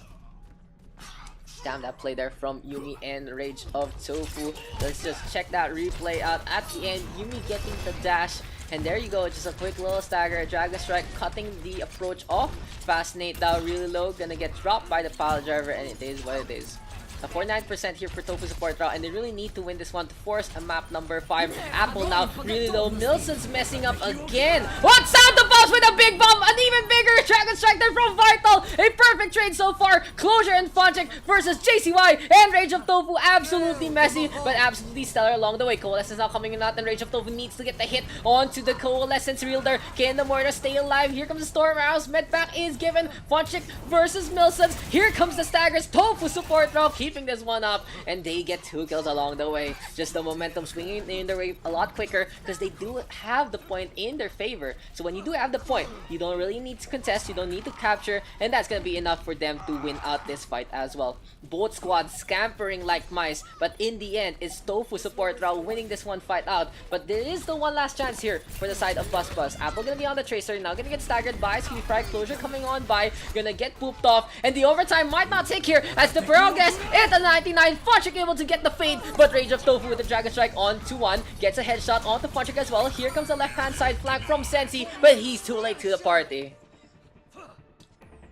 Damn, that play there from Yumi and Rage of Tofu. Let's just check that replay out at the end. Yumi getting the dash, and there you go, just a quick little stagger. Dragon Strike cutting the approach off. Fascinate down really low, gonna get dropped by the pile driver, and it is what it is. A 49% here for Tofu support route, and they really need to win this one to force a map number 5. Apple now really low. Milson's messing up again. What's out the boss with a big bomb? An even bigger Dragon Strike there from Vital. A perfect trade so far. Closure and Fonchik versus JCY and Rage of Tofu. Absolutely messy, but absolutely stellar along the way. Coalescence now coming in out, and Rage of Tofu needs to get the hit onto the Coalescence Wielder. Can the Mortar stay alive? Here comes the Storm Arrows. Medpack is given. Fonchik versus Milsons. Here comes the staggers. Tofu support route keeping this one up, and they get 2 kills along the way. Just the momentum swinging in their way a lot quicker, because they do have the point in their favor. So when you do have the point, you don't really need to contest, you don't need to capture, and that's gonna be enough for them to win out this fight as well. Both squads scampering like mice, but in the end, it's Tofu support route winning this one fight out. But there is the one last chance here for the side of Bus. Apple gonna be on the Tracer, now gonna get staggered by Sweetfried. Closure coming on by, gonna get pooped off, and the overtime might not take here as the Barogas at the 99. Fonchik able to get the fade, but Rage of Tofu with the Dragon Strike on to 1. Gets a headshot onto Fonchik as well. Here comes the left-hand side flank from Sensi, but he's too late to the party.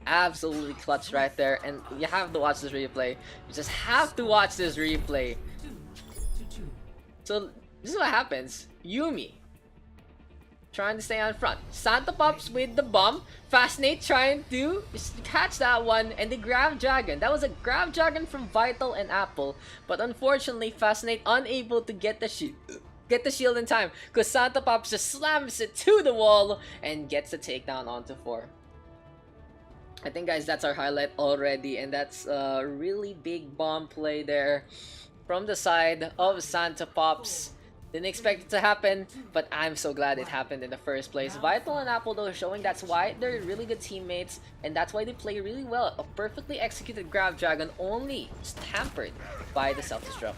Absolutely clutch right there, and you have to watch this replay. You just have to watch this replay. So this is what happens. Yumi trying to stay on front. Santa Pops with the bomb. Fascinate trying to catch that one, and the grab dragon. That was a grab dragon from Vital and Apple, but unfortunately Fascinate unable to get the shield in time, because Santa Pops just slams it to the wall and gets the takedown onto 4. I think, guys, that's our highlight already, and that's a really big bomb play there from the side of Santa Pops. Didn't expect it to happen, but I'm so glad it happened in the first place. Vital and Apple, though, showing that's why they're really good teammates, and that's why they play really well. A perfectly executed grab dragon, only hampered by the self-destruct.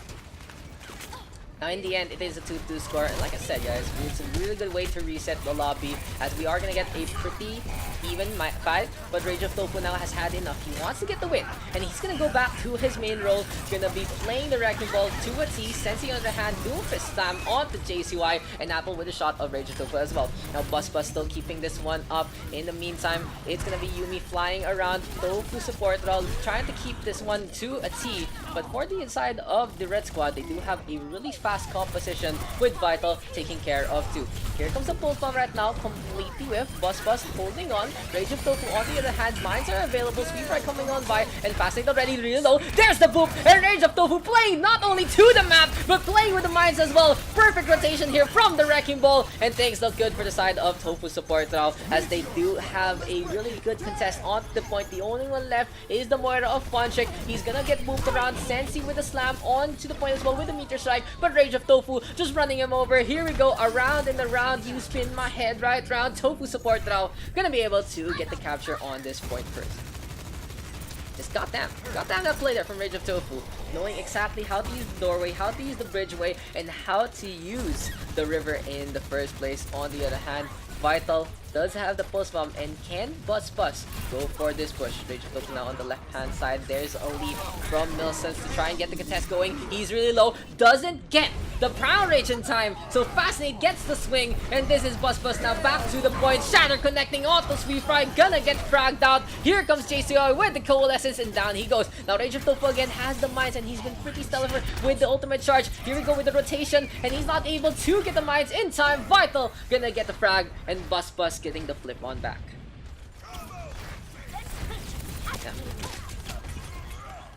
Now, in the end, it is a 2-2 score, and like I said, guys, it's a really good way to reset the lobby, as we are gonna get a pretty even fight. But Rage of Tofu now has had enough. He wants to get the win, and he's gonna go back to his main role. Gonna be playing the Wrecking Ball to a T. Sensei on the other hand, dual fist slam onto JCY, and Apple with a shot of Rage of Tofu as well. Now, Bus still keeping this one up. In the meantime, it's gonna be Yumi flying around. Tofu support role, trying to keep this one to a T. But for the inside of the Red Squad, they do have a really fast composition with Vital taking care of 2. Here comes the pulse bomb right now, completely with Bus holding on. Rage of Tofu on the other hand, mines are available, Sweep Right coming on by, and Fascinate already really low. There's the boop, and Rage of Tofu playing not only to the map, but playing with the mines as well. Perfect rotation here from the Wrecking Ball, and things look good for the side of Tofu support now, as they do have a really good contest on the point. The only one left is the Moira of Funchick. He's gonna get moved around. Sensi with a slam on to the point as well with the meteor strike, but Rage of Tofu just running him over. Here we go, around and around. You spin my head right round. Tofu support now gonna be able to get the capture on this point first. Just goddamn that play there from Rage of Tofu, knowing exactly how to use the doorway, how to use the bridgeway, and how to use the river in the first place. On the other hand, Vital does have the pulse bomb, and can Bus go for this push. Rage of Tofu now on the left hand side. There's a leap from Milsons to try and get the contest going. He's really low, doesn't get the Prowl Rage in time, so Fascinate gets the swing, and this is Bus now back to the point. Shatter connecting auto Sweep Fry, gonna get fragged out. Here comes JCR with the Coalescence, and down he goes. Now Rage of Tofu again has the mines, and he's been pretty stellar with the ultimate charge. Here we go with the rotation, and he's not able to get the mines in time. Vital gonna get the frag, and Bus getting the flip on back. Yeah.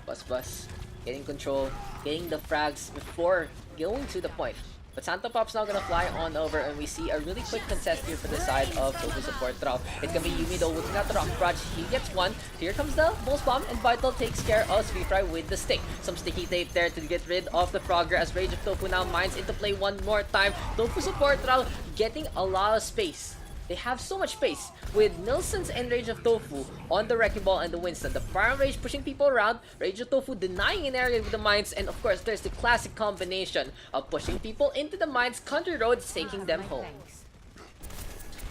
Bus getting control, getting the frags before going to the point. But Santa Pop's now gonna fly on over, and we see a really quick contest here for the side of Tofu support drop. It's gonna be Yumi though looking at the rock barrage. He gets one. Here comes the Pulse Bomb, and Vital takes care of Sweep Fry with the stick. Some sticky tape there to get rid of the Frogger, as Rage of Tofu now mines into play one more time. Tofu support drop getting a lot of space. They have so much space with Nilsson's and Rage of Tofu on the Wrecking Ball and the Winston. The Fire Rage pushing people around, Rage of Tofu denying an area with the mines, and of course there's the classic combination of pushing people into the mines, country roads, taking them home.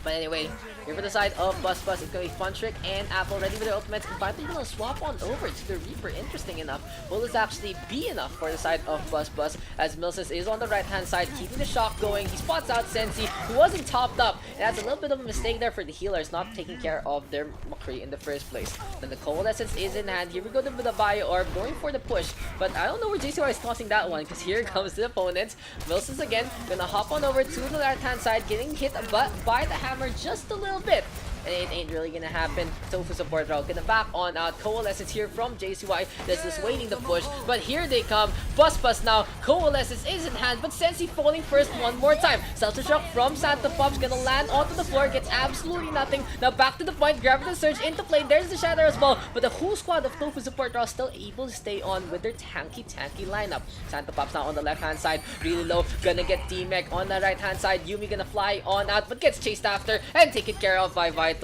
But anyway, here for the side of Bus, it's gonna be Funtrick and Apple ready with their ultimates. And Vital gonna swap on over to the Reaper. Interesting enough. Will this actually be enough for the side of Bus, as Milsons is on the right hand side, keeping the shock going. He spots out Sensi, who wasn't topped up. And that's a little bit of a mistake there for the healers, not taking care of their McCree in the first place. Then the Coalescence is in hand. Here we go with the Bio Orb, going for the push. But I don't know where JCY is tossing that one, because here comes the opponent. Milsons again, gonna hop on over to the right hand side, getting hit by the hammer just a little bit. And it ain't really gonna happen. Tofu support route gonna back on out. Coalescence here from JCY. That's just waiting to push. But here they come. Bus now. Coalescence is in hand. But Sensi falling first one more time. Self-destruct from Santa Pops. Gonna land onto the floor. Gets absolutely nothing. Now back to the point. Grabbing the surge into play. There's the shatter as well. But the whole squad of Tofu support route still able to stay on with their tanky lineup. Santa Pops now on the left hand side. Really low. Gonna get T-Mech on the right hand side. Yumi gonna fly on out. But gets chased after and taken care of by Vital.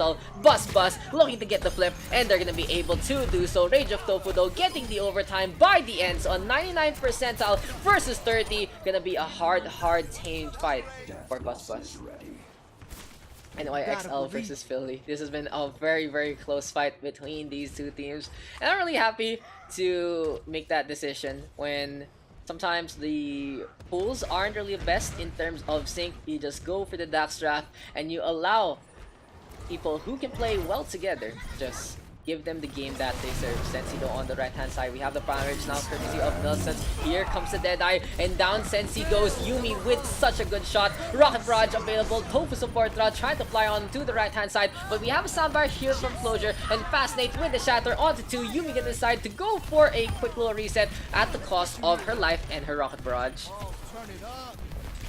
Bus looking to get the flip, and they're gonna be able to do so. Rage of Tofu though getting the overtime by the ends on 99 percentile versus 30. Gonna be a hard tamed fight for Bus. Anyway, XL versus Philly. This has been a very close fight between these two teams, and I'm really happy to make that decision when sometimes the pools aren't really the best in terms of sync. You just go for the Daks draft and you allow people who can play well together just give them the game that they serve. Sensi on the right hand side. We have the Prime Rage now courtesy of Nelson. Here comes the Deadeye, and down Sensi goes. Yumi with such a good shot. Rocket Barrage available. Tofu support trying to fly on to the right hand side, but we have a soundbar here from Closure, and Fascinate with the Shatter onto 2. Yumi gonna decide to go for a quick little reset at the cost of her life and her Rocket Barrage.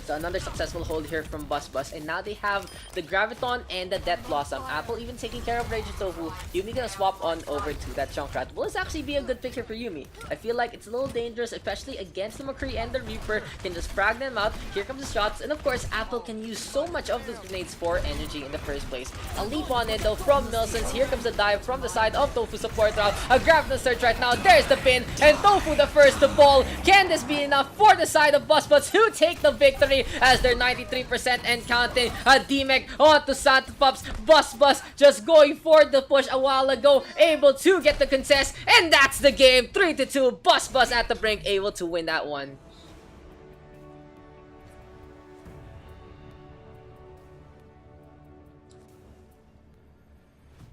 So another successful hold here from Bus, and now they have the Graviton and the Death Blossom. Apple even taking care of Rage Tofu. Yumi gonna swap on over to that Junkrat. Will this actually be a good pick here for Yumi? I feel like it's a little dangerous, especially against the McCree and the Reaper. Can just frag them out. Here comes the shots, and of course, Apple can use so much of those grenades for energy in the first place. A leap on it though from Nelsons. Here comes the dive from the side of Tofu support route. A Graviton surge right now. There's the pin, and Tofu the first to fall. Can this be enough for the side of Bus who take the victory? As they're 93% and counting. D-Mech onto Santa Pups. Bus just going for the push a while ago, able to get the contest, and that's the game. 3-2. Bus at the brink, able to win that one.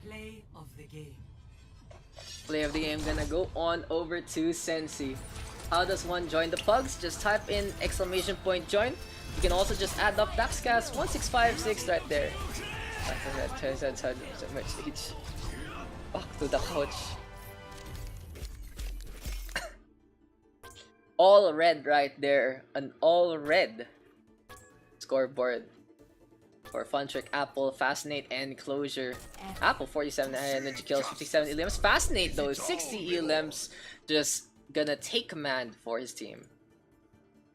Play of the game. Play of the game gonna go on over to Sensi. How does one join the Pugs? Just type in !join. You can also just add up Daks 1656 right there. Back to the couch. All red right there. An all red scoreboard for Funtrick, Apple, Fascinate, and Closure. Apple 47 energy kills, 57 Ilios. Fascinate though, 60 Ilios. Just gonna take command for his team.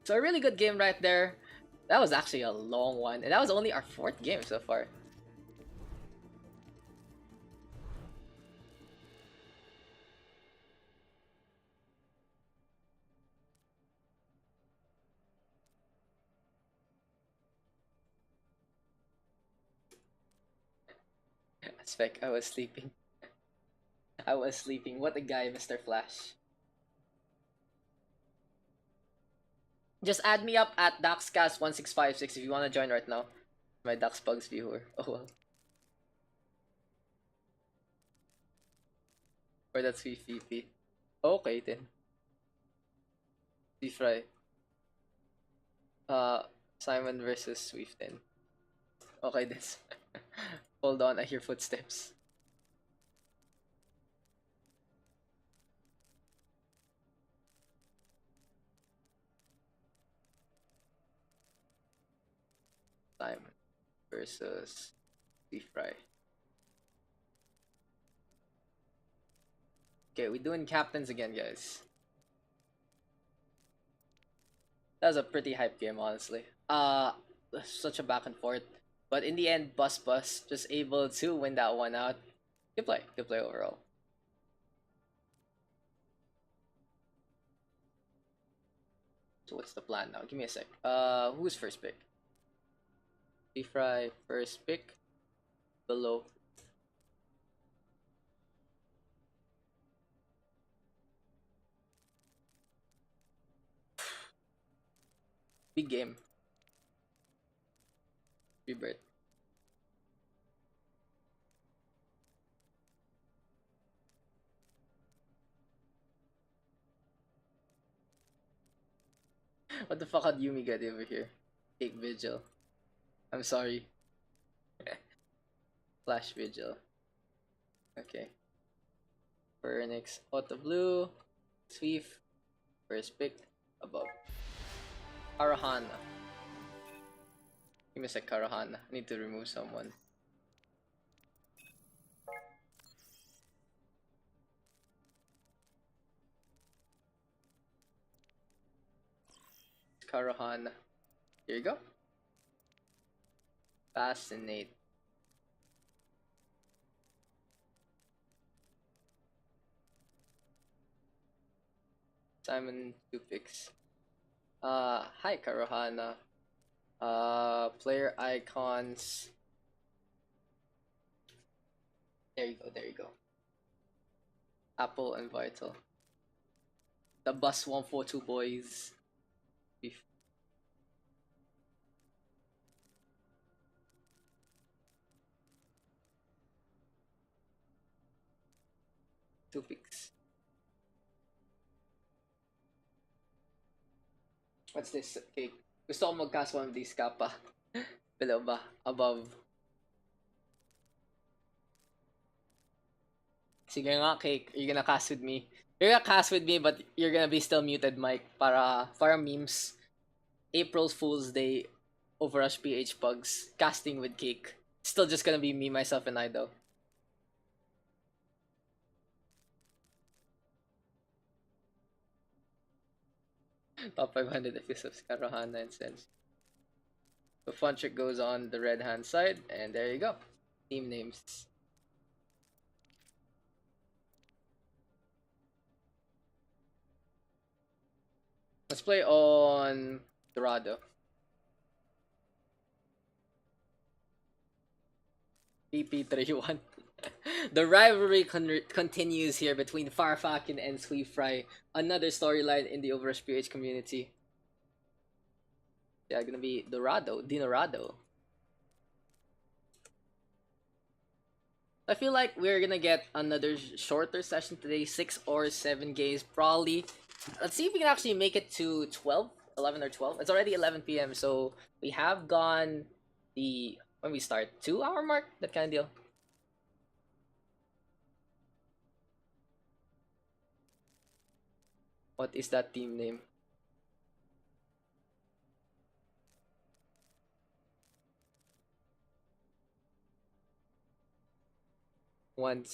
So a really good game right there. That was actually a long one, and that was only our 4th game so far. Spec, I was sleeping. I was sleeping. What a guy, Mr. Flash. Just add me up at Daxcast1656 if you want to join right now. My Dax Pugs viewer. Oh well. Or that's VP. Okay then. Fry. Simon versus Swift then. Okay then. Hold on, I hear footsteps. Simon versus Fry. Okay, we're doing captains again, guys. That was a pretty hype game, honestly. Such a back and forth. But in the end, Bus just able to win that one out. Good play overall. So what's the plan now? Give me a sec. Who's first pick? Fry first pick. Below. Big game. Rebirth. What the fuck had Yumi get over here? Take Vigil. I'm sorry. Flash Vigil. Okay. Phoenix, Auto Blue, Swift, first pick, above. Karahana. Give me a sec, Karahana. I need to remove someone. Karahana. Here you go. Fascinate. Simon, 2 picks. Hi Karahana. Player icons. There you go. Apple and Vital. The Bus 142 boys. 2 picks. What's this? Okay. Gusto ko mag-cast one of these kappa. Below ba? Above. Sige nga, Cake. You're gonna cast with me. You're gonna cast with me, but you're gonna be still muted, Mike. Para memes. April Fool's Day. OverRush PH Pugs. Casting with Cake. Still just gonna be me, myself, and I, though. Top 500 episodes, Karohana and Sense. The fun trick goes on the red hand side, and there you go. Team names. Let's play on Dorado. PP31. The rivalry continues here between Farfakin and Sweefry. Another storyline in the OverRush PH community. Yeah, gonna be Dinorado. I feel like we're gonna get another shorter session today, 6 or 7 games probably. Let's see if we can actually make it to 12, 11 or 12. It's already 11 p.m. so we have gone the, when we start, 2-hour mark, that kind of deal. What is that team name? One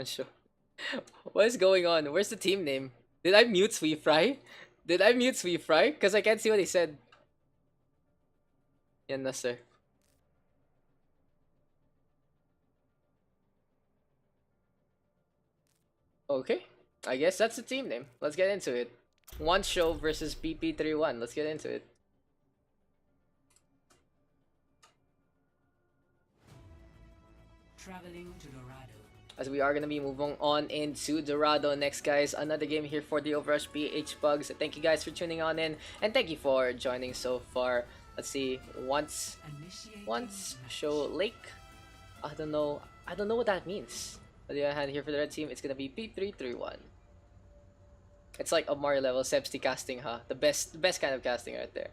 show. What is going on? Where's the team name? Did I mute Sweefry? Did I mute Sweefry? Because I can't see what he said. Yan na, sir. Okay. I guess that's the team name. Let's get into it. One show versus PP31. Let's get into it. Traveling to Dorado. As we are going to be moving on into Dorado next, guys. Another game here for the OverRush PH Pugs. Thank you guys for tuning on in. And thank you for joining so far. Let's see. Once show Lake. I don't know what that means. On the other hand, here for the red team, it's going to be P331. It's like a Mario level Sebsti casting, huh? The best kind of casting right there.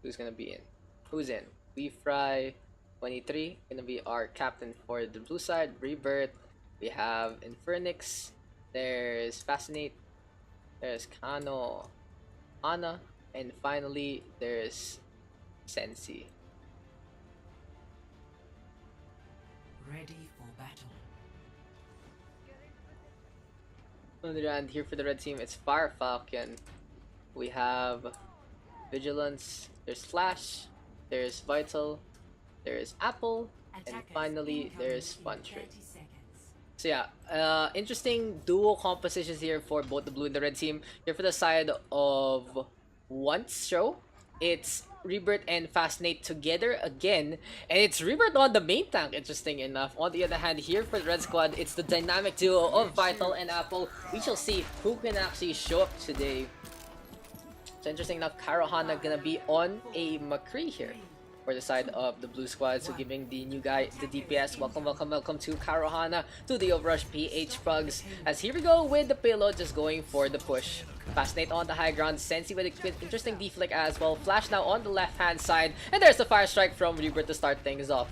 Who's gonna be in? Who's in? Fry 23 gonna be our captain for the blue side. Rebirth. We have Infernix. There's Fascinate. There's Kano, Ana, and finally there's Sensi. Ready for battle. On the other hand, here for the red team, it's Fire Falcon. We have Vigilance. There's Flash. There's Vital. There's Apple. And finally, there's Puncher. So yeah, interesting duo compositions here for both the blue and the red team. Here for the side of Once show, it's Rebirth and Fascinate together again, and it's Rebirth on the main tank, interesting enough. On the other hand, here for the red squad, it's the dynamic duo of Vital and Apple. We shall see who can actually show up today. So interesting enough, Karohana gonna be on a McCree here for the side of the blue squad, so giving the new guy the DPS. Welcome to Karohana to the OverRush PH Pugs. As here we go with the payload, just going for the push. Fascinate on the high ground, Sensi with an interesting deflect as well. Flash now on the left hand side, and there's the fire strike from Rebirth to start things off.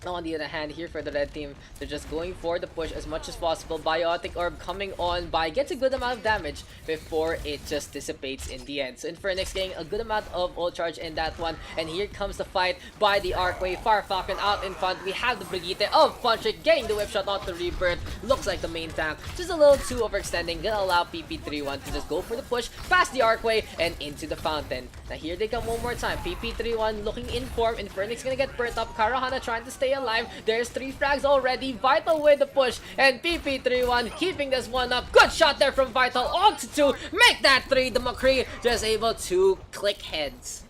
Now on the other hand, here for the red team, they're just going for the push as much as possible. Biotic Orb coming on by, gets a good amount of damage before it just dissipates in the end. So Infernix getting a good amount of ult charge in that one. And here comes the fight by the Arcway. Fire Falcon out in front. We have the Brigitte of Punchik getting the whip shot onto Rebirth. Looks like the main tank just a little too overextending. Gonna allow PP31 to just go for the push past the Arcway and into the fountain. Now here they come one more time. PP31 looking in form. Infernix gonna get burnt up. Karohana trying to stay alive. There's 3 frags already. Vital with the push, and PP31 keeping this one up. Good shot there from Vital onto 2. Make that 3. The McCree just able to click heads.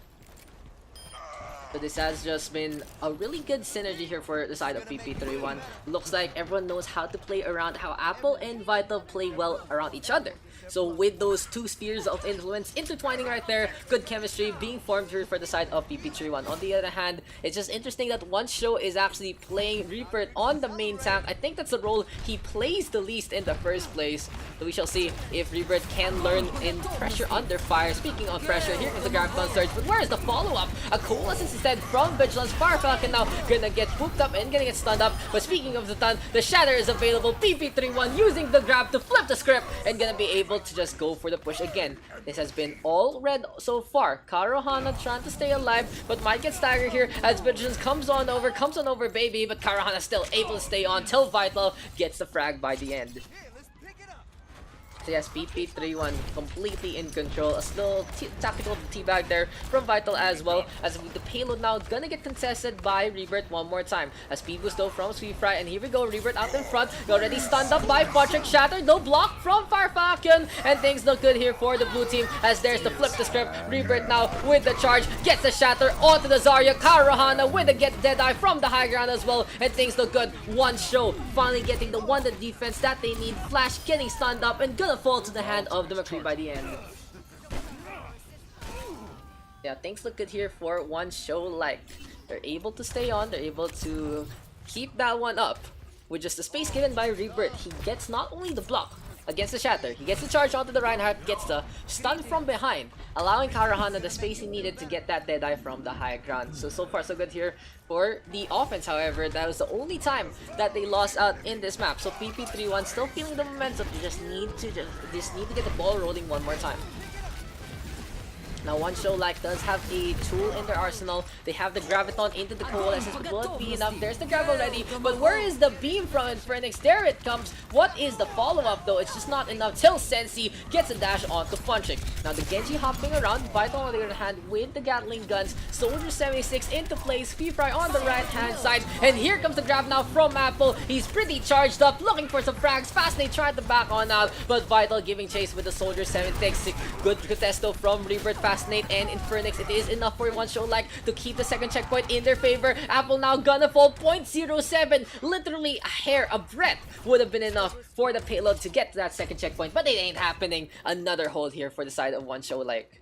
So this has just been a really good synergy here for the side of PP31. Looks like everyone knows how to play around, how Apple and Vital play well around each other. So with those two spheres of influence intertwining right there, good chemistry being formed here for the side of PP31. On the other hand, it's just interesting that one show is actually playing Reaper on the main tank. I think that's the role he plays the least in the first place. So we shall see if Reaper can learn in pressure under fire. Speaking of pressure, here comes the Graviton Surge, but where is the follow-up? A Coalescence instead from Vigilance. Fire Falcon now gonna get pooped up and gonna get stunned up. But speaking of the stun, the Shatter is available. PP31 using the grab to flip the script and gonna be able to just go for the push again. This has been all red so far. Karohana trying to stay alive, but might get staggered here as Vigilance comes on over, baby, but Karohana still able to stay on till Vital gets the frag by the end. So yes, PP31 completely in control. A little tactical teabag there from Vital as well. As the payload now gonna get contested by Rebirth one more time. A speed boost though from Sweet Fry, and here we go, Rebirth out in front. Already stunned up by Patrick. Shatter, no block from Fire Falcon, and things look good here for the blue team as there's the flip the script. Rebirth now with the charge, gets the Shatter onto the Zarya. Karohana with the get Deadeye from the high ground as well, and things look good. One show finally getting the one defense that they need. Flash getting stunned up and gonna fall to the hand of the McCree by the end. Yeah, things look good here for one show. Like, they're able to stay on, they're able to keep that one up with just the space given by Rebirth. He gets not only the block against the Shatter, he gets the charge onto the Reinhardt, gets the stun from behind, allowing Karohana the space he needed to get that Deadeye from the high ground. So far so good here for the offense. However, that was the only time that they lost out in this map. So PP31 still feeling the momentum. They just need to get the ball rolling one more time. Now, one show like does have a tool in their arsenal. They have the Graviton into the Coalescence, but will it be enough? There's the grab already, but where is the beam from Infernyx? There it comes. What is the follow-up though? It's just not enough till Sensi gets a dash onto Funchik. Now the Genji hopping around, Vital on the other hand with the Gatling guns. Soldier 76 into place, Fee-Fry on the right-hand side, and here comes the grab now from Apple. He's pretty charged up, looking for some frags. Fascinate tried to back on out, but Vital giving chase with the Soldier 76. Good contest though from Rebirth, Fascinate, and Infernyx. It is enough for one show like to keep the second checkpoint in their favor. Apple now gonna fall 0.07. Literally a hair, a breath would have been enough for the payload to get to that second checkpoint, but it ain't happening. Another hold here for the side of one show like.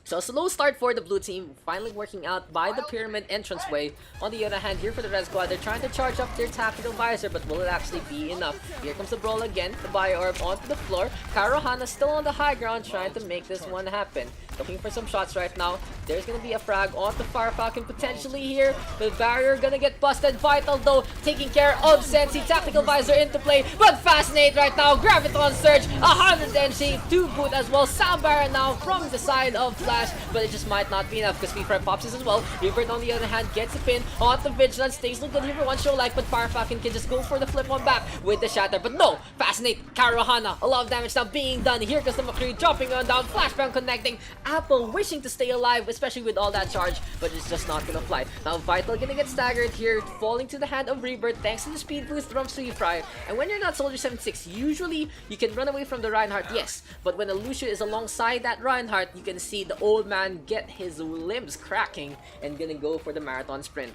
So a slow start for the blue team, finally working out by the pyramid entranceway. On the other hand, here for the red squad, they're trying to charge up their tactical visor, but will it actually be enough? Here comes the brawl again, the bio orb onto the floor. Karohana still on the high ground, trying to make this one happen. Looking for some shots right now. There's gonna be a frag onto Fire Falcon potentially here. The barrier gonna get busted. Vital though, taking care of Sensi. Tactical visor into play, but Fascinate right now. Graviton Surge, 100 NC to boot as well. Sound barrier now from the side of Flash, but it just might not be enough because Fee-Fry pops this as well. Rebirth on the other hand gets a pin onto Vigilance. Things look good here for one show like, but Fire Falcon can just go for the flip on back with the Shatter. But no, Fascinate, Karohana, a lot of damage now being done. Here comes the McCree dropping on down. Flashbang connecting. Apple wishing to stay alive, especially with all that charge, but it's just not gonna fly. Now Vital gonna get staggered here, falling to the hand of Rebirth thanks to the speed boost from Sweet Fry. And when you're not Soldier 76, usually you can run away from the Reinhardt, yes, but when a Lucio is alongside that Reinhardt, you can see the old man get his limbs cracking and gonna go for the marathon sprint.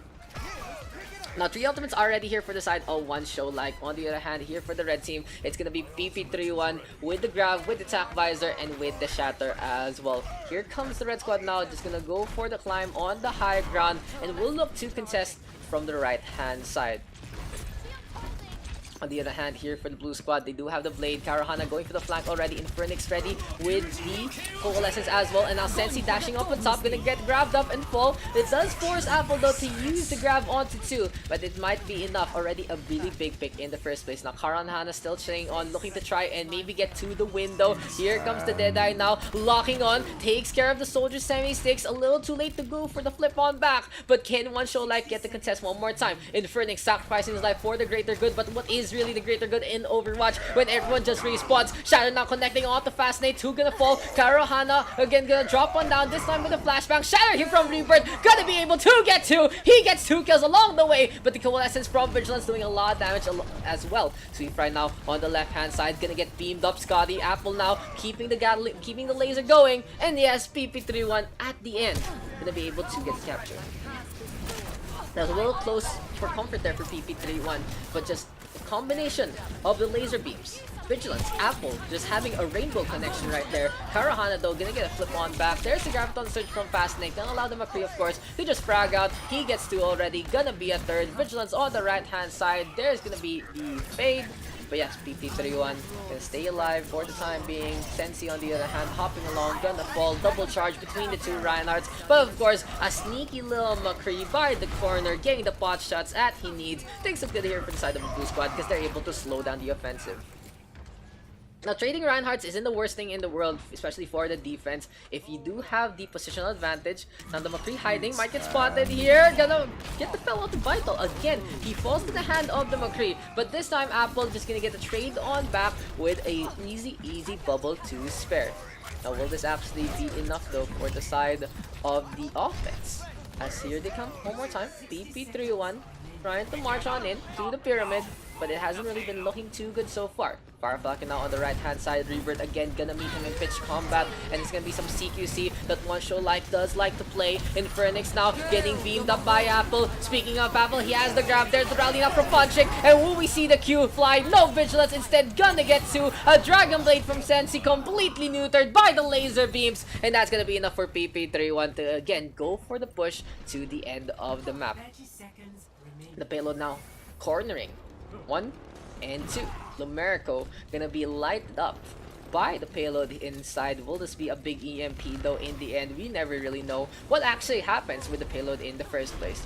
Now, 3 ultimates already here for the side of one show like. On the other hand, here for the red team, it's gonna be PP31 with the grab, with the attack visor, and with the Shatter as well. Here comes the red squad now, just gonna go for the climb on the high ground, and will look to contest from the right hand side. On the other hand, here for the blue squad, they do have the blade. Karohana going for the flank already. Infernyx ready with the Coalescence as well. And now Sensi dashing up on top, gonna get grabbed up and fall. It does force Apple though to use the grab onto 2, but it might be enough. Already a really big pick in the first place. Now Karohana still chilling on, looking to try and maybe get to the window. Here comes the Deadeye now, locking on, takes care of the Soldier 76. A little too late to go for the flip on back, but can one show like get the contest one more time? Infernyx sacrificing his life for the greater good, but what is really the greater good in Overwatch when everyone just respawns? Shadow now connecting on to Fascinate. Who gonna fall? Karohana again gonna drop one down, this time with a flashbang. Shadow here from Rebirth, gonna be able to get 2. He gets 2 kills along the way, but the Coalescence from Vigilance doing a lot of damage as well. Sweet Fry now on the left hand side, gonna get beamed up. Scotty Apple now keeping the laser going, and yes, PP31 at the end gonna be able to get captured. That was a little close for comfort there for PP31, but just a combination of the laser beams Vigilance, Apple, just having a rainbow connection right there. Karahana though, gonna get a flip on back. There's the Graviton Surge from Fascinating. Gonna allow the McCree, of course, to just frag out. He gets 2 already. Gonna be a third. Vigilance on the right hand side. There's gonna be the fade. But yes, PP31 gonna stay alive for the time being. Sensi on the other hand, hopping along, gonna fall, double charge between the two Reinhardts. But of course, a sneaky little McCree by the corner, getting the pot shots that he needs. Takes some good here from the side of the blue squad because they're able to slow down the offensive. Now, trading Reinhardts isn't the worst thing in the world, especially for the defense. If you do have the positional advantage, now the McCree hiding might get spotted here. Gonna get the fellow to Vital. Again, he falls to the hand of the McCree. But this time, Apple just gonna get the trade on back with a easy bubble to spare. Now, will this actually be enough though for the side of the offense? As here they come one more time. PP31 trying to march on in to the pyramid, but it hasn't really been looking too good so far. Firefalcon now on the right hand side. Rebirth again gonna meet him in pitch combat, and it's gonna be some CQC that one show like does like to play. Infernix now getting beamed up by Apple. Speaking of Apple, he has the grab. There's the rally up from Punchik, and will we see the Q fly? No Vigilance, instead gonna get to a Dragon Blade from Sensi, completely neutered by the laser beams, and that's gonna be enough for PP31 to again go for the push to the end of the map. 30 seconds remaining. The payload now cornering 1 and 2. Lumerico gonna be lighted up by the payload inside. Will this be a big EMP though? In the end, we never really know what actually happens with the payload in the first place.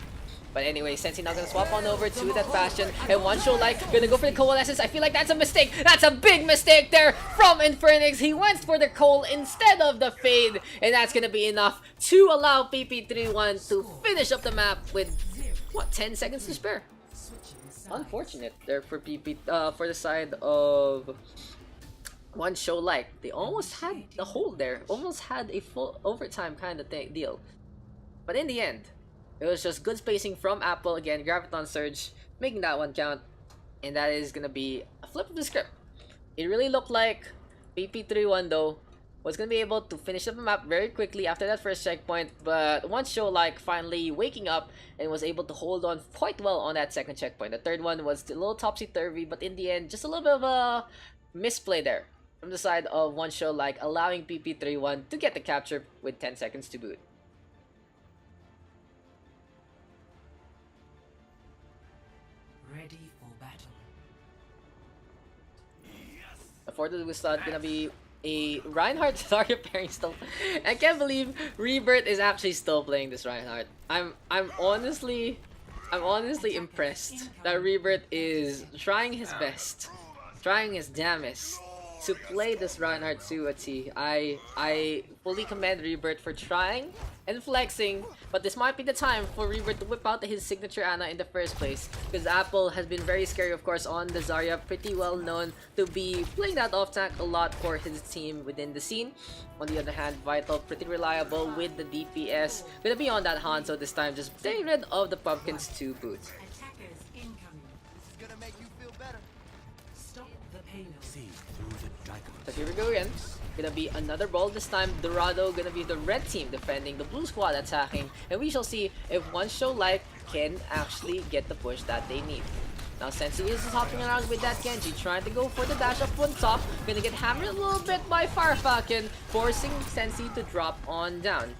But anyway, Sensi now gonna swap on over to that Bastion, and one show like gonna go for the Coalescence. I feel like that's a mistake. That's a big mistake there from Infernix. He went for the Coal instead of the Fade, and that's gonna be enough to allow PP31 to finish up the map with what, 10 seconds to spare. Unfortunate there for for the side of one show like. They almost had the hold there, almost had a full overtime kind of deal. But in the end, it was just good spacing from Apple. Again, Graviton Surge making that one count, and that is gonna be a flip of the script. It really looked like PP31 though was gonna be able to finish up the map very quickly after that first checkpoint, but one show like finally waking up and was able to hold on quite well on that second checkpoint. The third one was a little topsy-turvy, but in the end, just a little bit of a misplay there from the side of one show like, allowing PP31 to get the capture with 10 seconds to boot. Ready for battle. For the Busan, gonna be a Reinhardt. Sorry, pairing still. I can't believe Rebirth is actually still playing this Reinhardt. I'm honestly impressed that Rebirth is trying his best, trying his damnest to play this Reinhardt to a T. I fully commend Rebirth for trying and flexing, but this might be the time for Rebirth to whip out his signature Ana in the first place, because Apple has been very scary, of course, on the Zarya, pretty well known to be playing that off tank a lot for his team within the scene. On the other hand, Vital, pretty reliable with the DPS. Gonna be on that Hanzo this time, just getting rid of the pumpkins to boot. Attackers incoming. This is gonna make you feel better. Stop the payload. So here we go again. Gonna be another ball this time. Dorado gonna be the red team defending, the blue squad attacking, and we shall see if one show like can actually get the push that they need. Now Sensi is hopping around with that Genji, trying to go for the dash up on top. Gonna get hammered a little bit by Firefalcon, forcing Sensi to drop on down.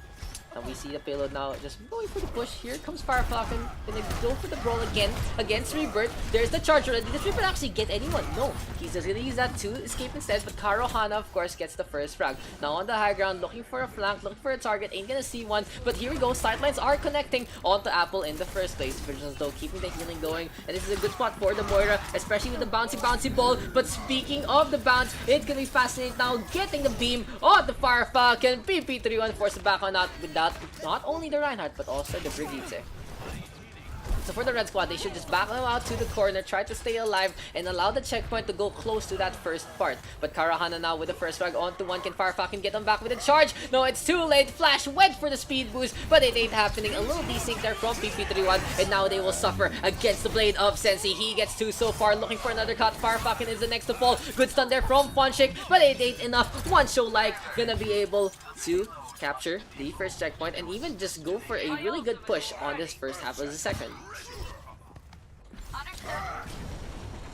And we see the payload now just going for the push. Here comes Firefalcon. Gonna go for the brawl again against Rebirth. There's the charge already. Does Rebirth actually get anyone? No. He's just gonna use that to escape instead. But Karohana, of course, gets the first frag. Now on the high ground, looking for a flank, looking for a target. Ain't gonna see one. But here we go. Sidelines are connecting onto Apple in the first place. Vigilance, though, keeping the healing going. And this is a good spot for the Moira, especially with the bouncy ball. But speaking of the bounce, it's gonna be fascinating now. Getting the beam on the Firefalcon. PP31 forced back on out without not only the Reinhardt, but also the Brigitte. So for the red squad, they should just back them out to the corner, try to stay alive, and allow the checkpoint to go close to that first part. But Karahana now with the first frag onto one. Can Firefalcon get them back with a charge? No, it's too late. Flash went for the speed boost, but it ain't happening. A little desync there from PP31, and now they will suffer against the blade of Sensi. He gets two so far, looking for another cut. Firefalcon is the next to fall. Good stun there from Funshik, but it ain't enough. One show like gonna be able to capture the first checkpoint and even just go for a really good push on this first half of the second.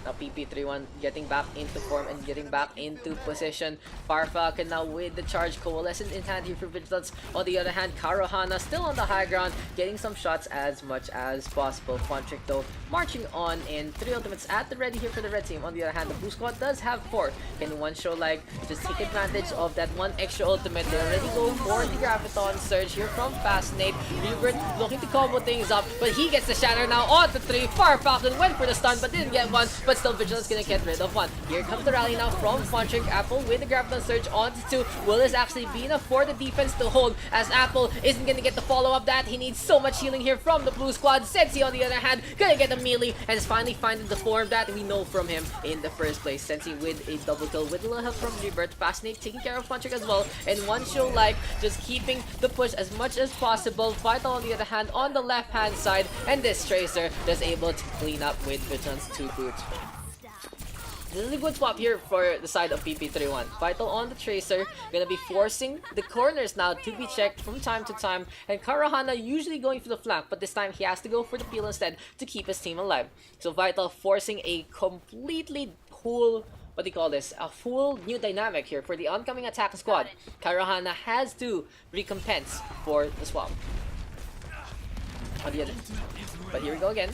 Now PP31 getting back into form and getting back into position. Fire Falcon now with the charge, Coalescent in hand here for Vigilance. On the other hand, Karohana still on the high ground, getting some shots as much as possible. Fontrick though marching on in 3 ultimates at the ready here for the red team. On the other hand, the blue squad does have 4. Can one show like just take advantage of that 1 extra ultimate? They already go for the Graviton Surge here from Fascinate. Rebirth looking to combo things up, but he gets the shatter now on the 3. Fire Falcon went for the stun but didn't get one, but still Vigilance gonna get rid of 1. Here comes the rally now from Fontrick. Apple with the Graviton Surge onto 2. Will this actually be enough for the defense to hold, as Apple isn't gonna get the follow-up that he needs? So much healing here from the blue squad. Sensi on the other hand gonna get a melee and is finally finding the form that we know from him in the first place. Sensi with a double kill with a little help from Rebirth. Fascinate taking care of Fontrick as well, and one show like just keeping the push as much as possible. Vital on the other hand on the left hand side, and this Tracer just able to clean up with Vigilance 2 boots. This is a good swap here for the side of PP31. Vital on the Tracer, gonna be forcing the corners now to be checked from time to time, and Karohana usually going for the flank, but this time he has to go for the peel instead to keep his team alive. So Vital forcing a completely cool, what do you call this? A full new dynamic here for the oncoming attack squad. Karohana has to recompense for the swap. On the other, but here we go again.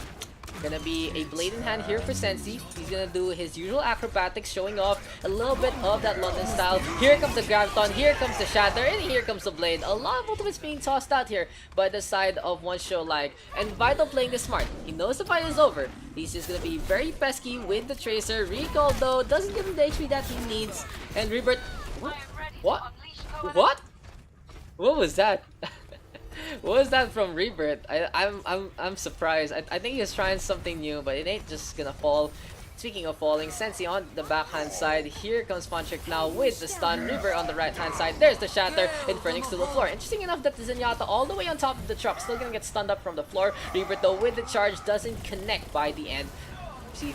Gonna be a blade in hand here for Sensi. He's gonna do his usual acrobatics, showing off a little bit of that London style. Here comes the Graviton, here comes the Shatter, and here comes the blade. A lot of ultimates being tossed out here by the side of one show like. And Vital playing this smart. He knows the fight is over. He's just gonna be very pesky with the Tracer. Recall though doesn't give him the HP that he needs. And Rebirth. What? What? What was that? What was that from Rebirth? I'm surprised. I think he's trying something new, but it ain't just gonna fall. Speaking of falling, Sensi on the backhand side. Here comes Fontrick now with the stun. Rebirth on the right hand side. There's the shatter. Infernix to the floor. Interesting enough that the Zenyatta all the way on top of the truck, still gonna get stunned up from the floor. Rebirth though with the charge doesn't connect by the end.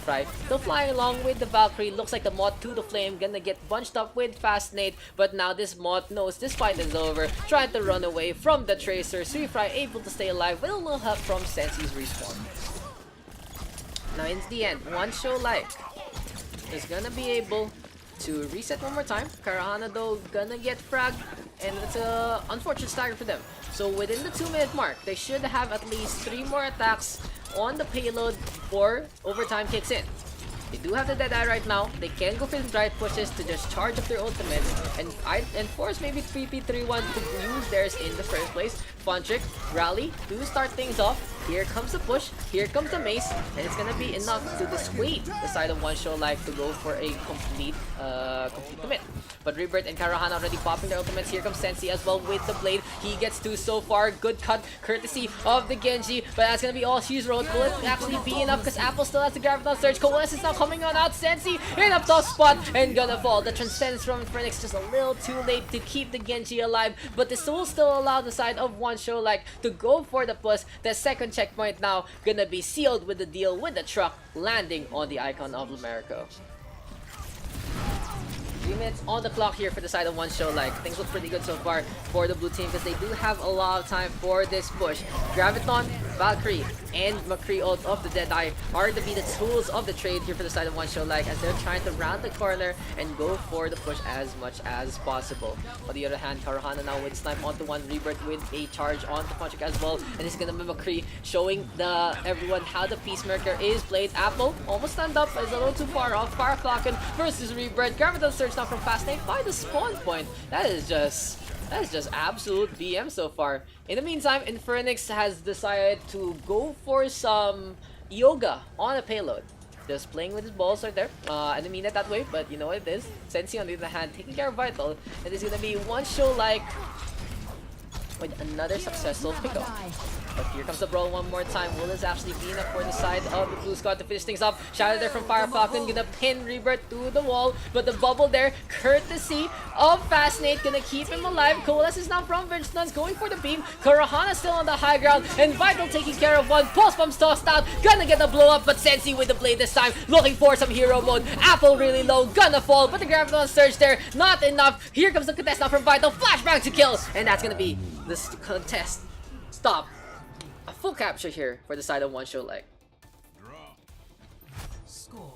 Fry still flying along with the Valkyrie. Looks like the Moth to the Flame gonna get bunched up with Fascinate, but now this Moth knows this fight is over, trying to run away from the Tracer. Fry able to stay alive with a little help from Sensi's respawn. Now in the end, one show like is gonna be able to reset one more time. Karohana though gonna get fragged, and it's a unfortunate stagger for them. So within the 2-minute mark, they should have at least 3 more attacks on the payload before overtime kicks in. They do have the Deadeye right now. They can go for the drive pushes to just charge up their ultimates and force maybe PP31 to use theirs in the first place. Fontrick, rally, do start things off. Here comes the push, here comes the mace, and it's gonna be enough to dissuade the side of one show like to go for a complete commit. But Rebirth and Karohana already popping their ultimates. Here comes Sensi as well with the blade. He gets 2 so far. Good cut, courtesy of the Genji, but that's gonna be all she's wrote. Will it actually be enough? Because Apple still has the Graviton Surge. Coalescence is now coming on out. Sensi in a tough spot and gonna fall. The Transcendence from Phoenix just a little too late to keep the Genji alive, but this will still allow the side of one show like to go for the push. The second checkpoint now gonna be sealed with the deal with the truck landing on the icon of America. 3 minutes on the clock here for the side of one show like. Things look pretty good so far for the blue team because they do have a lot of time for this push. Graviton, Valkyrie, and McCree ult of the Deadeye are to be the tools of the trade here for the side of one show like, as they're trying to round the corner and go for the push as much as possible. On the other hand, Karohana now with snipe onto one, Rebirth with a charge onto Fontrick as well, and it's gonna be McCree showing everyone how the Peacemaker is played. Apple almost stand up, is a little too far off. Fire Falcon versus Rebirth. Graviton Surge now from Fascinate by the spawn point. That is just absolute BM so far. In the meantime, Infernix has decided to go for some yoga on a payload. Just playing with his balls right there. I didn't mean it that way, but you know what it is. Sensi on the other hand taking care of Vital, and it's gonna be one show like with another successful pickup. But here comes the brawl one more time. Will this actually be enough for the side of the blue squad to finish things up? Shadow there from Fire Falcon, gonna pin Rebirth to the wall, but the bubble there, courtesy of Fascinate, gonna keep him alive. Coalesce is now from Vigilance, going for the beam. Karohana still on the high ground, and Vital taking care of one. Pulse bombs tossed out, gonna get the blow up, but Sensi with the blade this time, looking for some hero mode. Apple really low, gonna fall, but the Graviton Surge there, not enough. Here comes the contest now from Vital, flashback to kill, and that's gonna be this contest. Stop. A full capture here for the side of one show leg. Score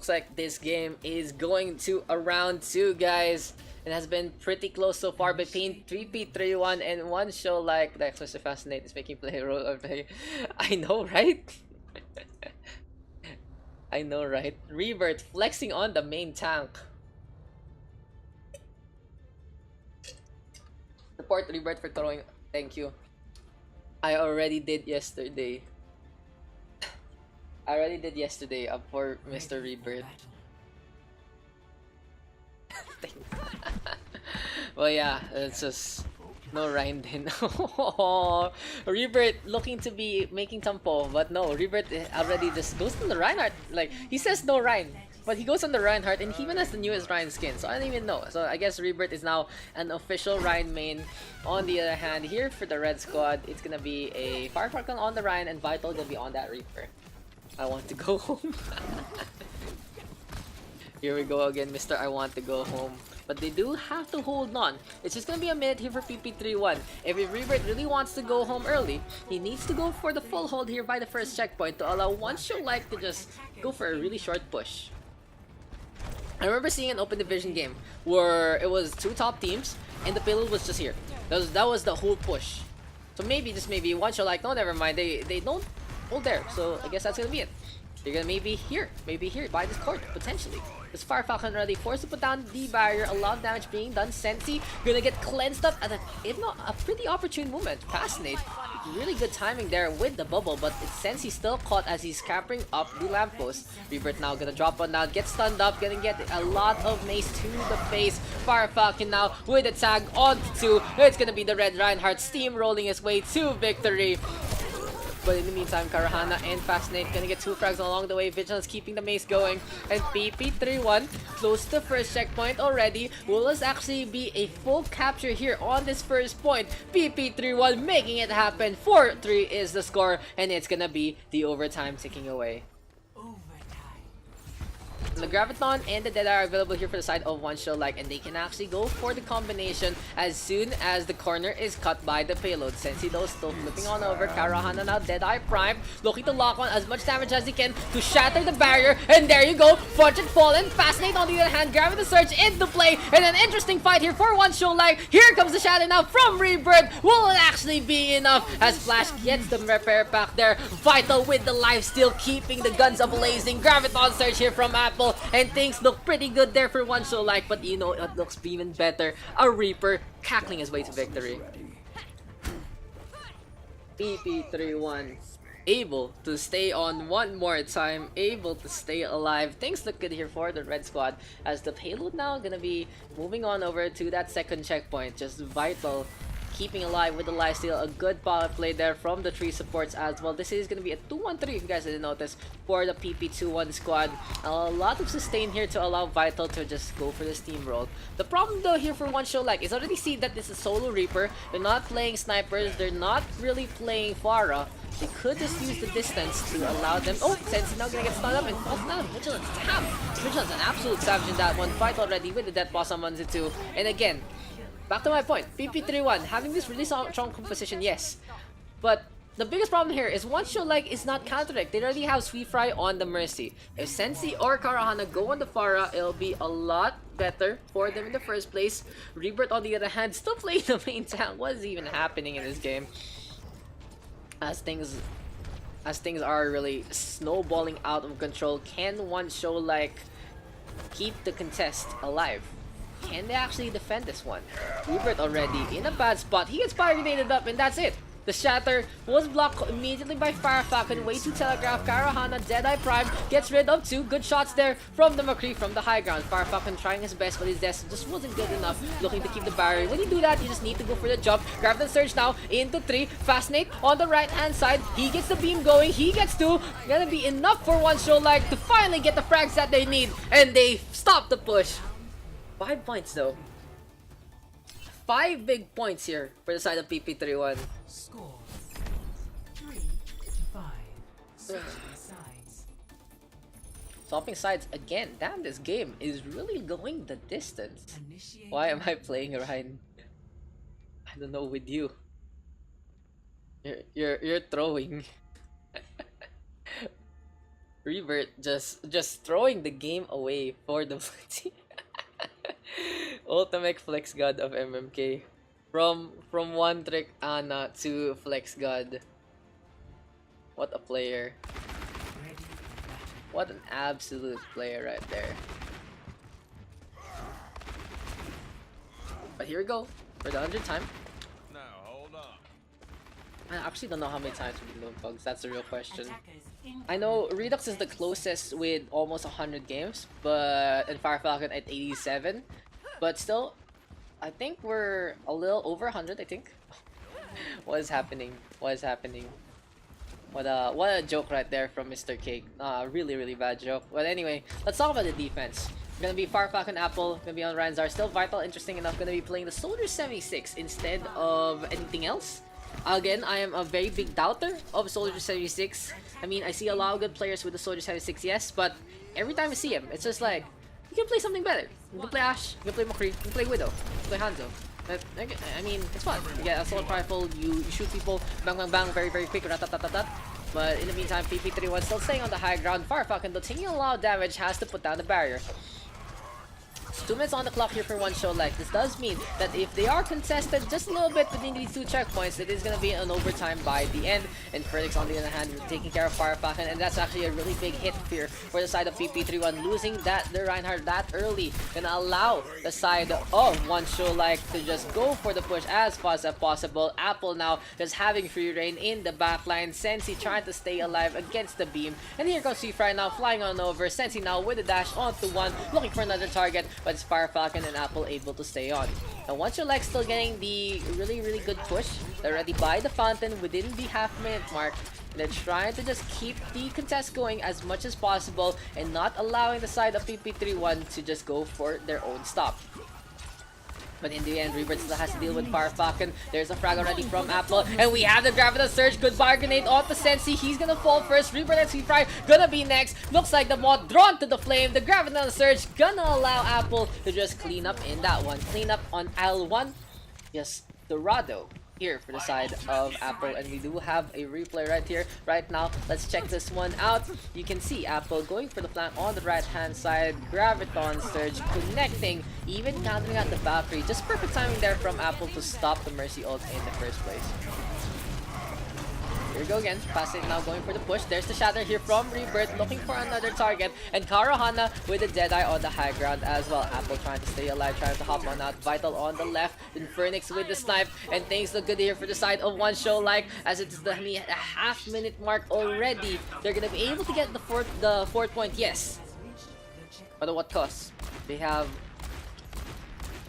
looks like this game is going to a round 2, guys. It has been pretty close so far between 3P31 and one show like the Exorcist Fascinate is making play role of play. I know, right? I know, right? Rebirth flexing on the main tank. Support Rebirth for throwing. Thank you. I already did yesterday. I already did yesterday up for Mr. Rebirth. Well, yeah, it's just no Ryan then. Rebirth looking to be making tempo, but no, Rebirth already just goes on the Reinhardt. Like, he says no Ryan, but he goes on the Reinhardt, and he even has the newest Ryan skin, so I don't even know. So I guess Rebirth is now an official Ryan main. On the other hand, here for the red squad, it's gonna be a Fire Falcon on the Ryan, and Vital gonna be on that Reaper. I want to go home. Here we go again, Mr. I want to go home. But they do have to hold on. It's just gonna be a minute here for PP31. If Rebirth really wants to go home early, he needs to go for the full hold here by the first checkpoint to allow one show like to just go for a really short push. I remember seeing an open division game where it was 2 top teams and the payload was just here. That was the whole push. So maybe, just maybe, one show like, no, never mind, they don't hold there. So I guess that's gonna be it. You're gonna maybe here by this court, potentially. This Fire Falcon already forced to put down the barrier, a lot of damage being done. Sensi gonna get cleansed up at a, if not a pretty opportune moment. Fascinate, really good timing there with the bubble, but it's Sensi still caught as he's scampering up the lamppost. Rebirth now gonna drop one now, get stunned up, gonna get a lot of mace to the face. Fire Falcon now with a tag on 2. It's gonna be the red Reinhardt steamrolling his way to victory. But in the meantime, Karahana and Fascinate gonna get 2 frags along the way. Vigilance keeping the mace going. And PP31 close to the first checkpoint already. Will this actually be a full capture here on this first point? PP31 making it happen. 4-3 is the score. And it's gonna be the overtime ticking away. The Graviton and the Dead are available here for the side of one show like, and they can actually go for the combination as soon as the corner is cut by the payload. Sensi though still flipping on over. Karahana now Deadeye Prime, looking to lock on as much damage as he can to shatter the barrier, and there you go, Fortune Fallen. Fascinate on the other hand, grabbing the Surge into play, and an interesting fight here for one show like. Here comes the shadow now from Rebirth. Will it actually be enough as Flash gets the repair pack there? Vital with the lifesteal, keeping the guns ablazing. Graviton Surge here from Apple. And things look pretty good there for one show like, but you know it looks even better. A Reaper cackling his way to victory. PP31 able to stay on one more time, able to stay alive. Things look good here for the red squad as the payload now gonna be moving on over to that second checkpoint. Just Vital keeping alive with the lifesteal. A good power play there from the 3 supports as well. This is going to be a 2-1-3 if you guys didn't notice for the PP21 squad. A lot of sustain here to allow Vital to just go for the steamroll. The problem though here for one show like is already see that this is solo Reaper. They're not playing snipers. They're not really playing Pharah. They could just use the distance to allow them. Oh, Sensi now gonna get stunned up and falls down. Vigilance, damn! Vigilance an absolute savage in that one. Fight already with the Death Boss on 1-2. And again, back to my point, PP31 having this really strong composition, yes. But the biggest problem here is one show like is not counteract. They already have Sweet Fry on the Mercy. If Sensi or Karahana go on the Pharah, it'll be a lot better for them in the first place. Rebirth on the other hand still playing the main tank. What is even happening in this game? As things are really snowballing out of control, can one show like keep the contest alive? Can they actually defend this one? Rebirth already in a bad spot. He gets fire grenaded up and that's it. The shatter was blocked immediately by Fire Falcon. Way to telegraph. Karahana, Deadeye Prime gets rid of 2 good shots there from the McCree from the high ground. Fire Falcon trying his best, but his death just wasn't good enough. Looking to keep the barrier. When you do that, you just need to go for the jump. Grab the Surge now into 3. Fascinate on the right hand side. He gets the beam going. He gets 2. Gonna be enough for one show like to finally get the frags that they need. And they stop the push. 5 points though. 5 big points here for the side of PP31. Score 3-5. Switching sides. Swapping sides again. Damn, this game is really going the distance. Initiate. Why am I playing Ryan? I don't know with you. You're throwing. Revert just throwing the game away for the blue team. Ultimate flex god of MMK. From one trick Ana to flex god. What a player. What an absolute player right there. But here we go for the 100th time. Now, hold on. I actually don't know how many times we've been doing pugs. That's the real question. I know Redux is the closest with almost 100 games, but and Fire Falcon at 87. But still, I think we're a little over 100. I think. What is happening? What is happening? What a joke right there from Mr. Cake. Really bad joke. But anyway, let's talk about the defense. Gonna be Fire Falcon Apple, gonna be on Ranzar. Still Vital, interesting enough, gonna be playing the Soldier 76 instead of anything else. Again, I am a very big doubter of Soldier 76. I mean, I see a lot of good players with the Soldier 76, yes, but every time I see him, it's just like, you can play something better. You can play Ashe, you can play McCree, you can play Widow, you can play Hanzo. I mean, it's fun. You get assault rifle, you shoot people, bang bang bang, very quick, rat-tat-tat-tat. But in the meantime, PP31 still staying on the high ground. Fire Falcon, though taking a lot of damage, has to put down the barrier. 2 minutes on the clock here for one show. Like, this does mean that if they are contested just a little bit within these 2 checkpoints, it is going to be an overtime by the end. And Felix, on the other hand, taking care of Fire Falcon, and that's actually a really big hit here for the side of PP31. Losing the Reinhardt that early gonna allow the side of one show like to just go for the push as fast as possible. Apple now just having free reign in the backline. Sensi trying to stay alive against the beam, and here comes Fry now flying on over. Sensi now with a dash onto one, looking for another target, but it's Fire Falcon and Apple able to stay on. Now once your leg still getting the really good push, they're already by the fountain within the half-minute mark. And they're trying to just keep the contest going as much as possible and not allowing the side of PP31 to just go for their own stop. But in the end, Rebirth still has to deal with Fire Falcon. There's a frag already from Apple. And we have the Graviton Surge. Goodbye grenade off the Sensi. He's gonna fall first. Rebirth and Fry gonna be next. Looks like the mod drawn to the flame. The Graviton Surge gonna allow Apple to just clean up in that one. Clean up on L1. Yes, Dorado here for the side of Apple, and we do have a replay right here right now. Let's check this one out. You can see Apple going for the flank on the right hand side. Graviton Surge connecting, even countering out the Valkyrie. Just perfect timing there from Apple to stop the Mercy ult in the first place. Here we go again. Passing now going for the push. There's the shatter here from Rebirth, looking for another target. And Karohana with a Deadeye on the high ground as well. Apple trying to stay alive, trying to hop on out. Vital on the left. Then Phoenix with the snipe. And things look good here for the side of one show like, as it's the half-minute mark already. They're gonna be able to get the fourth point, yes. But at what cost? They have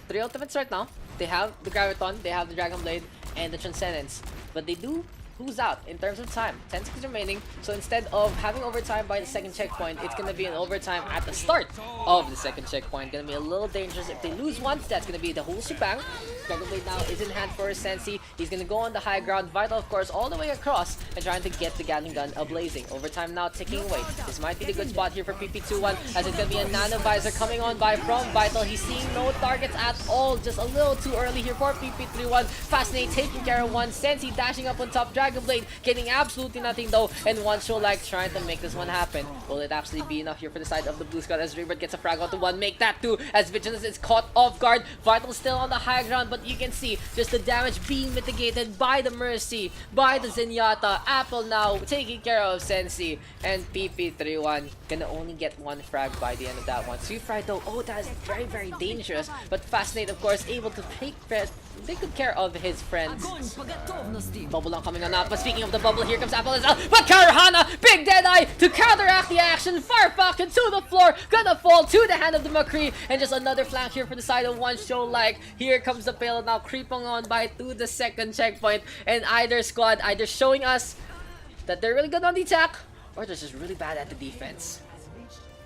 3 ultimates right now. They have the Graviton, they have the Dragon Blade, and the Transcendence. But they do lose out in terms of time. 10 seconds remaining. So instead of having overtime by the second checkpoint, it's gonna be an overtime at the start of the second checkpoint. Gonna be a little dangerous. If they lose once, that's gonna be the whole shebang. Dragon Blade now is in hand for Sensi. He's gonna go on the high ground. Vital, of course, all the way across and trying to get the Gatling gun ablazing. Overtime now ticking away. This might be the good spot here for PP21, as it's gonna be a Nano Visor coming on by from Vital. He's seeing no targets at all. Just a little too early here for PP31. Fascinate taking care of one. Sensi dashing up on top. Dragon Blade getting absolutely nothing though, and one show like trying to make this one happen. Will it actually be enough here for the side of the blue squad as Rebirth gets a frag onto one? Make that 2 as Vigilance is caught off guard. Vital still on the high ground, but you can see just the damage being mitigated by the Mercy, by the Zenyatta. Apple now taking care of Sensi, and PP31 gonna only get 1 frag by the end of that one. Fry though, oh, that is very dangerous, but Fascinate of course able to take good care of his friends. Bubble now coming on up, but speaking of the bubble, here comes Apple as well. But Karohana, big Deadeye to counteract the action. Fire Falcon to the floor, gonna fall to the hand of the McCree, and just another flank here for the side of one show like. Here comes the payload now creeping on by to the second checkpoint, and either squad either showing us that they're really good on the attack, or they're just really bad at the defense.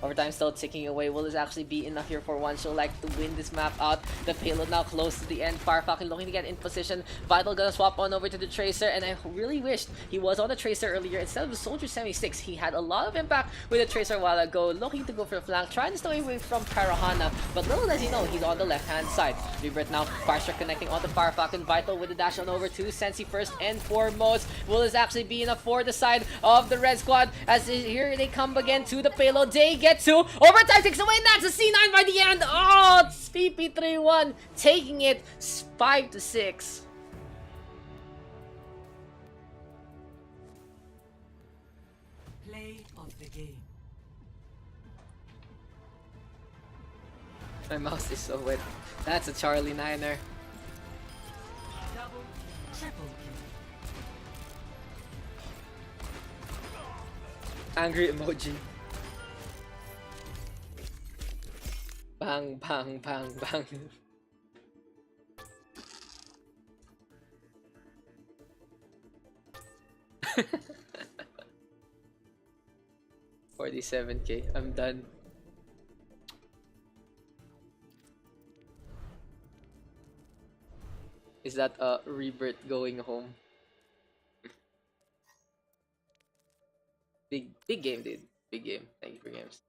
Overtime still ticking away. Will this actually be enough here for one show like to win this map out? The payload now close to the end. Firefalcon looking to get in position. Vital gonna swap on over to the Tracer, and I really wished he was on the Tracer earlier instead of the Soldier 76. He had a lot of impact with the Tracer a while ago, looking to go for the flank, trying to stay away from Karahana, but little does he know, he's on the left-hand side. Rebirth now, Firestruck connecting onto Firefalcon. Vital with the dash on over to Sensi first and foremost. Will this actually be enough for the side of the Red Squad? As here they come again to the payload. They get to overtime, takes away, and that's a C9 by the end. Oh, it's PP3-1 taking it 5-6. Play of the game. My mouse is so wet. That's a Charlie Niner. Double, triple kill. Angry emoji. Bang, bang, bang, bang. $47K. I'm done. Is that a Rebirth going home? Big game, dude. Big game. Thank you for games.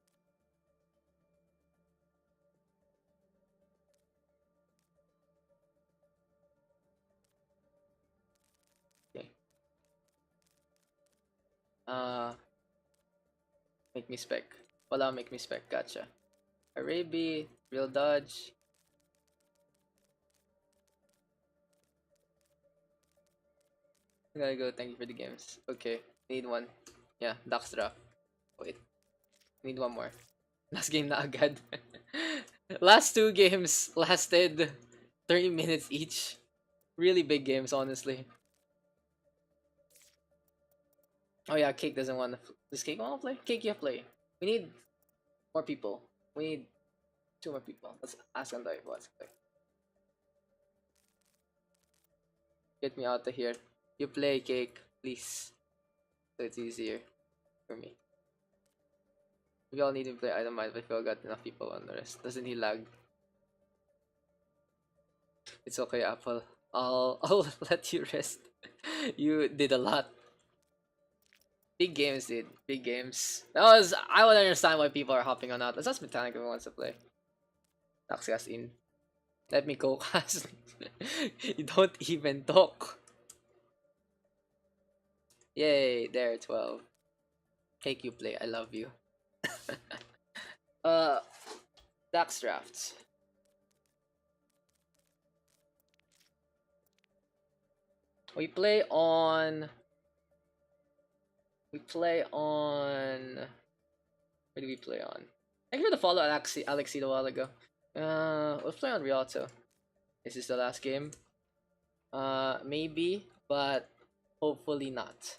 Okay. Make me spec. Wala, make me spec. Gotcha. Arabi, real dodge. Gotta go. Thank you for the games. Okay, need one. Yeah, Daks draft. Wait, need one more. Last game na agad. Last two games lasted 30 minutes each. Really big games, honestly. Oh yeah, Cake doesn't want to. Does Cake want to play? Cake, you play. We need more people. We need 2 more people. Let's ask Andoy if he wants to play. Get me out of here. You play, Cake, please. So it's easier for me. We all need to play. I don't mind if we all got enough people on the rest. Doesn't he lag? It's okay, Apple. I'll let you rest. You did a lot. Big games, dude. Big games. I would understand why people are hopping on that. Let's ask Botanic if he wants to play. Daks in. Let me go cast. You don't even talk. Yay, there, 12. Take you play, I love you. Daks drafts. We play on. Where do we play on? Thank you for the follow, Alexi a while ago. We'll play on Rialto. This is the last game. Maybe, but hopefully not.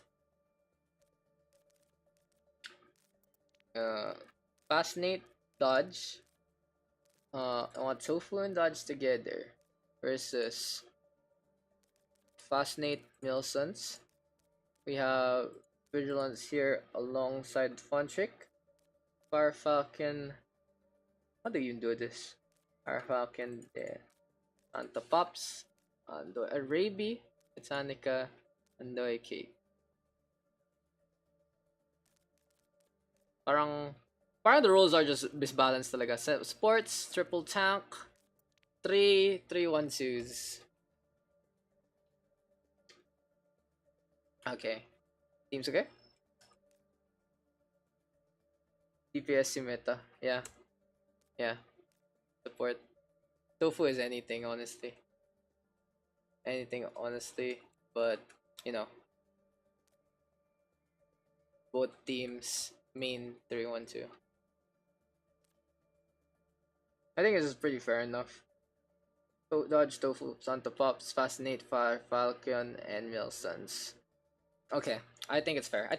Fascinate, Dodge. I want Tofu and Dodge together versus Fascinate, Milsons. We have Vigilance here alongside Fun Trick. Firefalcon. How do you do this? Firefalcon there. Anta Pops. Ando Arabi. Botanica. Ando Cake. Parang the roles are just misbalanced talaga. Sports, triple tank, 3-1-2s. Okay. Teams okay? DPS si meta. Yeah. Yeah. Support. Tofu is anything, honestly. Anything, honestly. But, you know. Both teams main 3-1-2. I think this is pretty fair enough. Dodge, Tofu, Santa Pops, Fascinate, Fire, Falcon, and Milsons. Okay, I think it's fair.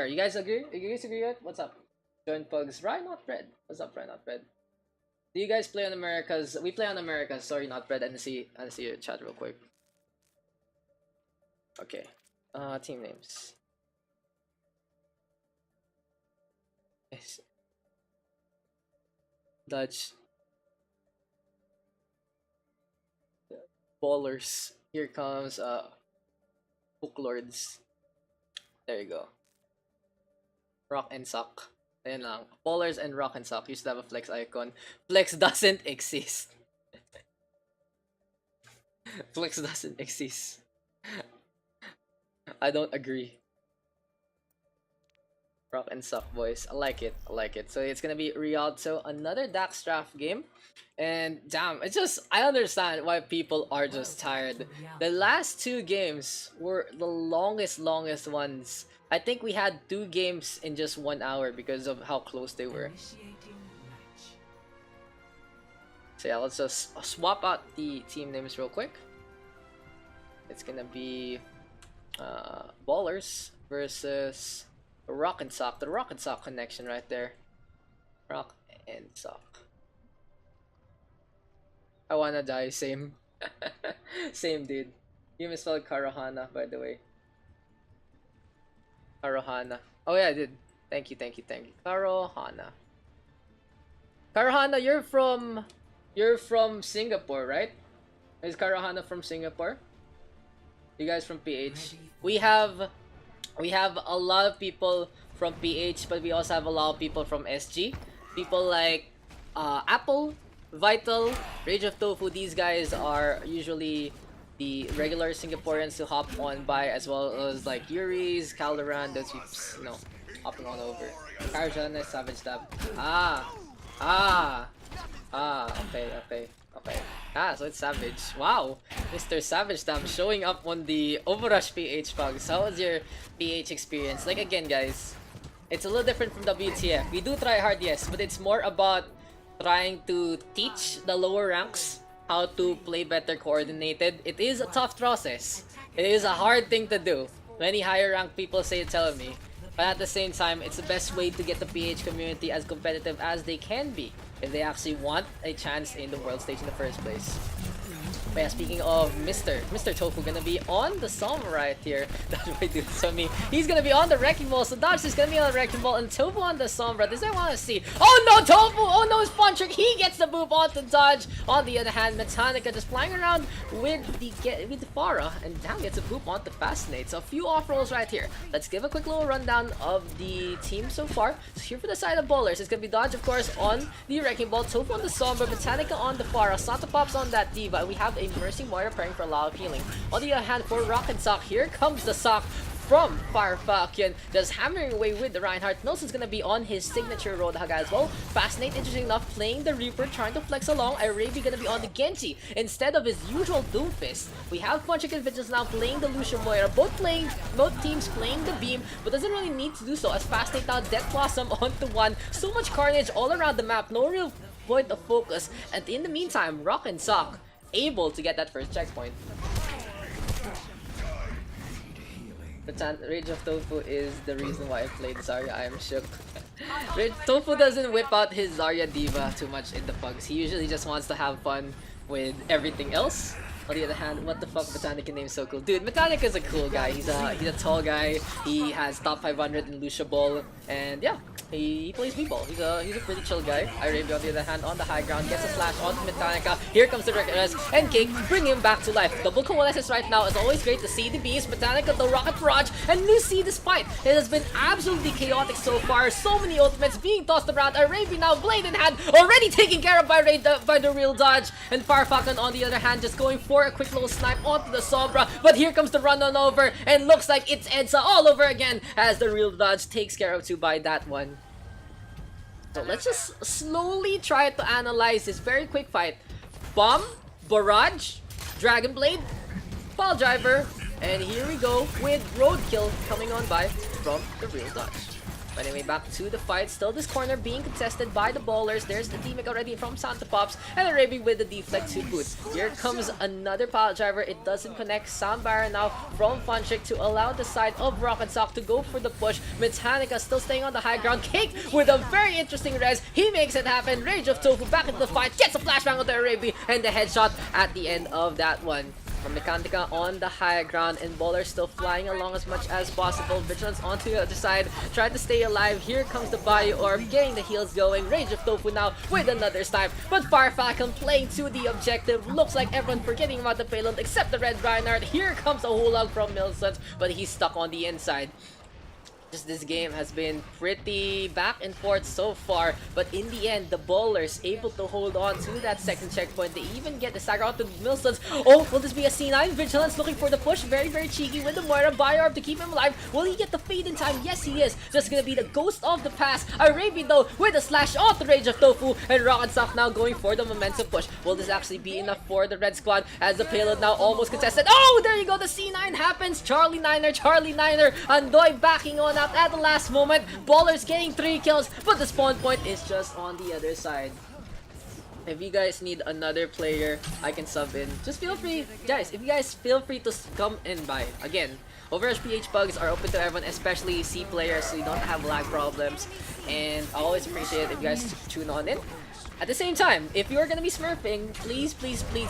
You guys agree? You guys agree with? What's up? Join Pugs. Rye Not Bread. What's up, Rye Not Bread? Do you guys play on Americas? We play on Americas. Sorry, Not Bread. And see your chat real quick. Okay. Team names. Yes. Dutch. Ballers. Here comes Hook Lords. There you go. Rock and Sock. Ayan lang. Ballers and Rock and Sock used to have a flex icon. Flex doesn't exist. Flex doesn't exist. I don't agree. Rock and Sock, boys. I like it. I like it. So it's gonna be Rialto, another Daks draft game. And damn, it's just, I understand why people are just tired. The last 2 games were the longest ones. I think we had 2 games in just 1 hour because of how close they were. So yeah, let's just swap out the team names real quick. It's gonna be Ballers versus Rock and Sock. The Rock and Sock connection right there. Rock and Sock. I wanna die, same. Same, dude. You misspelled Karohana, by the way. Karohana. Oh yeah, I did. Thank you. Karohana. Karohana, you're from Singapore, right? Is Karohana from Singapore? You guys from PH? We have a lot of people from PH, but we also have a lot of people from SG. People like Apple, Vital, Rage of Tofu. These guys are usually the regular Singaporeans to hop on by, as well as like Yuri's, Calderon, those peeps, you know, hopping on over. Karjana, Savage Dab. Okay. So it's Savage. Wow, Mr. Savage Dab showing up on the OverRush PH PUGS. How was your PH experience? Like, again, guys, it's a little different from WTF. We do try hard, yes, but it's more about trying to teach the lower ranks how to play better coordinated. It is a tough process. It is a hard thing to do. Many higher ranked people tell me. But at the same time, it's the best way to get the PH community as competitive as they can be if they actually want a chance in the world stage in the first place. But yeah, speaking of Mr. Tofu gonna be on the Sombra right here. That's what I do to me. He's gonna be on the Wrecking Ball, so Dodge is gonna be on the Wrecking Ball and Tofu on the Sombra. This I wanna see. Oh no, Tofu! Oh no, his Spawn Trick! He gets the boop onto Dodge. On the other hand, Metallica just flying around with the Farah, and now gets a boop onto Fascinate. So a few off rolls right here. Let's give a quick little rundown of the team so far. So here for the side of Bowlers, it's gonna be Dodge, of course, on the Wrecking Ball, Tofu on the Sombra, Metallica on the Farah, Santa Pops on that Diva, and we have a Mercy Moira praying for a lot of healing. On the other hand, for Rock and Sock, here comes the Sock from Fire Falcon, just hammering away with the Reinhardt. Nelson's gonna be on his signature Roadhog as well. Fascinate, interesting enough, playing the Reaper, trying to flex along. Arabi gonna be on the Genji instead of his usual Doomfist. We have Punchik and Vigils now playing the Lucian Moira, both teams playing the Beam, but doesn't really need to do so as Fascinate now Death Blossom onto one. So much carnage all around the map, no real point of focus. And in the meantime, Rock and Sock able to get that first checkpoint. But Rage of Tofu is the reason why I played Zarya. I am shook. Tofu doesn't whip out his Zarya Diva too much in the PUGS. He usually just wants to have fun with everything else. On the other hand, what the fuck, Metallica name's so cool. Dude, Metallica is a cool guy. He's a tall guy. He has top 500 in Lucia Ball. And yeah, he plays B-Ball. He's a pretty chill guy. Irabia on the other hand on the high ground gets a flash onto Metallica. Here comes the Reckless and Cake, bring him back to life. Double coalesces right now. It's always great to see the beast. Metallica, the Rocket Barrage, and Lucy this fight. It has been absolutely chaotic so far. So many ultimates being tossed around. Arabia now blade in hand, already taken care of by the real Dodge. And Fire Falcon on the other hand just going for a quick little snipe onto the Sombra. But here comes the run on over, and looks like it's Edsa all over again as the real Dodge takes care of 2 by that one. So let's just slowly try to analyze this very quick fight. Bomb, Barrage, Dragon Blade, Ball Driver, and here we go with Roadkill coming on by from the real Dodge. But anyway, back to the fight. Still this corner being contested by the Ballers. There's the teammate already from Santa Pops, and Arabi with the deflect to boot. Here comes another Pilot Driver. It doesn't connect. Sam Baron now from Funchick to allow the side of Rocket Sock to go for the push. Metallica still staying on the high ground. Cake with a very interesting res. He makes it happen. Rage of Tofu back into the fight. Gets a flashbang onto Arabi, and the headshot at the end of that one. From Mechanica on the high ground, and Bowler still flying along as much as possible. Vigilance onto the other side, trying to stay alive. Here comes the Bio Orb, getting the heals going. Rage of Tofu now with another snipe, but Fire Falcon playing to the objective. Looks like everyone forgetting about the payload except the Red Reinhardt. Here comes a Hulag from Milsons, but he's stuck on the inside. Just this game has been pretty back and forth so far, but in the end, the Bowlers able to hold on to that second checkpoint. They even get the stagger out to Milsons. Oh, will this be a C9? Vigilance looking for the push. Very, very cheeky with the Moira. Bio-Orb to keep him alive. Will he get the fade in time? Yes, he is. Just gonna be the ghost of the past. Arabi though with a slash off the Rage of Tofu, and Rock and Sock now going for the momentum push. Will this actually be enough for the Red Squad as the payload now almost contested? Oh, there you go. The C9 happens. Charlie Niner, Andoy backing on out at the last moment. Ballers getting 3 kills, but the spawn point is just on the other side. If you guys need another player I can sub in, just feel free, guys. If you guys feel free to come and buy. Again, OverRush PH Pugs are open to everyone, especially C players, so you don't have lag problems. And I always appreciate it if you guys tune on in. At the same time, if you're gonna be smurfing, please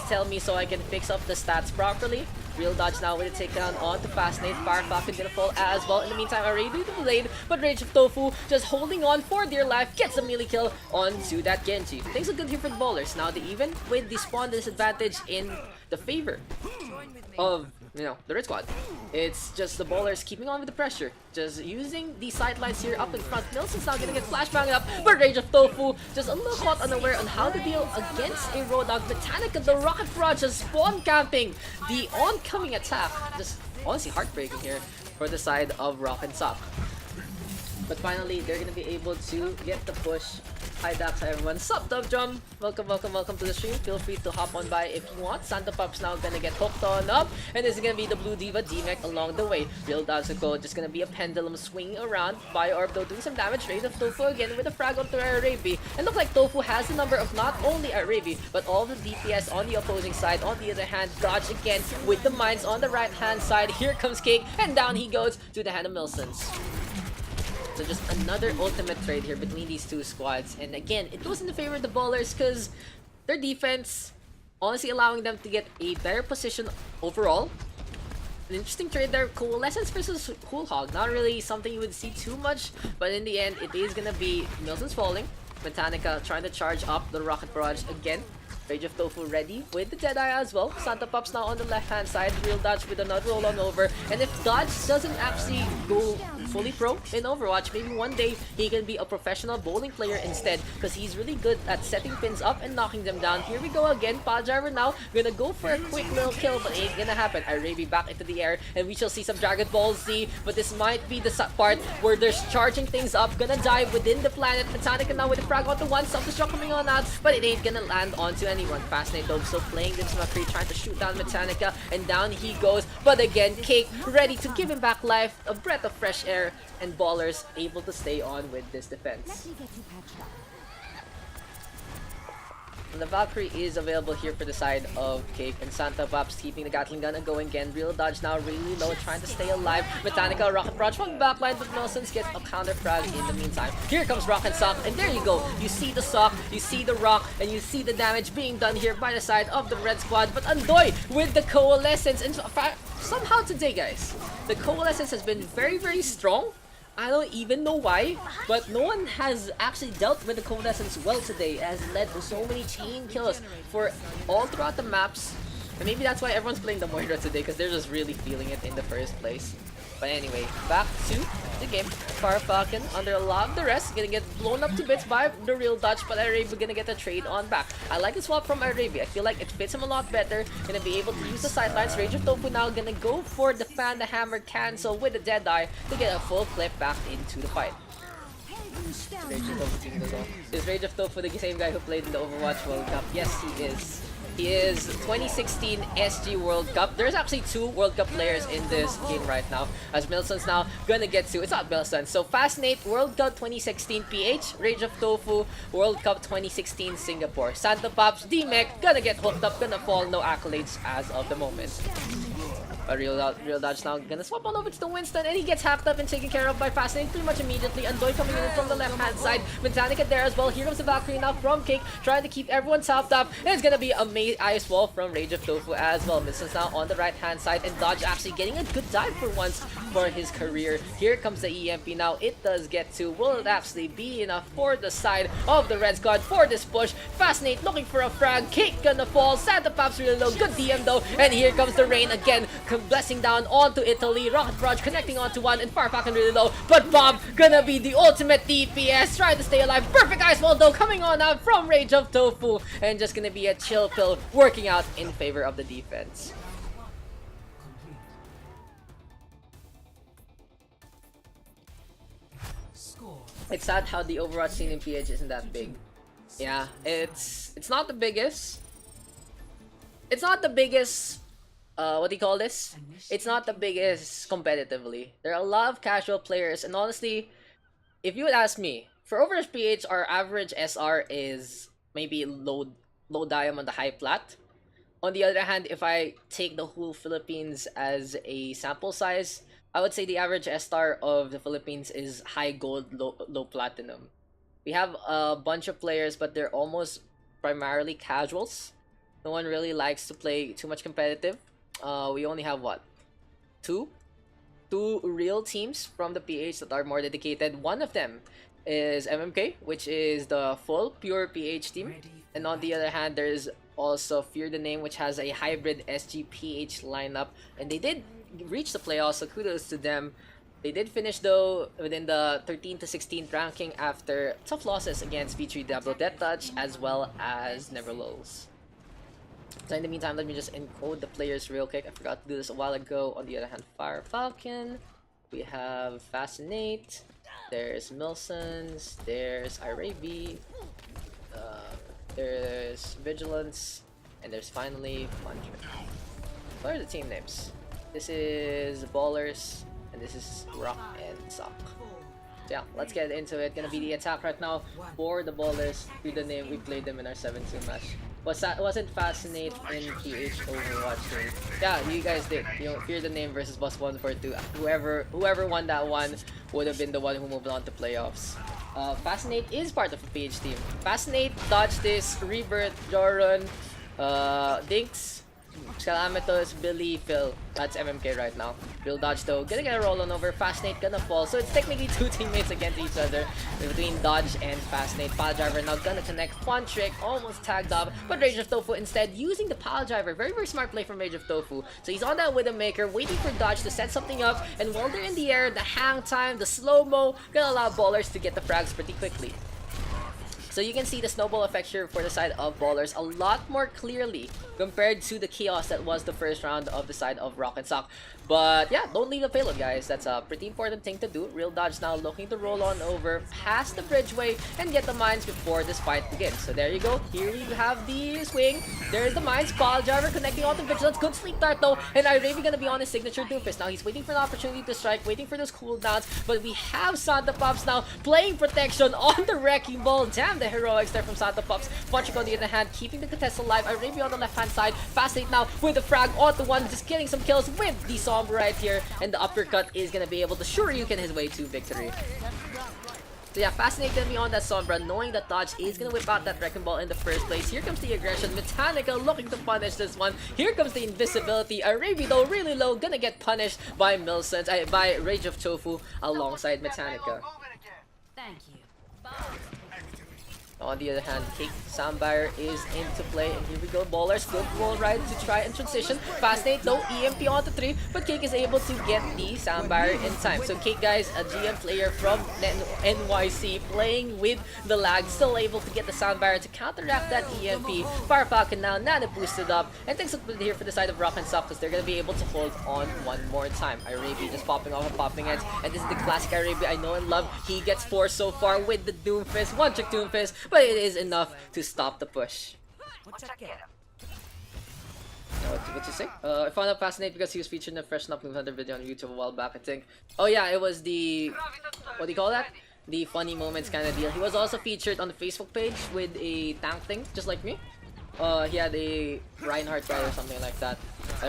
tell me so I can fix up the stats properly. Real Dodge now with a takedown on to Fascinate. Fire Falcon gonna fall as well. In the meantime, already do the blade, but Rage of Tofu just holding on for dear life, gets a melee kill onto that Genji. Things look good here for the Bowlers. Now, they even with the spawn disadvantage in the favor of, you know, the Red Squad. It's just the Bowlers keeping on with the pressure. Just using the sidelines here up in front. Nelson's now gonna get flashbang up, but Rage of Tofu just a little caught unaware on how to deal against a Roadhog. Mechanica, the Rocket Barrage, just spawn camping the oncoming attack. Just honestly heartbreaking here for the side of Rock and Sock. But finally, they're gonna be able to get the push. Hi Daks, hi everyone. Sup, Dub Drum? Welcome to the stream. Feel free to hop on by if you want. Santa Pup's now gonna get hooked on up, and this is gonna be the Blue Diva D-Mech along the way. Real Dazuko just gonna be a pendulum swinging around. Bio-Orb though doing some damage. Rage of Tofu again with a frag onto Arabi. And look like Tofu has the number of not only Arabi, but all the DPS on the opposing side. On the other hand, Dodge again with the mines on the right hand side. Here comes Cake, and down he goes to the hand of Milsons. So just another ultimate trade here between these two squads. And again, it goes in the favor of the Bowlers because their defense honestly allowing them to get a better position overall. An interesting trade there. Coalescence versus Hulag. Not really something you would see too much, but in the end, it is gonna be Milson's falling. Mechanica trying to charge up the Rocket Barrage again. Rage of Tofu ready with the Deadeye as well. Santa Pups now on the left hand side. Real Dodge with another roll on over. And if Dodge doesn't actually go fully pro in Overwatch, maybe one day he can be a professional bowling player instead, because he's really good at setting pins up and knocking them down. Here we go again. Pajara now gonna go for a quick little kill, but it ain't gonna happen. Arabi back into the air, and we shall see some Dragon Ball Z, but this might be the part where they're charging things up. Gonna dive within the planet. Mechanica now with the frag onto one. Self-destruct coming on out, but it ain't gonna land onto anyone. Fascinate though still playing this McCree, trying to shoot down Mechanica, and down he goes. But again, Cake ready to give him back life, a breath of fresh air, and Ballers able to stay on with this defense. And the Valkyrie is available here for the side of Cake, and Santa Pops keeping the Gatling gun going again. Real Dodge now really low, trying to stay alive. Mechanica, Rocket Barrage from the backline, but Nelsons gets a counter frag in the meantime. Here comes Rock and Sock, and there you go. You see the Sock, you see the Rock, and you see the damage being done here by the side of the Red Squad. But Andoy with the Coalescence, and somehow today, guys, the Coalescence has been very, very strong. I don't even know why, but no one has actually dealt with the Coalescence well today. It has led to so many chain kills for all throughout the maps. And maybe that's why everyone's playing the Moira today, because they're just really feeling it in the first place. But anyway, back to the game. Fire Falcon under a lot of duress, gonna get blown up to bits by the Real Dutch, but Arabi gonna get a trade on back. I like the swap from Arabi. I feel like it fits him a lot better. Gonna be able to use the sidelines. Rage of Tofu now gonna go for the fan, the hammer, cancel with the Deadeye to get a full clip back into the fight. Rage of Tofu team as well. Is Rage of Tofu the same guy who played in the Overwatch World Cup? Yes, he is. He is 2016 SG World Cup. There's actually 2 World Cup players in this game right now, as Milson's now gonna get to. It's not Milson. So Fascinate World Cup 2016 PH, Rage of Tofu World Cup 2016 Singapore. Santa Pops D-Mech gonna get hooked up, gonna fall. No accolades as of the moment. But real dodge now gonna swap on over to the Winston, and he gets hacked up and taken care of by Fascinating pretty much immediately. Andoy coming in from the left hand side. Metallica there as well. Here comes the Valkyrie now from Cake, trying to keep everyone topped up. And it's gonna be a ice wall from Rage of Tofu as well. Misses now on the right hand side, and Dodge actually getting a good dive for once for his career. Here comes the EMP now. It does get to. Will it actually be enough for the side of the Red Squad for this push? Fascinate looking for a frag. Cake gonna fall. Santa Pops really low. Good DM though. And here comes the rain again, blessing down onto Italy. Rocket Barrage connecting onto one, and Farfalcon really low. But Bob gonna be the ultimate DPS, trying to stay alive. Perfect ice wall though coming on out from Rage of Tofu, and just gonna be a chill pill working out in favor of the defense. It's sad how the Overwatch scene in PH isn't that big. Yeah, it's not the biggest. It's not the biggest. What do you call this? It's not the biggest competitively. There are a lot of casual players, and honestly, if you would ask me, for Overwatch PH, our average SR is maybe low diamond, high plat. On the other hand, if I take the whole Philippines as a sample size, I would say the average S-star of the Philippines is high gold, low platinum. We have a bunch of players, but they're almost primarily casuals. No one really likes to play too much competitive. We only have what? Two real teams from the PH that are more dedicated. One of them is MMK, which is the full pure PH team. And on the other hand, there's also Fear the Name, which has a hybrid SGPH lineup. And they did reach the playoffs, so kudos to them. They did finish though within the 13th to 16th ranking after tough losses against V3 Diablo Death Touch as well as Never Lulls. So in the meantime, let me just encode the players real quick. I forgot to do this a while ago. On the other hand, Fire Falcon, we have Fascinate, there's Milsons, there's Iraby, there's Vigilance, and there's finally Mantra. What are the team names? This is Ballers, and this is Rock and Sock. So yeah, let's get into it. Gonna be the attack right now for the Ballers. With the name, we played them in our 7-2 match. Wasn't Fascinate in PH Overwatch team? Yeah, you guys did. You know, Fear the Name versus Boss 142. Whoever won that one would have been the one who moved on to playoffs. Fascinate is part of the PH team. Fascinate, Dodge this, Rebirth, Joron, Dinks, Calamitos, Billy, Phil. That's MMK right now. Real Dodge though, gonna get a roll on over. Fascinate gonna fall. So it's technically two teammates against each other between Dodge and Fascinate. Pile Driver now gonna connect. Fun trick, almost tagged up. But Rage of Tofu instead using the Pile Driver. Very, very smart play from Rage of Tofu. So he's on that Widowmaker, waiting for Dodge to set something up. And while they're in the air, the hang time, the slow-mo, gonna allow Ballers to get the frags pretty quickly. So you can see the snowball effect here for the side of Ballers a lot more clearly compared to the chaos that was the first round of the side of Rock and Sock. But yeah, don't leave the payload, guys. That's a pretty important thing to do. Real Dodge now looking to roll on over past the bridgeway and get the mines before this fight begins. So there you go. Here we have the swing. There's the mines. Pile Driver connecting onto Vigilance. Good sleep dart though. And Iraby gonna be on his signature Doomfist. Now he's waiting for an opportunity to strike, waiting for those cooldowns. But we have Santa Pops now playing protection on the Wrecking Ball. Damn, the heroics there from Santa Pops. Punching on the other hand, keeping the contest alive. Iraby on the left hand side. Fascinate now with the frag onto one, just getting some kills with the Sombra right here. And the uppercut is gonna be able to Shoryuken his way to victory. So yeah, Fascinate gonna be on that Sombra, knowing that Dodge is gonna whip out that Wrecking Ball in the first place. Here comes the aggression. Metallica looking to punish this one. Here comes the invisibility. Iraby though really low, gonna get punished by Milsons, by Rage of Tofu alongside Metallica. Thank you. On the other hand, Cake Soundbar is into play, and here we go. Ballers, good roll right to try and transition. Fascinate though, EMP onto 3, but Cake is able to get the Soundbar in time. So Cake, guys, a GM player from NYC, playing with the lag, still able to get the Soundbar to counteract that EMP. Fire Falcon now, Nana boosted up, and things look good here for the side of Rock and Sock, because they're going to be able to hold on one more time. Iraby just popping off and popping heads, and this is the classic Iraby I know and love. He gets 4 so far with the Doomfist, one trick Doomfist, but it is enough to stop the push. What you say? I found out Fascinate because he was featured in a Freshen Up Move video on YouTube a while back, I think. Oh yeah, it was the... what do you call that? The funny moments kind of deal. He was also featured on the Facebook page with a tank thing, just like me. He had a Reinhardt guy or something like that.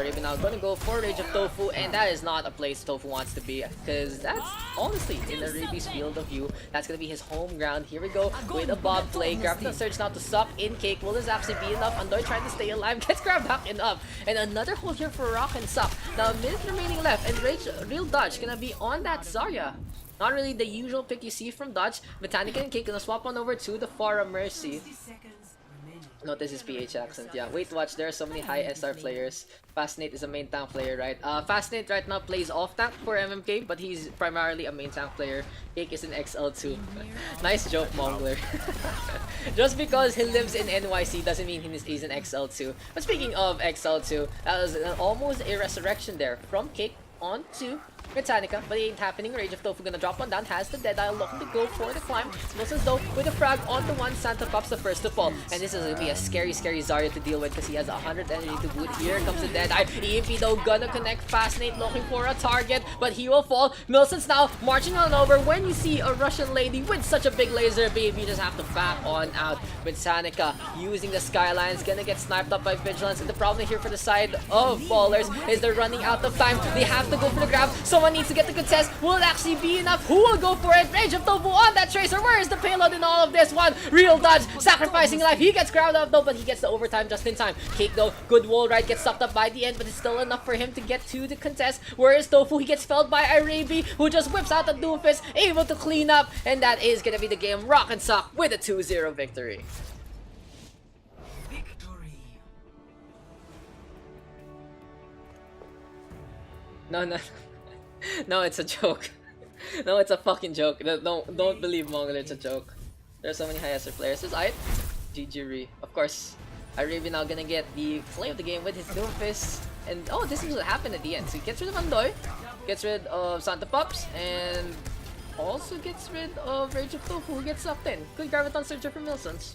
Raven now gonna go for Rage of Tofu, and that is not a place Tofu wants to be, because that's honestly in the Raby's field of view. That's gonna be his home ground. Here we go with a Bob play. Graviton Surge now to suck in Cake. Will this actually be enough? Andoy trying to stay alive, gets grabbed back and up. And another hold here for Rock and Suck. Now a minute remaining left, and Real Dodge gonna be on that Zarya. Not really the usual pick you see from Dodge. Botanica and Cake gonna swap on over to the Fara Mercy. 60 seconds remaining. Notice his PH accent, yeah. Wait, watch, there are so many high SR players. Fascinate is a main tank player, right? Fascinate right now plays off tank for MMK, but he's primarily a main tank player. Cake is an XL2. Nice joke, Mongler. Just because he lives in NYC doesn't mean he's an XL2. But speaking of XL2, that was almost a resurrection there from Cake onto Britannica, but it ain't happening. Rage of Tofu gonna drop one down, has the Deadeye looking to go for the climb. Wilson's though with a frag onto one, Santa Pops the first to fall. And this is gonna be a scary Zarya to deal with because he has 100 energy to boot. Here comes the Deadeye. EMP though gonna connect. Fascinate looking for a target, but he will fall. Milson's now marching on over. When you see a Russian lady with such a big laser beam, you just have to back on out. Britannica using the Skylines, gonna get sniped up by Vigilance. And the problem here for the side of Ballers is they're running out of time. They have to go for the grab. Someone needs to get the contest. Will it actually be enough? Who will go for it? Rage of Tofu on that Tracer. Where is the payload in all of this one? Real Dodge sacrificing life. He gets ground up though, but he gets the overtime just in time. Cake though, good wall ride, gets sucked up by the end, but it's still enough for him to get to the contest. Where is Tofu? He gets felled by Arabi, who just whips out the Doomfist, able to clean up, and that is gonna be the game. Rock and Sock with a 2-0 victory. Victory. No. No, it's a joke. No, it's a fucking joke. Don't believe Mongol, it's a joke. There's so many high SR players. There's Ait, GG Re. Of course, Arabi now gonna get the play of the game with his Doomfist. And oh, this is what happened at the end. So he gets rid of Andoy, gets rid of Santa Pops, and also gets rid of Rage of Tofu, who gets sucked in. Good Graviton Surger from Milsons.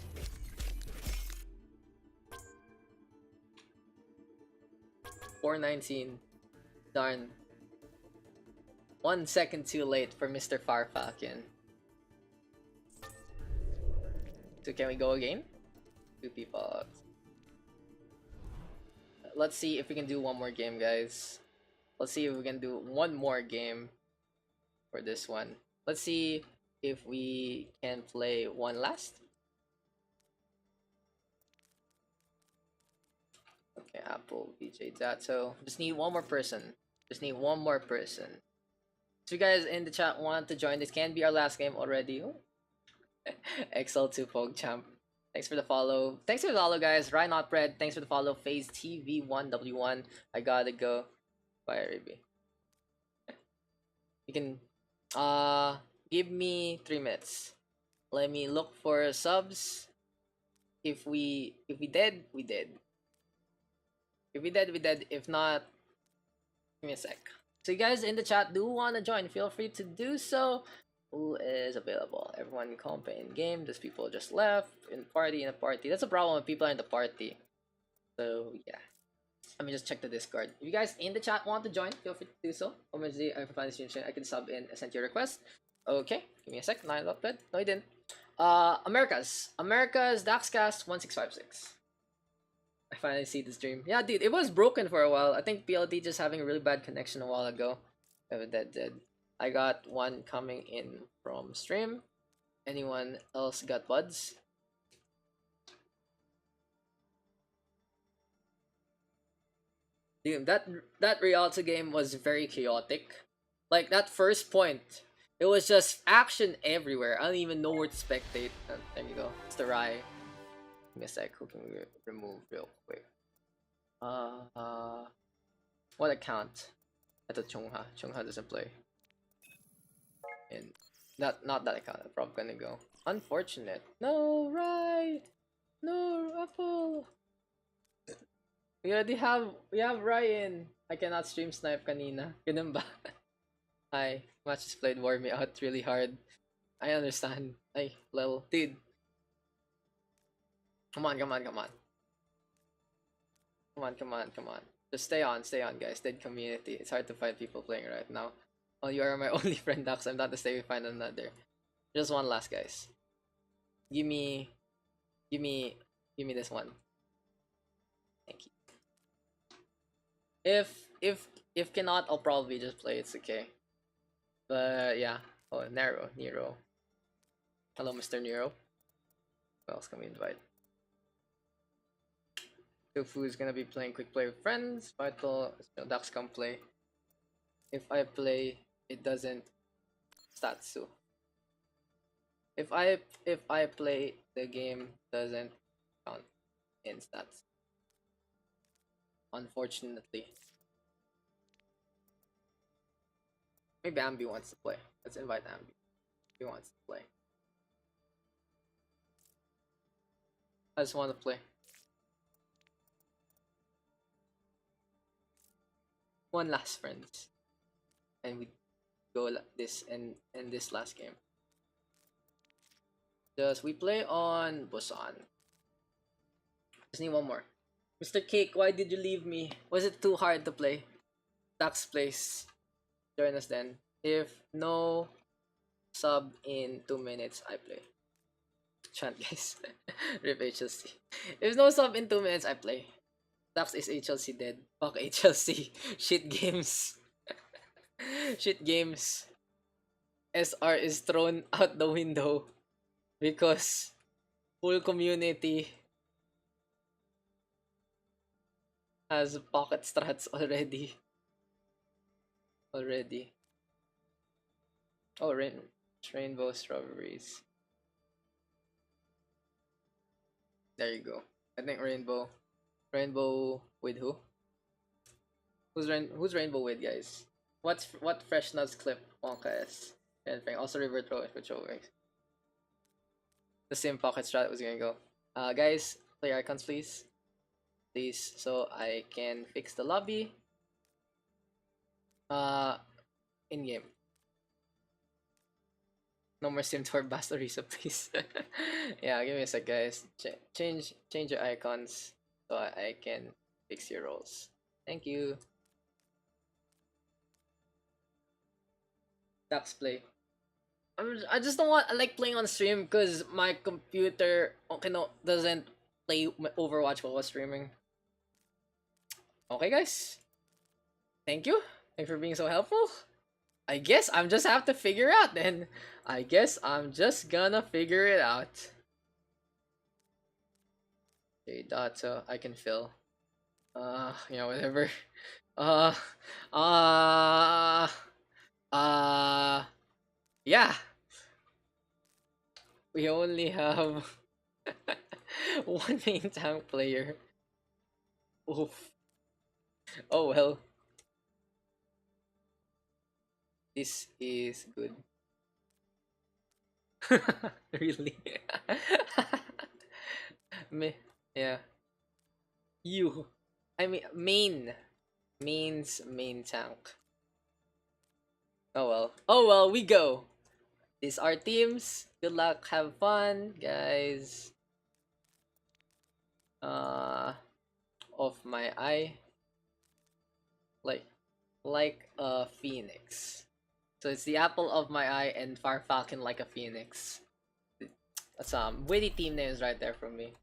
$419. Darn. 1 second too late for Mr. Farfalcon. So can we go again? 2 people. Let's see if we can do one more game, guys. Let's see if we can do one more game for this one. Let's see if we can play one last. Okay, Apple, BJ, Dato. Just need one more person. Just need one more person. So you guys in the chat want to join, this can be our last game already. XL2 PogChamp. Thanks for the follow. Thanks for the follow, guys. Ryan Not Bread. Thanks for the follow. Phase TV1W1. I gotta go. Bye, Arabi. You can give me 3 minutes. Let me look for subs. If we did, we did. If we did, we did. If not, give me a sec. So you guys in the chat do want to join, feel free to do so. Who is available? Everyone comp in game. There's people just left in a party. That's a problem when people are in the party. So yeah. Let me just check the Discord. If you guys in the chat want to join, feel free to do so. Obviously, I find this I can sub in and send your request. Okay, give me a sec. Not upload. No, you didn't. America's Daxcast 1656. I finally see the stream. Yeah, dude, it was broken for a while. I think PLD just having a really bad connection a while ago. That did. I got one coming in from stream. Anyone else got buds? Dude, that Rialto game was very chaotic. Like that first point, it was just action everywhere. I don't even know where to spectate. There you go. It's the Rai. Give me a sec. Who can we remove real quick? What account? I thought Chungha. Chungha doesn't play. And not that account. I'm probably gonna go. Unfortunate. No, Rai. No, Apple. We have Ryan. I cannot stream snipe kanina. Ganun ba? Hi. Matches played wore me out really hard. I understand. Ay, lol. Dude. Come on. Just stay on, guys. Dead community. It's hard to find people playing right now. Oh, you are my only friend, Daks. I'm not to stay. We find another. Just one last, guys. Give me this one. Thank you. If cannot, I'll probably just play. It's okay. But yeah. Oh, Nero. Hello, Mr. Nero. Who else can we invite? Tofu is gonna be playing quick play with friends. Vital, Daks can play. If I play, it doesn't statsu. If I play, the game doesn't count in stats. Unfortunately. Maybe Ambi wants to play. Let's invite Ambi. He wants to play. I just want to play. One last friends. And we go like this and this last game. Just we play on Busan. Just need one more. Mr. Cake, why did you leave me? Was it too hard to play? Daks plays. Join us then. If no sub in 2 minutes, I play. Chant guys. Rip HLC. If no sub in 2 minutes, I play. Daks is HLC dead. Fuck HLC. Shit games. Shit games. SR is thrown out the window because full community has pocket strats already. Oh, rainbow strawberries. There you go. I think rainbow with who? Who's rainbow with, guys? What fresh nuts clip Wonka is? Anything. Also revert row for showing. The same pocket strat was gonna go. Guys, play icons please. Please, so I can fix the lobby. In game. No more sim tour Bastarisa, please. Yeah, give me a sec, guys. Change your icons so I can fix your roles. Thank you. Daks play. I just don't want. I like playing on stream because my computer doesn't play Overwatch while streaming. Okay, guys. Thank you. Thanks for being so helpful. I guess I'm just have to figure out then. I guess I'm just gonna figure it out. Okay, data I can fill. Yeah, whatever. Yeah. We only have one main tank player. Oof. Oh well. This is good. Really? Yeah. You. I mean, means main tank. Oh well. Oh well, we go. These are teams. Good luck. Have fun, guys. Of my eye. Like a phoenix. So it's the apple of my eye and Far Falcon like a phoenix. That's witty team names right there from me.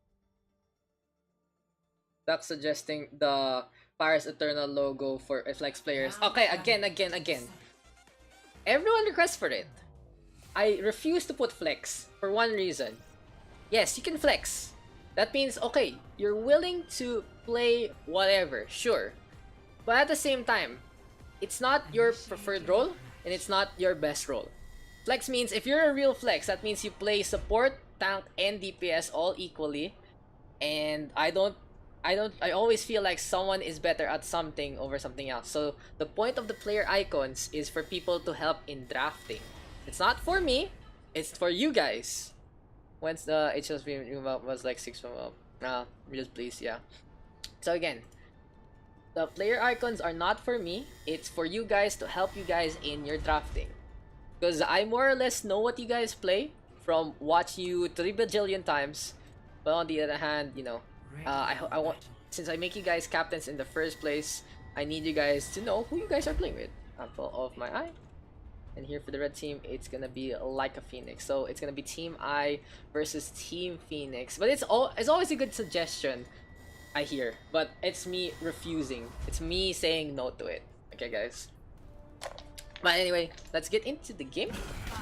That's suggesting the Paris Eternal logo for Flex players. Okay, again. Everyone requests for it. I refuse to put flex for one reason. Yes, you can flex. That means, okay, you're willing to play whatever, sure. But at the same time, it's not your preferred role and it's not your best role. Flex means if you're a real flex, that means you play support, tank, and DPS all equally. And I always feel like someone is better at something over something else. So the point of the player icons is for people to help in drafting. It's not for me, it's for you guys. Once the HLS move up was like 6 from up. Just please, yeah. So again, the player icons are not for me, it's for you guys to help you guys in your drafting. Because I more or less know what you guys play from watch you 3 bajillion times. But on the other hand, you know, I want, since I make you guys captains in the first place, I need you guys to know who you guys are playing with. Apple of my eye. And here for the red team, it's gonna be like a Phoenix. So it's gonna be Team I versus Team Phoenix. But it's always a good suggestion. I hear, but it's me refusing. It's me saying no to it. Okay, guys. But anyway, let's get into the game.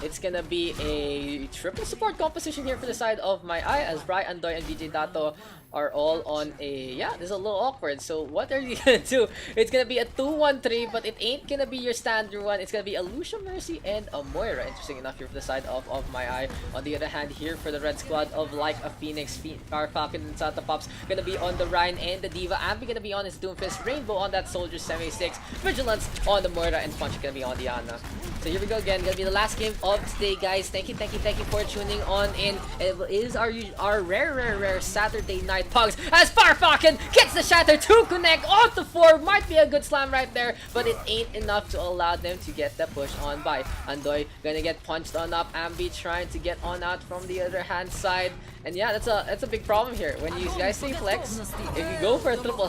It's gonna be a triple support composition here for the side of my eye, as Bri, Andoy, and VJ Dato are all on a... Yeah, this is a little awkward. So what are you gonna do? It's gonna be a 2-1-3, but it ain't gonna be your standard one. It's gonna be a Lucia, Mercy, and a Moira. Interesting enough here for the side of my eye. On the other hand, here for the red squad of Like a Phoenix, Falcon, and Santa Pops gonna be on the Ryan and the Diva. Ambi gonna be on his Doomfist, Rainbow on that Soldier 76, Vigilance on the Moira, and Punch gonna be on the Ana. So here we go again. Gonna be the last game of today, guys. Thank you for tuning on in. It is our rare Saturday night pugs as Farfalcon gets the shatter to connect off the 4. Might be a good slam right there, but it ain't enough to allow them to get the push on by. Andoy gonna get punched on up. Ambi trying to get on out from the other hand side. And yeah, that's a big problem here. When you guys say flex, if you go for a triple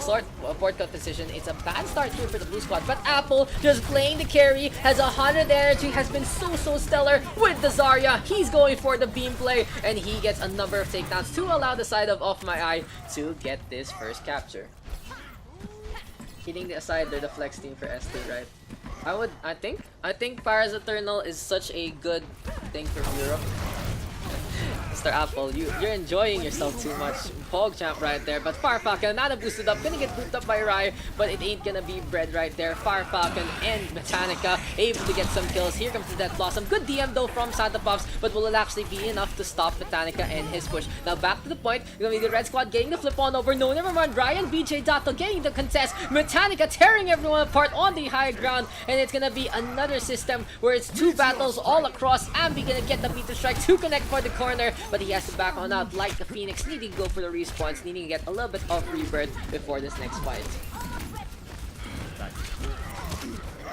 port cut position, it's a bad start here for the blue squad. But Apple just playing the carry, has 100 energy, has been so stellar with the Zarya. He's going for the beam play, and he gets a number of takedowns to allow the side of Off My Eye to get this first capture. Kidding aside, they're the flex team for ST, right? I think Paras Eternal is such a good thing for Europe. Mr. Apple, you're enjoying yourself too much. PogChamp right there, but Farfalcon, Nana boosted up, gonna get booped up by Rai, but it ain't gonna be bread right there. Farfalcon and Mechanica able to get some kills. Here comes the Death Blossom. Good DM though from Santa Pops, but will it actually be enough to stop Mechanica and his push? Now back to the point, gonna be the red squad getting the flip on over. No, never mind. Ryan, BJ Dato getting the contest. Mechanica tearing everyone apart on the high ground, and it's gonna be another system where it's 2 battles all across. Ambi gonna get the meter strike to connect for the corner, but he has to back on out like the Phoenix, needing to go for the respawns, needing to get a little bit of rebirth before this next fight.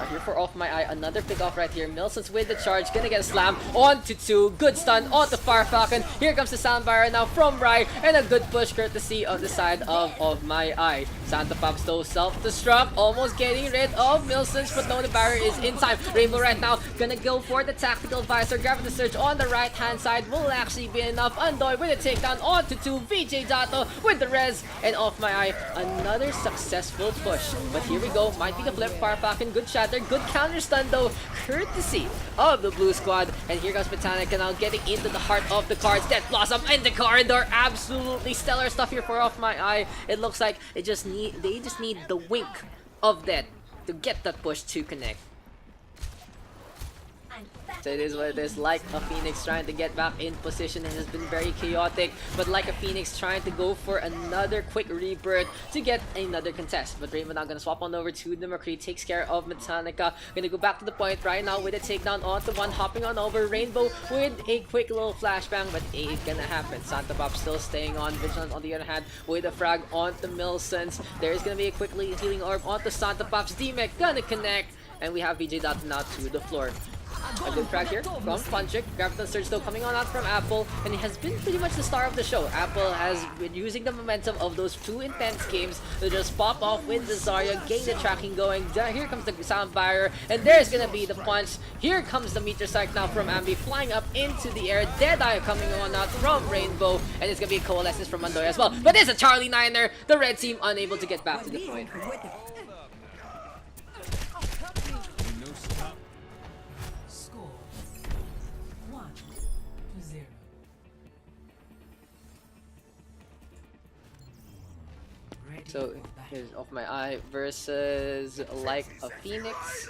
Here for Off My Eye, another pick off right here. Milson's with the charge, gonna get a slam onto 2. Good stun onto Farfalcon. Here comes the Soundbarrier now from Rai, and a good push courtesy of the side of My Eye. Santa Pops though self-destruct, almost getting rid of Milson's, but no, the barrier is in time. Rainbow right now gonna go for the tactical visor, grabbing the surge on the right hand side. Will actually be enough. Andoy with a takedown onto 2. VJ Dato with the res, and Off My Eye, another successful push. But here we go, might be the flip. Farfalcon, good shatter, good counter stun though, courtesy of the blue squad. And here comes Mechanica now getting into the heart of the cards. Death Blossom in the corridor, absolutely stellar stuff here for Off My Eye. It looks like they just need the wink of that to get that push to connect. So it is what it is. Like a Phoenix trying to get back in position, and has been very chaotic, but Like a Phoenix trying to go for another quick rebirth to get another contest. But Rainbow now gonna swap on over to the McCree, takes care of Mechanica. Gonna go back to the point right now with a takedown onto 1, hopping on over. Rainbow with a quick little flashbang, but it ain't gonna happen. Santa Pop still staying on. Vigilance on the other hand with a frag onto Milsons. There's gonna be a quickly healing orb onto Santa Pop's. D-Mech gonna connect, and we have VJ Dato now to the floor. A good frag here from Punchik. Graviton Surge though coming on out from Apple, and he has been pretty much the star of the show. Apple has been using the momentum of those 2 intense games to just pop off with the Zarya, getting the tracking going. Here comes the sound barrier, and there's gonna be the punch. Here comes the meter strike now from Ambi, flying up into the air. Deadeye coming on out from Rainbow, and it's gonna be a coalescence from Andoy as well. But there's a Charlie Niner. The red team unable to get back to the point. So here's Off My Eye versus Like a Phoenix,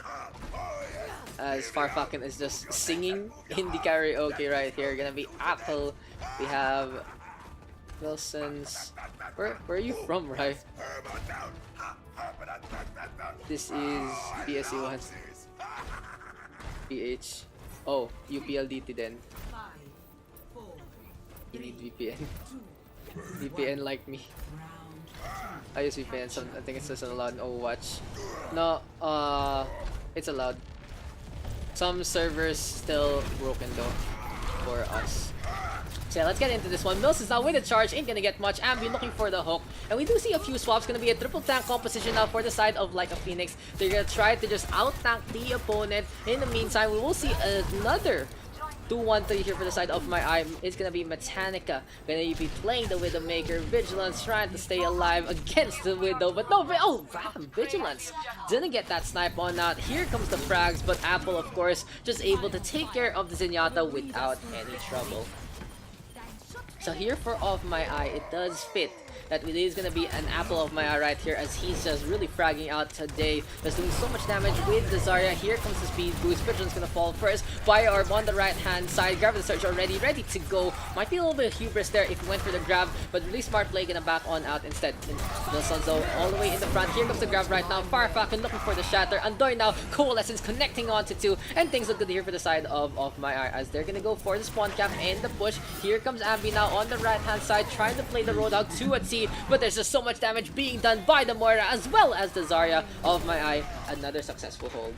as Farfalcon is just singing in the karaoke right here. Gonna be Apple. We have Wilson's. Where are you from, right? This is PSE1. PH. Oh, UPLDT then. You need VPN. VPN like me. I use VPN, so I think it's just allowed in Overwatch. No, it's allowed. Some servers still broken though for us. So yeah, let's get into this one. Mills is now with a charge, ain't gonna get much. Ambi looking for the hook, and we do see a few swaps. Gonna be a triple tank composition now for the side of Like a Phoenix. They're gonna try to just out tank the opponent. In the meantime, we will see another 2-1-3 here for the side of my eye. It's gonna be Mechanica. Gonna be playing the Widowmaker. Vigilance trying to stay alive against the Widow, but no, oh, damn, Vigilance didn't get that snipe on out. Here comes the frags, but Apple, of course, just able to take care of the Zenyatta without any trouble. So here for Off My Eye, it does fit that it is going to be an apple of my eye right here, as he's just really fragging out today. Just doing so much damage with the Zarya. Here comes the speed boost. Vigilance going to fall first. Fire Orb on the right hand side. Grab the Surge already, ready to go. Might be a little bit of hubris there if he went for the grab, but really smart play, going to back on out instead. Wilsonzo all the way in the front. Here comes the grab right now. Farfalcon looking for the shatter. Undoy now. Coalescence connecting onto 2, and things look good here for the side of my eye, as they're going to go for the spawn cap and the push. Here comes Ambi now on the right hand side, trying to play the Roadhog 2 at C, but there's just so much damage being done by the Moira as well as the Zarya of my eye. Another successful hold.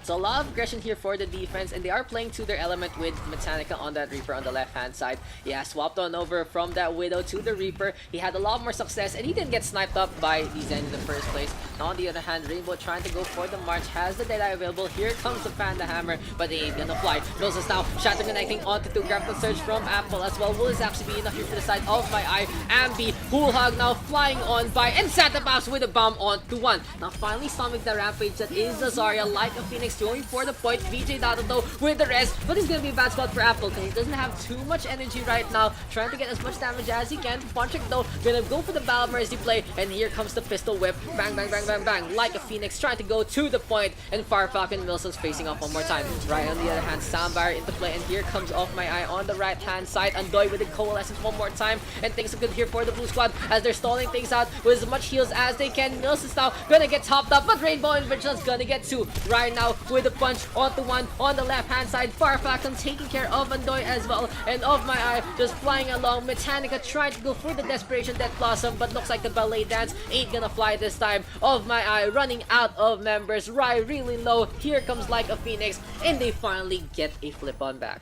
So a lot of aggression here for the defense, and they are playing to their element with Mechanica on that Reaper on the left-hand side. Yeah, swapped on over from that Widow to the Reaper. He had a lot more success, and he didn't get sniped up by the Zen in the first place. Now, on the other hand, Rainbow trying to go for the March, has the Deadeye available. Here comes the Panda Hammer, but they ain't gonna fly. Noses now, Shatter connecting onto 2, grab the Surge from Apple as well. Will this actually be enough here for the side of my eye? Ambi, Pool Hog now flying on by, and Santa Bounce with a bomb onto 1. Now finally stomaching the Rampage that is the Zarya, like a Phoenix, going for the point. VJ Dado though with the rest, but it's gonna be a bad spot for Apple because he doesn't have too much energy right now, trying to get as much damage as he can. Punchik though gonna go for the Battle Mercy play, and here comes the pistol whip. Bang, bang, bang, bang, bang, like a Phoenix trying to go to the point, and Farfalcon and Wilson's facing off one more time. Right on the other hand, Soundbar into play, and here comes Off My Eye on the right hand side. Undoy with the Coalescence one more time, and things are good here for the Blue Squad as they're stalling things out with as much heals as they can. Wilson's now gonna get topped up, but Rainbow and Vigilance gonna get 2 right now with a punch onto 1 on the left hand side. Farfalcon taking care of Undoy as well, and Off My Eye just flying along. Mechanica trying to go for the Desperation Death Blossom, but looks like the ballet dance ain't gonna fly this time. Off My Eye running out of members. Rai really low. Here comes Like a Phoenix, and they finally get a flip on back.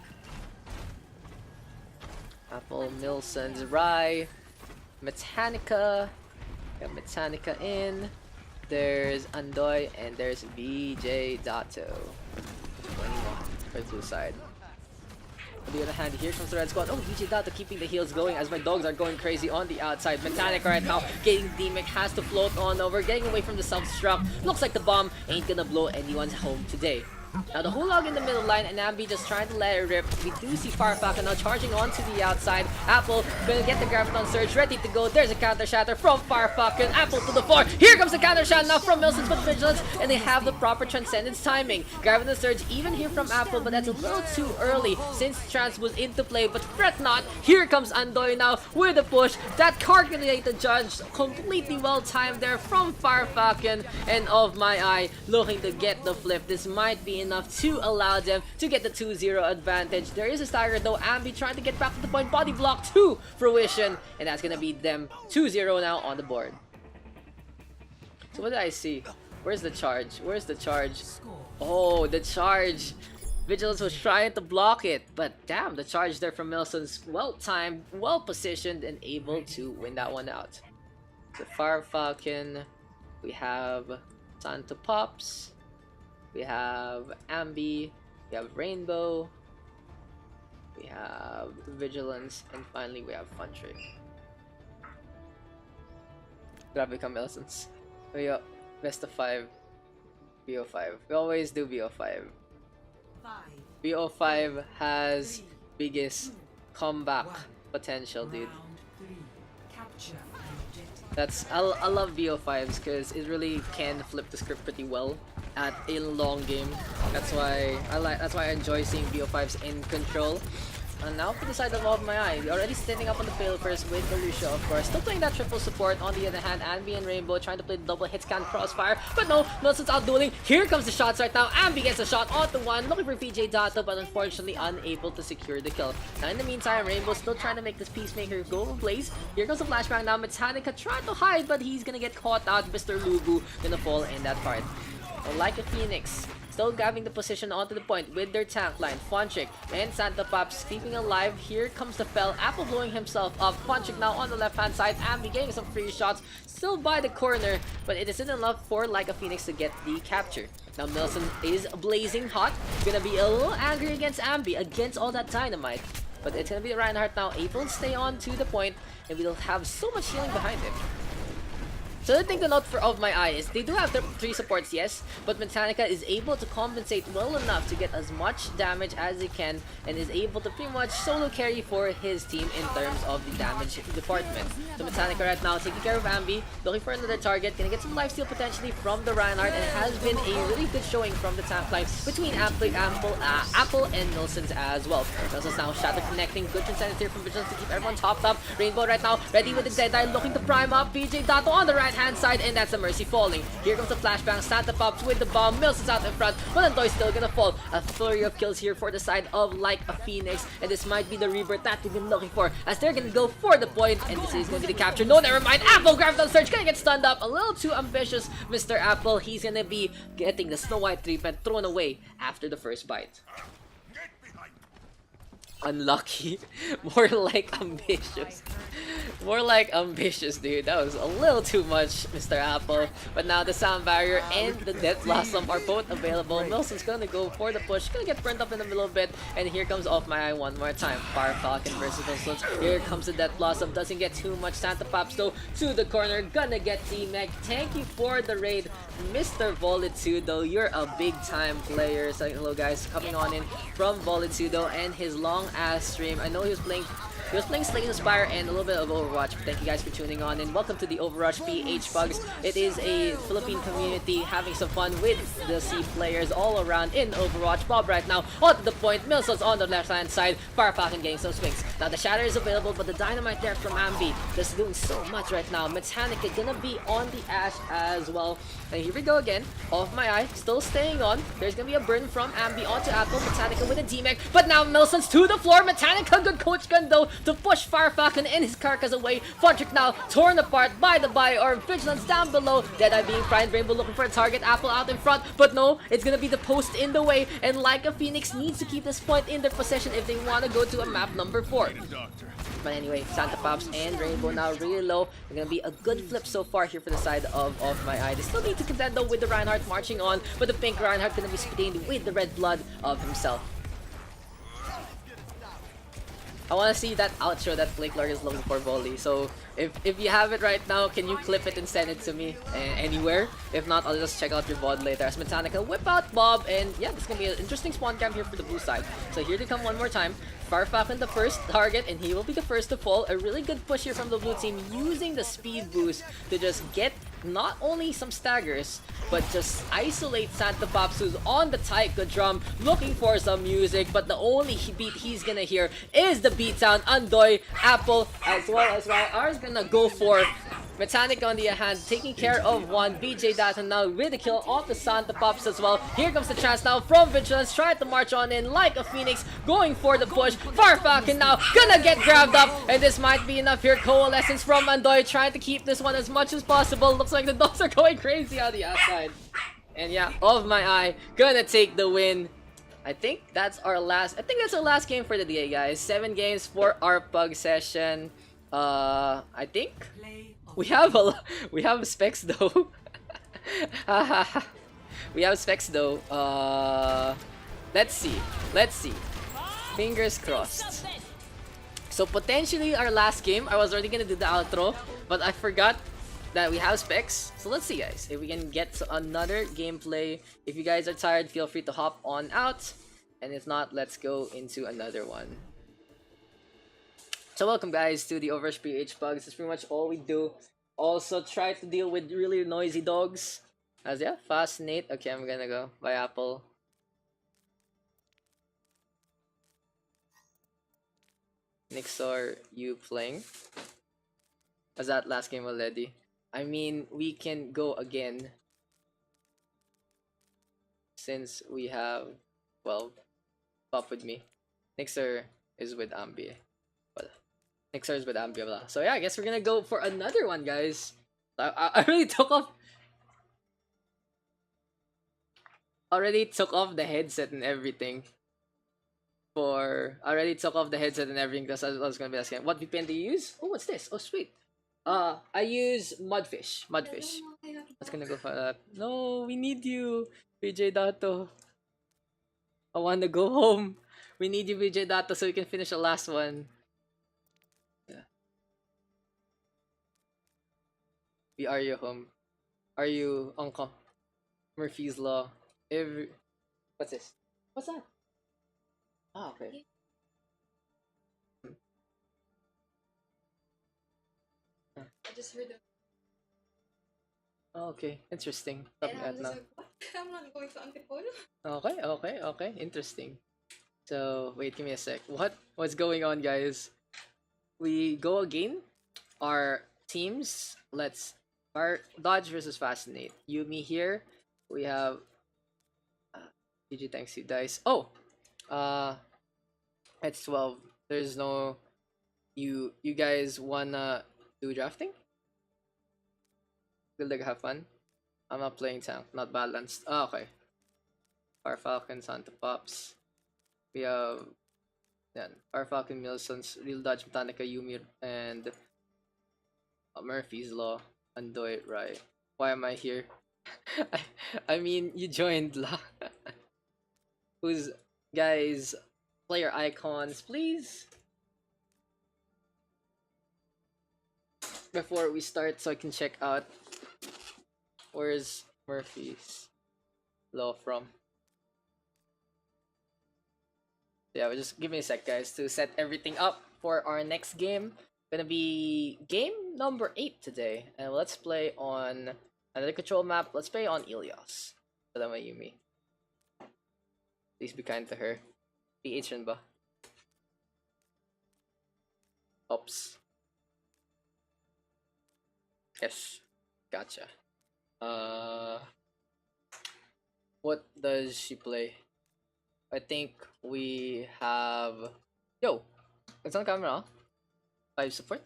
Apple, Milsons, Rai, Mechanica. Got Mechanica in. There's Undoy, and there's VJ Dato. 21 for the blue side. On the other hand, here comes the red squad. Oh, VJ Dato keeping the heals going as my dogs are going crazy on the outside. Mechanica right now getting D-Mic, has to float on over, getting away from the self-destruct. Looks like the bomb ain't gonna blow anyone's home today. Now the whole log in the middle line, and Ambi just trying to let it rip. We do see Farfalcon now charging onto the outside. Apple gonna get the Graviton Surge ready to go. There's a counter shatter from Farfalcon. Apple to the floor. Here comes the counter shot now from Milsons, but Vigilance, and they have the proper Transcendence timing. Graviton Surge even here from Apple, but that's a little too early since Trans was into play. But fret not, here comes Undoy now with a push. That calculated judge completely well timed there from Farfalcon, and Of My Eye looking to get the flip. This might be enough to allow them to get the 2-0 advantage. There is a stagger though. Ambi trying to get back to the point. Body block to fruition, and that's gonna be them 2-0 now on the board. So what did I see? Where's the charge? Where's the charge? Oh, the charge. Vigilance was trying to block it, but damn, the charge there from Milson's well timed, well positioned, and able to win that one out. The Farfalcon, we have Santo Pops, we have Ambi, we have Rainbow, we have Vigilance, and finally we have Fun Trick. Grabe ka, Milsons. We go best of 5, BO5. We always do BO5. BO5 has biggest comeback potential, dude. That's I love BO5s because it really can flip the script pretty well at a long game. That's why I enjoy seeing BO5s in control. And now for the side of My Eye, already standing up on the field first with the Lucio, of course. Still playing that triple support. On the other hand, Ambi and Rainbow trying to play the double hit scan crossfire. But no, Milson's out dueling. Here comes the shots right now. Ambi gets a shot onto 1, looking for VJ Dato, but unfortunately unable to secure the kill. Now in the meantime, Rainbow still trying to make this Peacemaker go blaze. Here comes the flashbang now. Mechanica trying to hide, but he's gonna get caught out. Mr. Lubu gonna fall in that part. Like a Phoenix, still grabbing the position onto the point with their tank line. Fonchik and Santa Pops keeping alive. Here comes the fell. Apple blowing himself up. Fonchik now on the left hand side. Ambi getting some free shots. Still by the corner, but it isn't enough for Like a Phoenix to get the capture. Now Milson is blazing hot. Gonna be a little angry against Ambi, against all that dynamite. But it's gonna be Reinhardt now, able to stay on to the point, and we'll have so much healing behind him. So the thing to note of my eye is they do have 3 supports, yes, but Metallica is able to compensate well enough to get as much damage as he can and is able to pretty much solo carry for his team in terms of the damage department. So Metallica right now taking care of Ambi, looking for another target, gonna get some lifesteal potentially from the Reinhardt, and it has been a really good showing from the tank line between Apple and Nilson's as well. Nilson's now Shatter connecting, good transcendence here from Vigilance to keep everyone topped up. Rainbow right now ready with the Deadeye, looking to prime up BJ Dato on the right hand side, and that's a Mercy falling. Here comes the flashbang. Santa Pops with the bomb. Mills is out in front, but Andoy's still gonna fall. A flurry of kills here for the side of Like a Phoenix, and this might be the rebirth that we've been looking for, as they're gonna go for the point, and this is gonna be the capture. No, never mind. Apple grabs on Surge, gonna get stunned up. A little too ambitious, Mr. Apple. He's gonna be getting the Snow White treatment thrown away after the first bite. Unlucky. More like ambitious. More like ambitious, dude. That was a little too much, Mr. Apple. But now the Sound Barrier and the Death Blossom are both available. Wilson's gonna go for the push. Gonna get burnt up in the middle bit. And here comes Off My Eye one more time. Fire Falcon versus Wilson. Here comes the Death Blossom. Doesn't get too much. Santa Pops though to the corner. Gonna get D-Mech. Thank you for the raid, Mr. Volitudo. You're a big time player. So hello guys, coming on in from Volitudo and his long ass stream. I know he was playing Slay the Spire and a little bit of Overwatch, but thank you guys for tuning on, and welcome to the OverRush PH PUGS. It is a Philippine community having some fun with the C players all around in Overwatch. Bob right now onto the point, Milson's on the left hand side, Fire Falcon getting some swings. Now the Shatter is available, but the Dynamite there from Ambi just doing so much right now. Mechanica gonna be on the Ash as well. And here we go again, Off My Eye, still staying on. There's gonna be a burn from Ambi onto Apple, Mechanica with a D-Mech, but now Milson's to the floor. Mechanica, good coach gun though, to push Fire Falcon and his carcass away. Fontric now torn apart by the Bio-Orb. Vigilance down below. Deadeye being primed. Rainbow looking for a target. Apple out in front. But no, it's gonna be the post in the way. And Like a Phoenix needs to keep this point in their possession if they want to go to a map number 4. But anyway, Santa Pops and Rainbow now really low. It's gonna be a good flip so far here for the side of Off My Eye. They still need to contend though with the Reinhardt marching on. But the pink Reinhardt gonna be stained with the red blood of himself. I want to see that outro that Blake Lord is looking for, volley. So if you have it right now, can you clip it and send it to me anywhere? If not, I'll just check out your VOD later. As Mechanica whip out Bob, and yeah, this is gonna be an interesting spawn camp here for the blue side. So here they come one more time. Fire Falcon the first target, and he will be the first to fall. A really good push here from the blue team, using the speed boost to just get not only some staggers, but just isolate Santa Pops, who's on the Taika drum, looking for some music, but the only beat he's gonna hear is the beatdown. Andoy, Apple, as well as are gonna go for Mechanic on the hand, taking care of one. BJ Data now with the kill off the Santa Pops as well. Here comes the chance now from Vigilance, trying to march on in Like a Phoenix, going for the push. Fire Falcon now gonna get grabbed up, and this might be enough here. Coalescence from Andoy, trying to keep this one as much as possible. Looks like the dogs are going crazy on the outside. And yeah, Off My Eye gonna take the win. I think that's our last game for the day, guys. 7 games for our pug session. I think we have specs though. We have specs though. Let's see. Fingers crossed. So potentially our last game. I was already gonna do the outro, but I forgot that we have specs. So let's see, guys, if we can get another gameplay. If you guys are tired, feel free to hop on out, and if not, let's go into another one. So welcome guys to the OverRush PH PUGS. That's pretty much all we do. Also try to deal with really noisy dogs. As yeah, fascinate. Okay, I'm gonna go. Bye, Apple. Nixor, you playing? Was that last game already? I mean, we can go again. Since we have, well, pop with me. Nixor is with Ambi. Well, Nixor is with Ambi. Blah. So yeah, I guess we're gonna go for another one, guys. I really took off. already took off the headset and everything. Already took off the headset and everything because I was gonna be asking, what VPN do you use? Oh, what's this? Oh, sweet. I use Mudfish. Mudfish. Let's gonna go for that. No, we need you, BJ Dato. I wanna go home. We need you, BJ Dato, so we can finish the last one. Yeah. We are you home? Are you Uncle Murphy's Law? What's this? What's that? Ah, okay. I just heard them. Oh, okay, interesting. And I'm just like, what? I'm not going to Antipolo. Okay, interesting. So wait, give me a sec. What's going on, guys? We go again. Our teams. Let's dodge versus fascinate. Yumi here. We have GG, thanks you dice. Oh, it's 12. There's no. You guys wanna do drafting? Good luck, have fun. I'm not playing tank, not balanced. Oh, okay. Our Falcon, Santa Pops. We have Our Falcon, Milsons, Real Dodge, Botanica, Yumi, and Murphy's Law, Andoy, Rai. Why am I here? I mean, you joined la. Who's guys? Player icons, please. Before we start, so I can check out. Where's Murphy's Law from? Yeah, just give me a sec, guys, to set everything up for our next game. Gonna be game number 8 today, and let's play on another control map. Let's play on Ilios. Salama Yumi. Please be kind to her. PH rin ba? Oops. Yes. Gotcha. What does she play? I think we have... Yo! It's on camera, 5 support?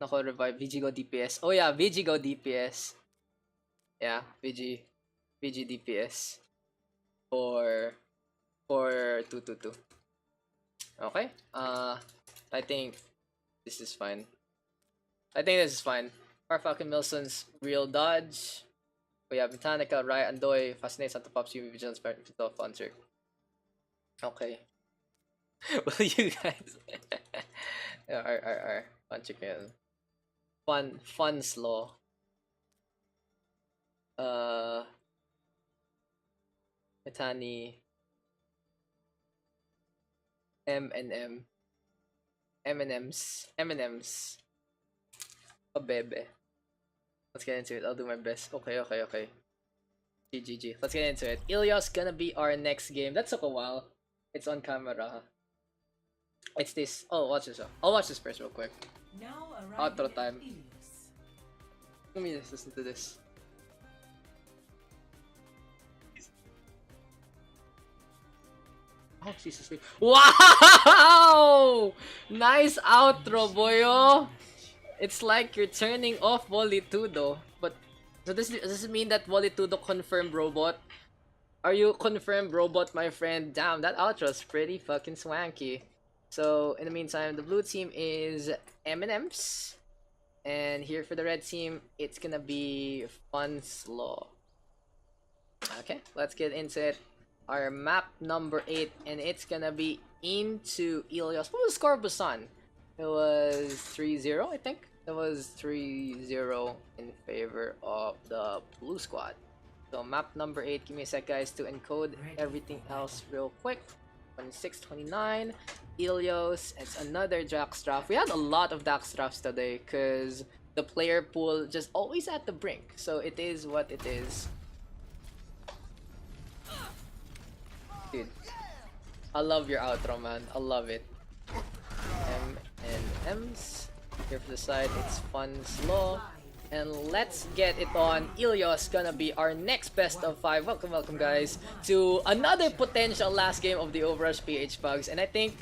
Nako, revive. VG go DPS. Oh yeah, VG go DPS. Yeah, VG DPS. For 222. Okay. I think this is fine. Our Falcon Milson's Real Dodge. We have Botanica, Rai, Andoy, Fascinate, Santa Pops, Yumi, Vigilance, Parent, Funser. Okay. Will you guys... R. Punchikin. Fun slow. Metani. M&M's. A bebe. Let's get into it. I'll do my best. Okay. GG. Let's get into it. Ilios gonna be our next game. That took a while. It's on camera. It's this. Oh, watch this. I'll watch this first real quick. Now Outro arriving time. at Ilios. Let me just listen to this. Oh, Jesus. Wow! Nice outro, boyo! It's like you're turning off Volitudo. But, so does this mean that Volitudo confirmed robot? Are you confirmed robot, my friend? Damn, that outro's pretty fucking swanky. So, in the meantime, the blue team is M&M's. And here for the red team, it's gonna be Fun Slow. Okay, let's get into it. Our map number 8, and it's gonna be into Ilios. What was the score of Busan? It was 3-0, I think. It was 3-0 in favor of the blue squad. So map number 8, give me a sec, guys, to encode everything else real quick. 26-29, Ilios. It's another Daks draft. We had a lot of Daks drafts today because the player pool just always at the brink. So it is what it is. Dude, I love your outro, man. I love it. M&M's. Here for the side, it's Fun Slow. And let's get it on. Ilios gonna be our next best of 5. Welcome guys to another potential last game of the OverRush PH PUGS. And I think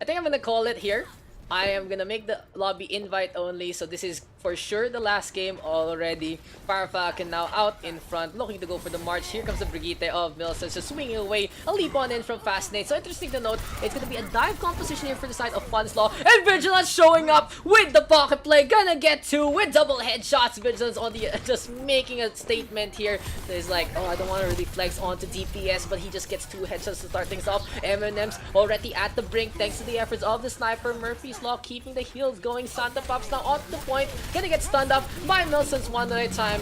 I'm gonna call it here. I am gonna make the lobby invite only, so this is for sure the last game already. Fire Falcon now out in front, looking to go for the march. Here comes the Brigitte of Milson, just swinging away. A leap on in from Fascinate. So interesting to note, it's gonna be a dive composition here for the side of Funslaw. And Vigilance showing up with the pocket play. Gonna get two with double headshots. Vigilance on the just making a statement here. So he's like, oh, I don't want to really flex onto DPS, but he just gets two headshots to start things off. M&M's already at the brink thanks to the efforts of the sniper. Murphy's Law keeping the heals going. Santa Pops now on the point. Gonna get stunned up by Milson's one at a time.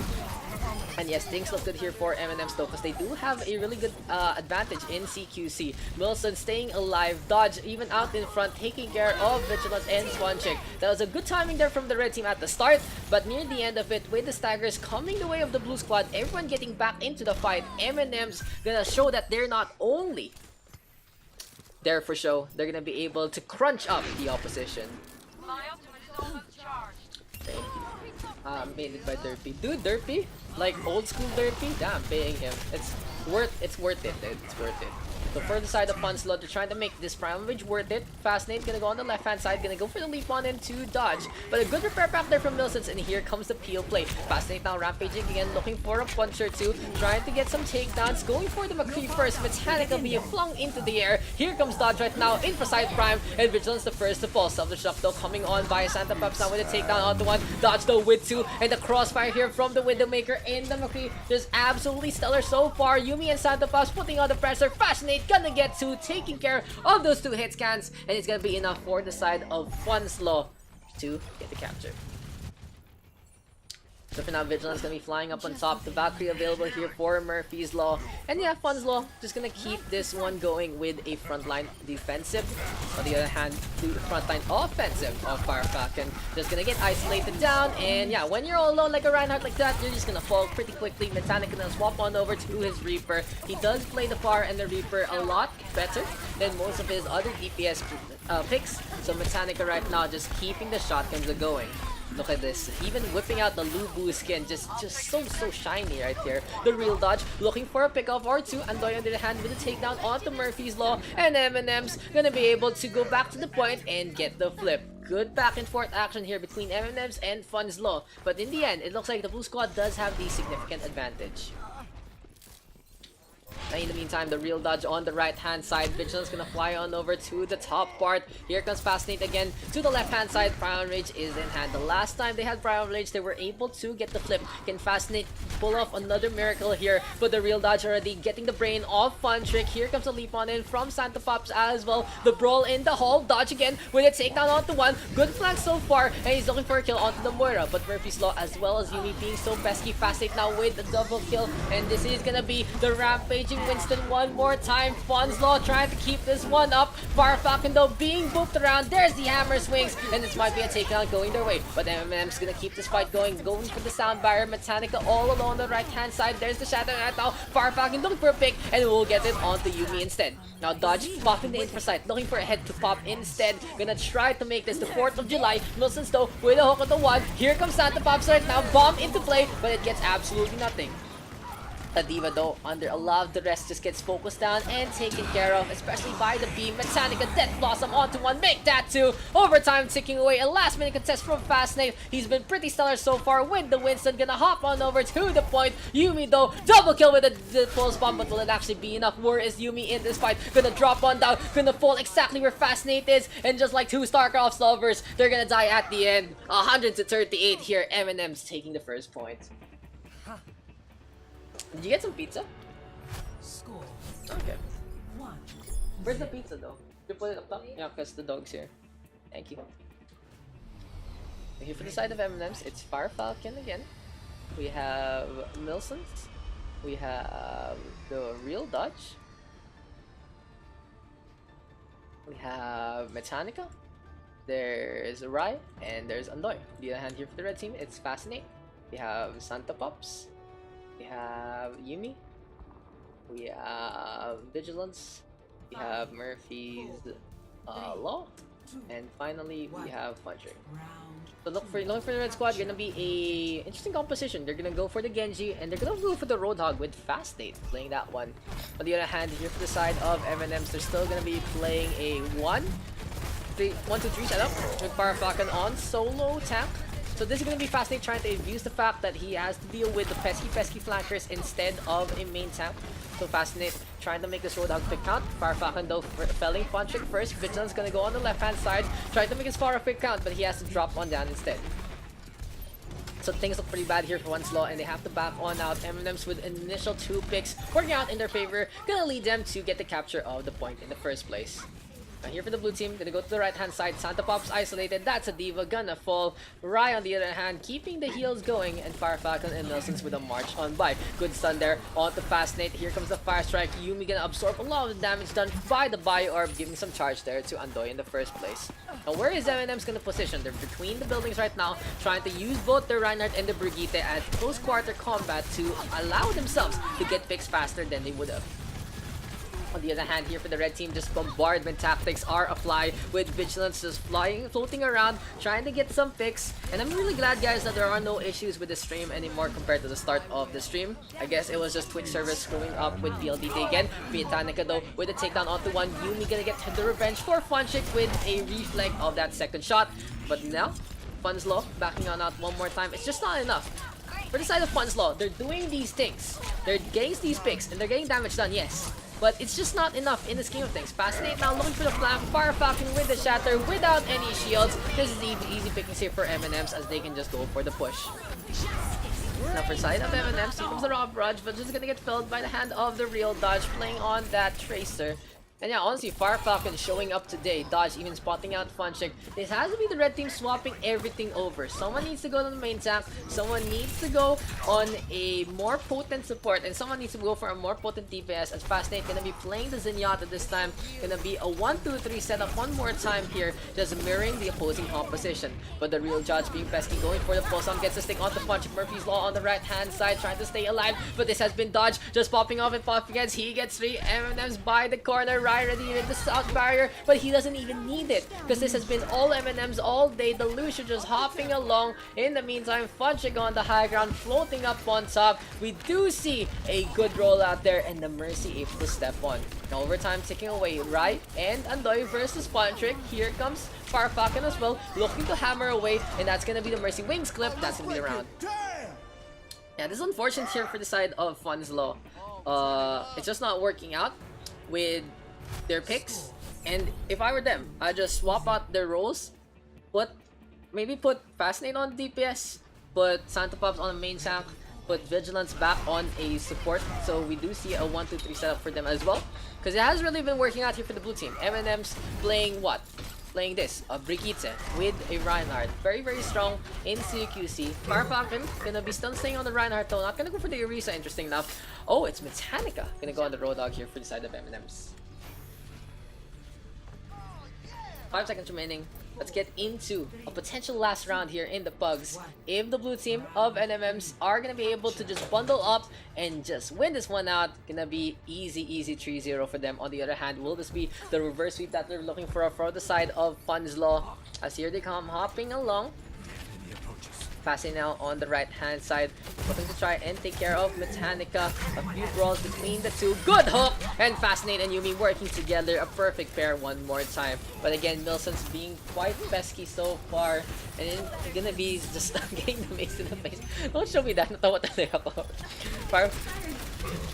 And yes, things look good here for M&M's though, because they do have a really good advantage in CQC. Milson staying alive, Dodge even out in front, taking care of Vigilance and Swanchick. That was a good timing there from the red team at the start, but near the end of it, with the staggers coming the way of the blue squad, everyone getting back into the fight, M&M's gonna show that they're not only there for show, they're gonna be able to crunch up the opposition. Thank you. Made it by Derpy. Dude, Derpy? Like old school Derpy? Damn, paying him. It's worth it, dude. It's worth it. So for the side of Funslot, they're trying to make this Primal Rage worth it. Fascinate gonna go on the left hand side, gonna go for the leap on into Dodge. But a good repair back there from Milsons, and here comes the peel play. Fascinate now rampaging again, looking for a punch or two, trying to get some takedowns, going for the McCree first. Mechanica being flung into the air. Here comes Dodge right now in for side Prime, and Vigilance the first to fall. Self-destruct though coming on by Santa Pops now with a takedown onto one. Dodge though with two, and the crossfire here from the Widowmaker in the McCree. Just absolutely stellar so far. Yumi and Santa Pops putting on the pressure. Fascinate gonna get two, taking care of those two hit scans, and it's gonna be enough for the side of Funslaw to get the capture. So for now, Vigilance gonna be flying up on top. The Valkyrie available here for Murphy's Law. And yeah, Funslaw just gonna keep this one going with a frontline defensive. On the other hand, the frontline offensive of Fire Falcon just gonna get isolated down. And yeah, when you're all alone like a Reinhardt like that, you're just gonna fall pretty quickly. Metallic gonna swap on over to his Reaper. He does play the Fire and the Reaper a lot better than most of his other DPS picks. So Metallica right now just keeping the shotguns going. Look at this, even whipping out the Lubu skin, just so shiny right here. The real Dodge looking for a pickoff or two. Andoy on the other hand with a takedown onto Murphy's Law, and M&M's gonna be able to go back to the point and get the flip. Good back and forth action here between M&M's and Funslaw, but in the end, it looks like the blue squad does have the significant advantage. In the meantime, the real Dodge on the right hand side. Vigilance gonna fly on over to the top part. Here comes Fascinate again to the left hand side. Primal Rage is in hand. The last time they had Primal Rage, they were able to get the flip. Can Fascinate pull off another miracle here? But the real Dodge already getting the brain off Fun Trick. Here comes a leap on in from Santa Pops as well. The brawl in the hall. Dodge again with a takedown onto one. Good flank so far, and he's looking for a kill onto the Moira. But Murphy's Law as well as Yumi being so pesky. Fascinate now with a double kill, and this is gonna be the rampaging Winston one more time. Funslaw trying to keep this one up. Fire Falcon though being booped around. There's the hammer swings, and this might be a takedown going their way. But M&M's gonna keep this fight going for the sound barrier. Metallica all alone on the right hand side. There's the shatter right now. Fire Falcon looking for a pick, and we'll get it onto Yumi instead. Now Dodge popping the info site, looking for a head to pop instead. Gonna try to make this the 4th of July. Milson's though with a hook on the one. Here comes Santa Pops right now. Bomb into play, but it gets absolutely nothing. A Diva though, under a lot of the rest, just gets focused down and taken care of, especially by the beam. Metallica, Death Blossom onto one, make that two. Overtime ticking away, a last minute contest from Fascinate. He's been pretty stellar so far with the Winston, gonna hop on over to the point. Yumi though, double kill with the pulse bomb, but will it actually be enough? Where is Yumi in this fight? Gonna drop on down, gonna fall exactly where Fascinate is, and just like two StarCraft lovers, they're gonna die at the end. 100-38 here, M&M's taking the first point. Did you get some pizza? Score Okay. 1. Where's the pizza though? You put it up top? Yeah, because the dog's here. Thank you. Here for the side of M&M's, it's Fire Falcon again. We have Milsons. We have the real Dutch. We have Mechanica. There's Rai, and there's Andoy. The other hand here for the red team, it's Fascinate. We have Santa Pops. We have Yumi. We have Vigilance. We have Murphy's Law. And finally, we have Puncher. So look for the red squad. Gonna be a interesting composition. They're gonna go for the Genji, and they're gonna go for the Roadhog with Fascinate playing that one. On the other hand, here for the side of M&M's, they're still gonna be playing a 1-3 1-2-3 setup with Fire Falcon on solo tank. So this is going to be Fascinating trying to abuse the fact that he has to deal with the pesky flankers instead of a main tank. So Fascinate trying to make this Roadhog quick count. Fire Falcon though felling Funtrick first. Vigilance going to go on the left hand side. Trying to make his Far a quick count, but he has to drop one down instead. So things look pretty bad here for Onslaught, and they have to back on out. M&Ms with initial 2 picks working out in their favor, gonna lead them to get the capture of the point in the first place. Now here for the blue team, gonna go to the right hand side. Santa Pop's isolated, that's a diva, gonna fall. Rai on the other hand, keeping the heals going, and Fire Falcon and Nelson's with a march on by. Good stun there, on to Fascinate. Here comes the Fire Strike. Yumi gonna absorb a lot of the damage done by the Bio Orb, giving some charge there to Andoy in the first place. Now where is M&M's gonna position? They're between the buildings right now, trying to use both the Reinhardt and the Brigitte at close quarter combat to allow themselves to get picks faster than they would have. On the other hand, here for the red team, just bombardment tactics are applied with Vigilance just floating around, trying to get some picks. And I'm really glad, guys, that there are no issues with the stream anymore compared to the start of the stream. I guess it was just Twitch servers screwing up with BLDT again. Britannica though, with a takedown onto one. Yumi gonna get the revenge for Funchick with a reflect of that second shot. But now, Funslaw backing on out one more time. It's just not enough. For the side of Funslaw, they're doing these things. They're getting these picks, and they're getting damage done, yes. But it's just not enough in the scheme of things. Fascinate now looking for the flank. Fire Falcon with the Shatter without any shields. This is easy pickings here for M&Ms as they can just go for the push. Now for side of M&Ms, here comes the Raw Brudge, but just gonna get felled by the hand of the real Dodge playing on that Tracer. And yeah, honestly, Fire Falcon showing up today. Dodge even spotting out Funchick. This has to be the red team swapping everything over. Someone needs to go to the main tank. Someone needs to go on a more potent support. And someone needs to go for a more potent DPS. As Fascinate gonna be playing the Zenyatta this time. Gonna be a 1-2-3 setup one more time here. Just mirroring the opposing composition. But the real Judge being pesky, going for the pulse on. Gets to stick onto Funchick. Murphy's Law on the right hand side. Trying to stay alive. But this has been Dodge. Just popping off and popping against. He gets 3 M&Ms by the corner. Already in the south barrier, but he doesn't even need it because this has been all M&Ms all day. The Lucio just hopping along. In the meantime, Funchick on the high ground, floating up on top. We do see a good roll out there, and the Mercy able to step on. Now overtime ticking away, right? And Andoy versus Funchick. Here comes Fire Falcon as well, looking to hammer away, and that's gonna be the Mercy Wings clip. That's gonna be the round. Yeah, this is unfortunate here for the side of Funslaw. It's just not working out with their picks, and if I were them, I'd just swap out their roles, maybe put Fascinate on DPS, put Santa Pops on a main tank, put Vigilance back on a support, so we do see a 1-2-3 setup for them as well, because it has really been working out here for the blue team. M&M's playing what? Playing this, a Brigitte with a Reinhardt. Very, very strong in CQC. Fire Falcon gonna be still staying on the Reinhardt though, not gonna go for the Orisa, interesting enough. Oh, it's Mechanica gonna go on the Roadhog here for the side of M&M's. 5 seconds remaining. Let's get into a potential last round here in the Pugs. If the blue team of NMMs are gonna be able to just bundle up and just win this one out, gonna be easy 3-0 for them. On the other hand, will this be the reverse sweep that they're looking for the side of Funslaw? As here they come hopping along. Passing now on the right hand side, looking to try and take care of Mechanica. A few brawls between the two. Good hook! And Fascinate and Yumi working together. A perfect pair one more time. But again, Milson's being quite pesky so far. And it's gonna be just getting the mace in the face. Don't show me that. Natawa talaga ako.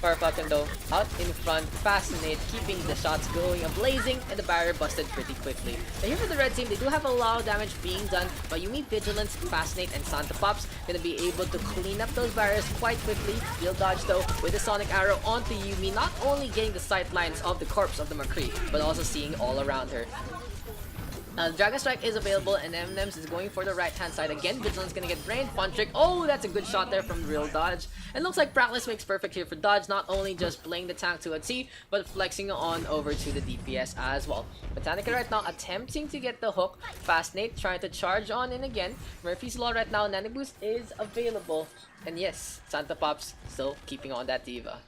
Fire Falcon though, out in front, Fascinate, keeping the shots going, blazing, and the barrier busted pretty quickly. Now here for the red team, they do have a lot of damage being done, but Yumi, Vigilance, Fascinate, and Santa Pops gonna be able to clean up those barriers quite quickly. Real Dodge though, with the Sonic Arrow onto Yumi, not only getting the sight lines of the corpse of the McCree, but also seeing all around her. Dragon Strike is available, and M&M's is going for the right-hand side again. Vigilance gonna get brained. Fun Trick. Oh, that's a good shot there from Real Dodge. And looks like Practice makes perfect here for Dodge, not only just playing the tank to a T, but flexing on over to the DPS as well. Botanica right now attempting to get the hook. Fascinate trying to charge on in again. Murphy's Law right now, Nanny Boost is available. And yes, Santa Pops still keeping on that diva.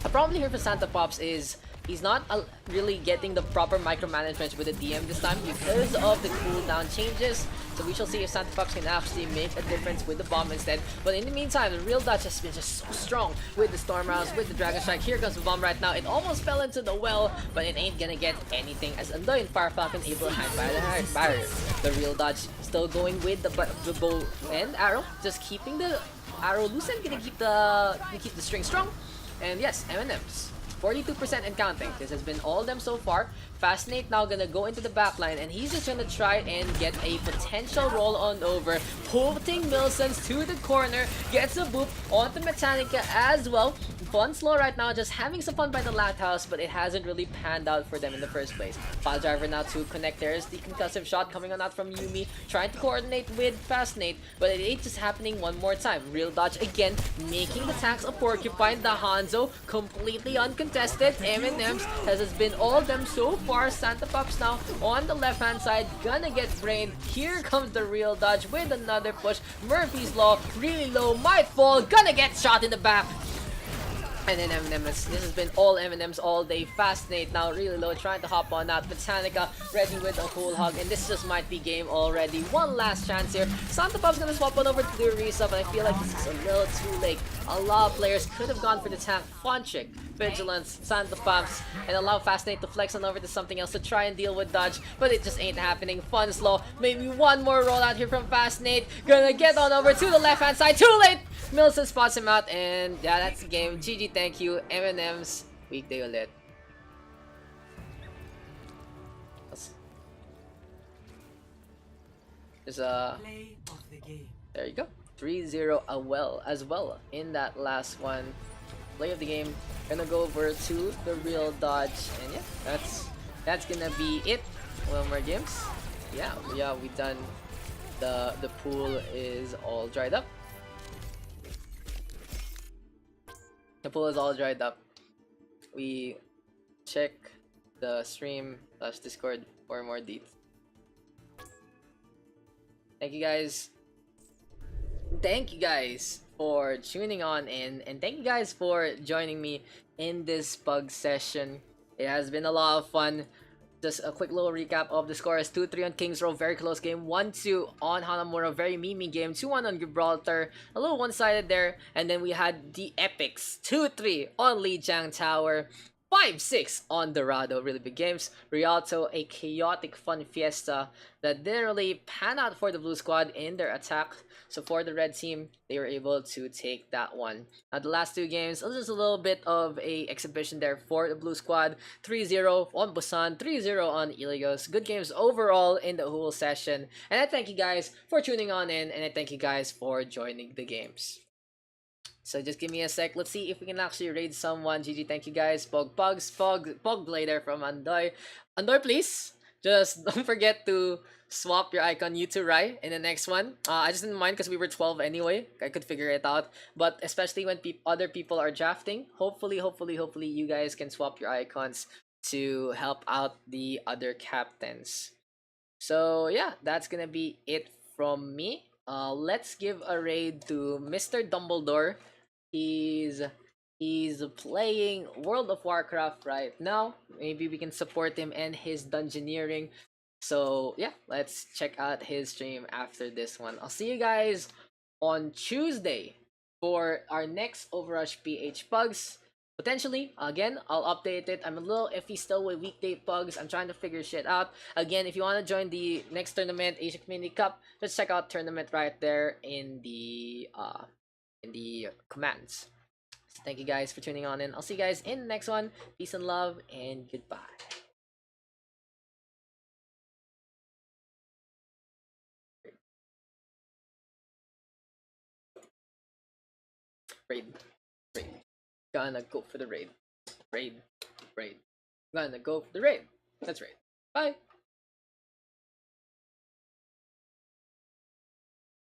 The problem here for Santa Pops is he's not really getting the proper micromanagement with the DM this time because of the cooldown changes. So we shall see if Santa Fox can actually make a difference with the bomb instead. But in the meantime, the Real Dutch has been just so strong with the Storm Rounds, with the Dragon Strike. Here comes the bomb right now. It almost fell into the well, but it ain't gonna get anything as Undoy and Fire Falcon able to hide by the barrier. The Real Dutch still going with the bow and arrow, just keeping the arrow loose and gonna keep the string strong. And yes, M&M's 42% and counting. This has been all them so far. Fascinate now gonna go into the backline, and he's just gonna try and get a potential roll on over. Putting Milsons to the corner, gets a boop onto Mechanica as well. Fun slow right now, just having some fun by the Lighthouse, but it hasn't really panned out for them in the first place. File Driver now to connect. There's the concussive shot coming on out from Yumi, trying to coordinate with Fascinate, but it ain't just happening one more time. Real Dodge again, making the tax of Porcupine. The Hanzo completely uncontested. M&M's has been all them so far. Santa Pops now on the left hand side, gonna get brained. Here comes the Real Dodge with another push. Murphy's Law, really low, might fall, gonna get shot in the back. And then M&M's, this has been all M&M's all day. Fascinate now really low, trying to hop on out. Botanica ready with a whole hug, and this just might be game already. One last chance here. Santa Pop's gonna swap on over to the Risa, but I feel like this is a little too late. A lot of players could have gone for the tank. Fun Chick, Vigilance, Santa Pops, and allow Fascinate to flex on over to something else to try and deal with Dodge, but it just ain't happening. Fun Slow, maybe one more rollout here from Fascinate. Gonna get on over to the left hand side, too late! Milson spots him out, and yeah, that's the game. GG, thank you. M&M's, weekday ulit. There's a... Play of the game. There you go. 3-0 as well in that last one. Play of the game. Gonna go over to the Real Dodge, and yeah, that's gonna be it. One more games. Yeah, we done. The pool is all dried up. The pool is all dried up. We check the stream / Discord for more deets. Thank you guys. Thank you guys for tuning on in, and thank you guys for joining me in this pug session. It has been a lot of fun. Just a quick little recap of the scores. 2-3 on Kings Row, very close game. 1-2 on Hanamura, very memey game. 2-1 on Gibraltar, a little one-sided there. And then we had the Epics, 2-3 on Lijiang Tower. 5-6 on Dorado, really big games. Rialto, a chaotic fun fiesta that didn't really pan out for the blue squad in their attack. So for the red team, they were able to take that one. Now the last two games, it was just a little bit of a exhibition there for the blue squad. 3-0 on Busan, 3-0 on Ilios. Good games overall in the whole session. And I thank you guys for tuning on in, and I thank you guys for joining the games. So just give me a sec. Let's see if we can actually raid someone. GG, thank you guys. Pog Blader from Andoy. Andoy, please. Just don't forget to swap your icon you to Rai in the next one. I just didn't mind because we were 12 anyway. I could figure it out. But especially when other people are drafting, hopefully you guys can swap your icons to help out the other captains. So yeah, that's gonna be it from me. Let's give a raid to Mr. Dumbledore. He's playing World of Warcraft right now. Maybe we can support him and his dungeoneering. So yeah, let's check out his stream after this one. I'll see you guys on Tuesday for our next OverRush PH Pugs. Potentially, again, I'll update it. I'm a little iffy still with weekday pugs. I'm trying to figure shit out. Again, if you want to join the next tournament, Asia Community Cup, just check out tournament right there in the commands. So thank you guys for tuning on in. I'll see you guys in the next one. Peace and love, and goodbye. Raid. Gonna go for the raid. Gonna go for the raid. That's right. Bye.